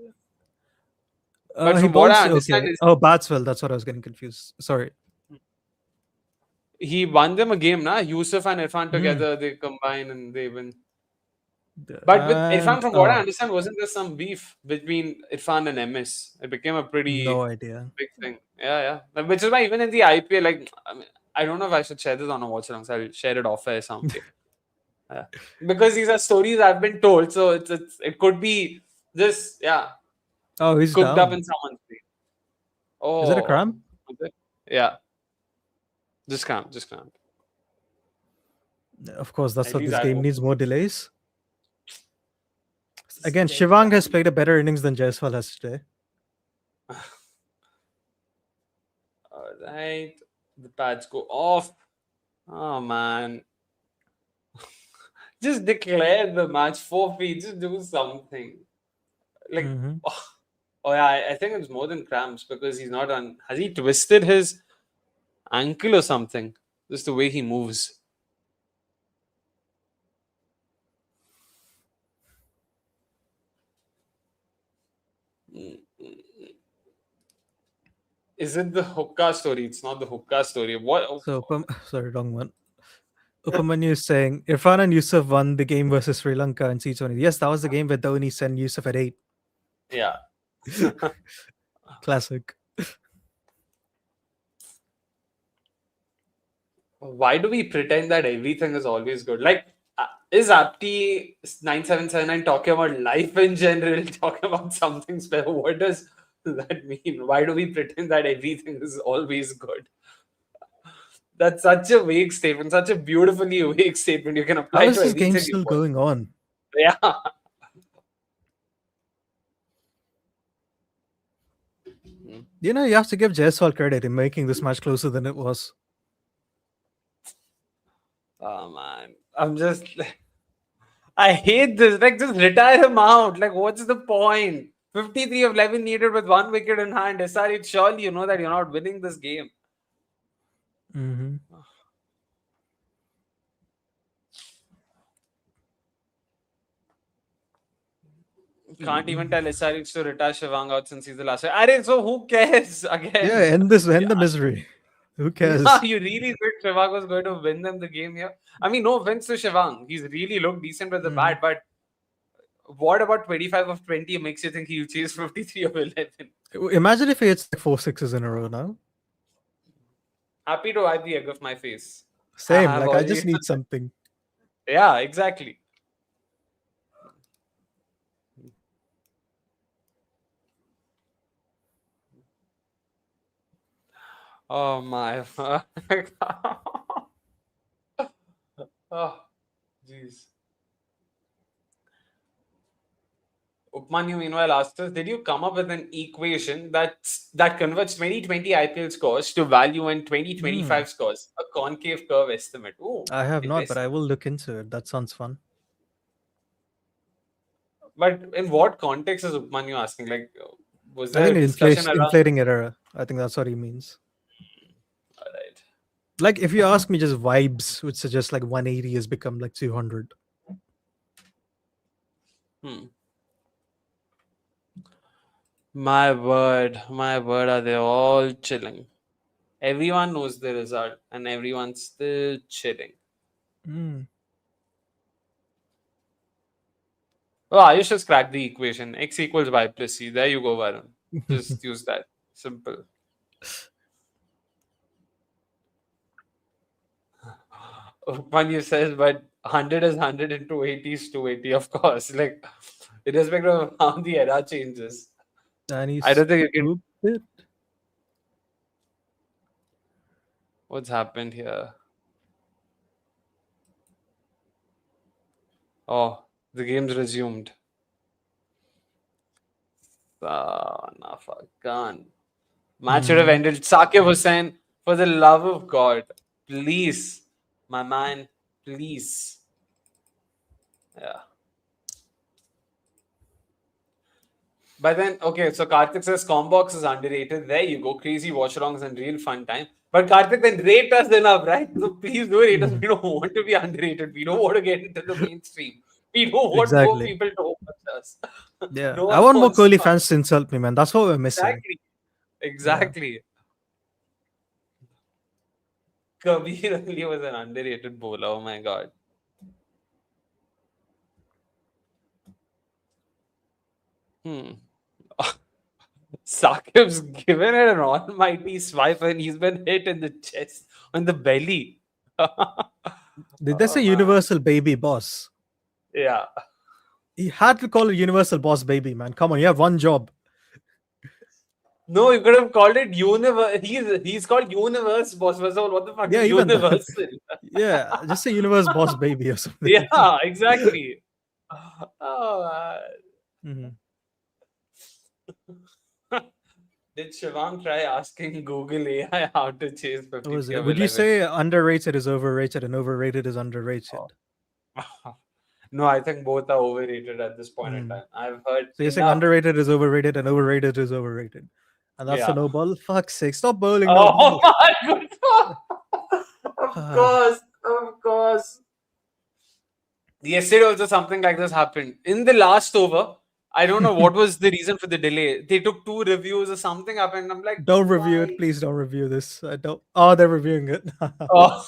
But He from what I bowls- understand okay. is- Oh, bats well. That's what I was getting confused. Sorry. he won them a game, na? Yusuf and Irfan together, they combine and they win. But with Irfan, And- from what I understand, wasn't there some beef between Irfan and MS? It became a pretty no idea. big thing. Yeah. Which is why even in the IPL, like, I don't know if I should share this on a Watchalong, so I'll share it off air someday. Yeah. Because these are stories I've been told, so it could be just, Oh, he's cooked down. up in someone's brain. Oh. Is it a cramp? Was it? Yeah. Just cramp. Of course, that's At what least this I game hope. needs more delays. Again, Shivang has played a better innings than Jaiswal has today. All right. The pads go off. Oh, man. Just declare the match forfeit. Just do something. Like, Mhm. oh yeah, I think it's more than cramps because he's not on. Has he twisted his ankle or something? Just the way he moves. Is it the hookah story? It's not the hookah story. What? So, sorry, wrong one. Upamanyu is saying Irfan and Yusuf won the game versus Sri Lanka in C20. Yes, that was the game where Dhoni sent Yusuf at 8. Yeah. Classic. Why do we pretend that everything is always good? Like, Is Apti 9779 talking about life in general, talking about something special? What does that mean? Why do we pretend that everything is always good? That's such a vague statement, such a beautifully vague statement. You can How apply is to this game anything you still want. going on? Yeah. You know, you have to give Jaiswal credit in making this match closer than it was. Oh man, I hate this. Like, just retire him out. Like, what's the point? 53 of 11 needed with 1 wicket in hand. SRH, surely you know that you're not winning this game. Mm-hmm. Can't even tell SRH to retire Shivang out since he's the last. Array, so who cares again? Yeah, end the misery. Who cares? Yeah, you really think Shivang was going to win them the game here? I mean, no offense to Shivang. He's really looked decent with the bat, but what about 25 of 20 makes you think he'll chase 53 of 11? Imagine if he hits like 4 sixes in a row now. Happy to wipe the egg off my face. Same, have like I just already- need something. Yeah, exactly. Oh my. Oh, jeez. Upmanyu meanwhile asked us, did you come up with an equation that converts 2020 IPL scores to value in 2025 scores? A concave curve estimate. Ooh, I have not, but interesting. I will look into it. That sounds fun. But in what context is Upmanyu asking? Like, was I there think a discussion around? inflating error. I think that's what he means. Alright. Like if you ask me just vibes, which suggest like 180 has become like 200. My word, are they all chilling? Everyone knows the result, and everyone's still chilling. Oh, Ayush just cracked the equation. X equals Y plus C. There you go, Varun. Just use that. Simple. Upmanyu says, but 100 is 100 and 280 is 280, of course. Like, irrespective of how the era changes. And I don't think you can. it. What's happened here? Oh, the game's resumed. Nafakan. Match should have ended. Saqib Hussain, for the love of God, please, my man, please. Yeah. But then, okay, so Karthik says Combox is underrated. There you go. Crazy watch-alongs and real fun time. But Karthik, then rate us enough, right? So please do rate us. We don't want to be underrated. We don't want to get into the mainstream. We don't want more Exactly. people to watch us. Yeah, No I one want more wants Kohli to- fans to insult me, man. That's what we're missing. Exactly. Kabir Ali was an underrated bowler. Oh my god. Saqib's given it an almighty swipe and he's been hit in the chest, on the belly. Did they say Universal Baby Boss? Yeah. He had to call it Universal Boss Baby, man. Come on, you have one job. No, you could have called it Universe. He's called Universe Boss. First of all, what the fuck Yeah, is even that. Universal? Yeah, just say Universe Boss Baby or something. Yeah, exactly. Oh, Mhm. did Shivang try asking Google AI how to chase 50? What was it? Would you say underrated is overrated and overrated is underrated? No, I think both are overrated at this point in time. I've heard. So you're saying enough. underrated is overrated and overrated is overrated. And that's Yeah. a no ball? Fuck's sake. Stop bowling. no Oh ball. my god! Of course. Yesterday also something like this happened. In the last over, I don't know what was the reason for the delay. They took 2 reviews or something happened. I'm like, Don't review why? it. Please don't review this. I don't. Oh, they're reviewing it. Oh.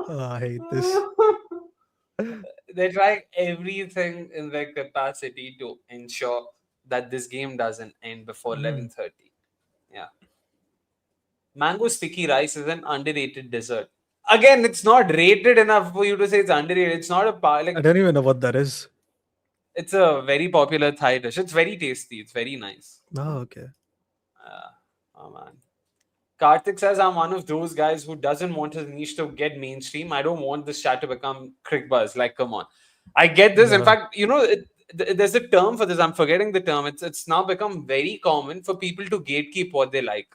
Oh, I hate this. They're trying everything in their capacity to ensure that this game doesn't end before 11:30. Yeah. Mango sticky rice is an underrated dessert. Again, it's not rated enough for you to say it's underrated. It's not a I like. don't even know what that is. It's a very popular Thai dish. It's very tasty. It's very nice. Oh, okay. Oh man. Karthik says, I'm one of those guys who doesn't want his niche to get mainstream. I don't want this chat to become crick buzz. Like, come on. I get this. In Yeah. fact, there's a term for this. I'm forgetting the term. It's now become very common for people to gatekeep what they like.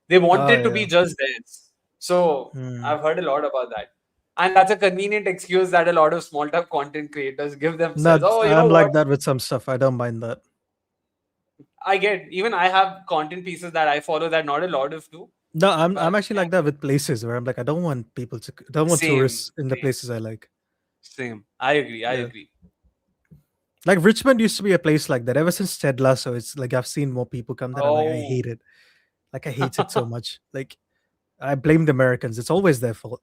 They want Ah, it to be yeah. just theirs. So I've heard a lot about that. And that's a convenient excuse that a lot of small time content creators give themselves. No, Oh, you know I'm what? like that with some stuff. I don't mind that. Even I have content pieces that I follow that not a lot of do. No, I'm But actually like that with places where I'm like, I don't want don't want tourists in the places I like. Same. I agree. I Yeah. agree. Like Richmond used to be a place like that ever since Ted Lasso. It's like I've seen more people come there. I'm like, I hate it. Like I hate it so much. Like I blame the Americans. It's always their fault.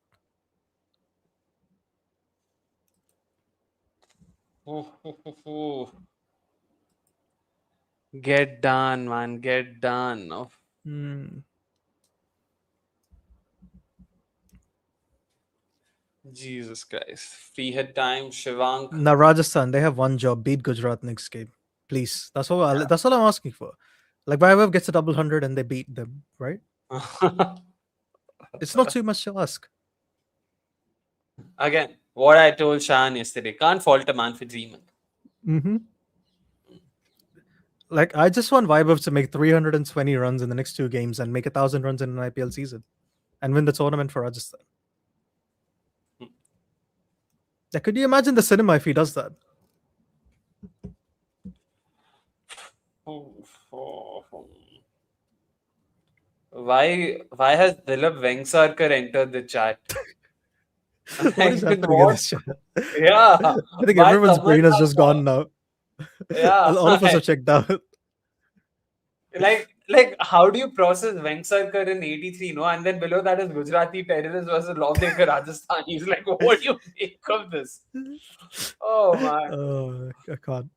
Get done, man. Get done. Oh, Jesus Christ. Free hit time, Shivang. Now Rajasthan, they have one job: beat Gujarat next game, please. That's all. That's all I'm asking for. Like Vaibhav gets a double 100 and they beat them, right? It's not too much to ask. Again, what I told Shan yesterday. Can't fault a man for dreaming. Mm-hmm. Like I just want Vaibhav to make 320 runs in the next 2 games and make 1,000 runs in an IPL season, and win the tournament for Rajasthan. Yeah, could you imagine the cinema if he does that? Why has Dilip Vengsarkar entered the chat? What is happening in this chat? Yeah. I think Why everyone's brain has just gone now. Yeah. All of us are checked out. Like, how do you process Vengsarkar in 83, no? And then below that is Gujarati terrorists versus lawmaker Rajasthan. He's like, what do you make of this? Oh, man. I can't.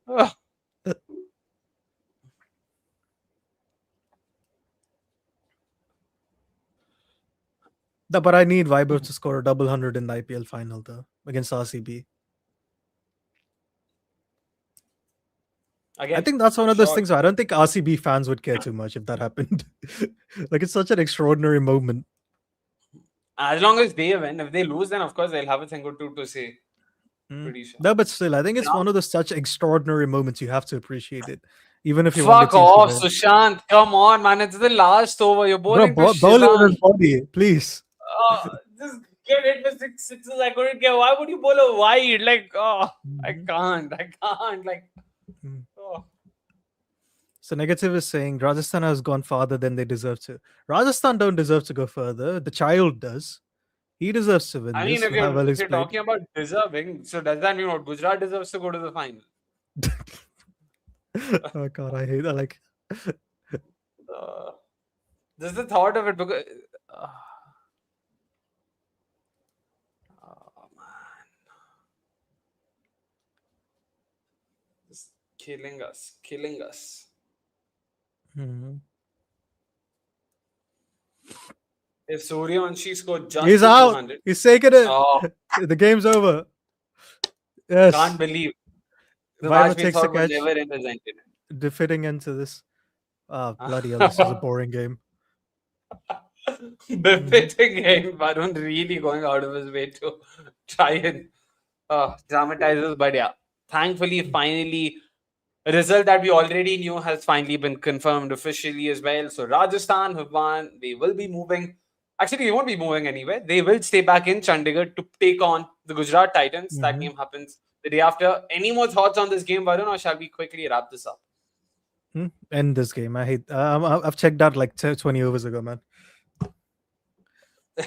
But I need Vaibhav to score a double 100 in the IPL final, though, against RCB. Again, I think that's one of those things. I don't think RCB fans would care too much if that happened. Like, it's such an extraordinary moment. As long as they win, if they lose, then of course they'll have a thing or two to say. Pretty sure. No, but still, I think it's one of those such extraordinary moments you have to appreciate it, even if you Fuck want off, Sushant. Come on, man. It's the last over. You're bowling to bowl on his Shivang. body, please. Just get it for 6 sixes. I couldn't get. Why would you bowl a wide? Like, I can't. Like, oh. So negative is saying Rajasthan has gone farther than they deserve to. Rajasthan don't deserve to go further. The child does. He deserves to win. I mean, this. if you're talking about deserving, so does that mean what Gujarat deserves to go to the final? Oh God, I hate that. Like, Just the thought of it because. Oh man, just killing us. If Suryavanshi scored just he's the out. 200, He's taking it. The game's over. Yes. Can't believe the Vaibhav match we takes the thought was catch. never represented. Fitting into this. Bloody hell, this is a boring game. Befitting him, Varun really going out of his way to try and dramatize this. But yeah, thankfully, finally, a result that we already knew has finally been confirmed officially as well. So Rajasthan have won. They will be moving. Actually, they won't be moving anywhere. They will stay back in Chandigarh to take on the Gujarat Titans. That game happens the day after. Any more thoughts on this game, Varun, or shall we quickly wrap this up? End this game. I hate. I've checked out like 20 overs ago, man.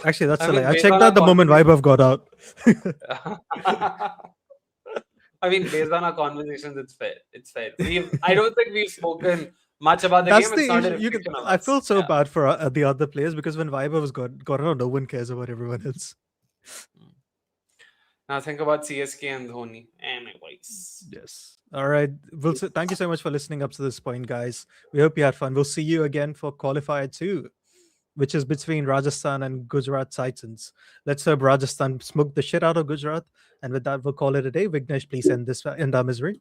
Actually, that's a lie. I checked out the moment Vaibhav got out. I mean, based on our conversations, it's fair. It's fair. I don't think we've spoken much about the game. It's not a reflection of I us. feel so bad for the other players because when Vaibhav got out, no one cares about everyone else. Now think about CSK and Dhoni. Anyways. Yes. All right. Thank you so much for listening up to this point, guys. We hope you had fun. We'll see you again for Qualifier 2. which is between Rajasthan and Gujarat Titans. Let's hope Rajasthan smoke the shit out of Gujarat. And with that, we'll call it a day. Vignesh, please end our misery.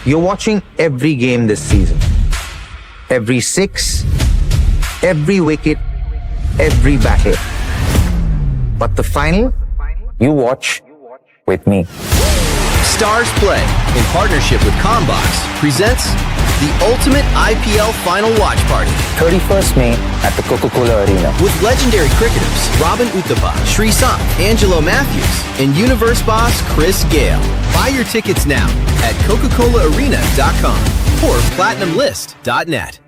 You're watching every game this season. Every six, every wicket, every battle. But the final, you watch with me. Stars Play, in partnership with Combox, presents the ultimate IPL final watch party 31st May at the Coca-Cola Arena. with legendary cricketers Robin Uthappa, Sri Sant, Angelo Matthews, and universe boss Chris Gale. Buy your tickets now at Coca-ColaArena.com or PlatinumList.net.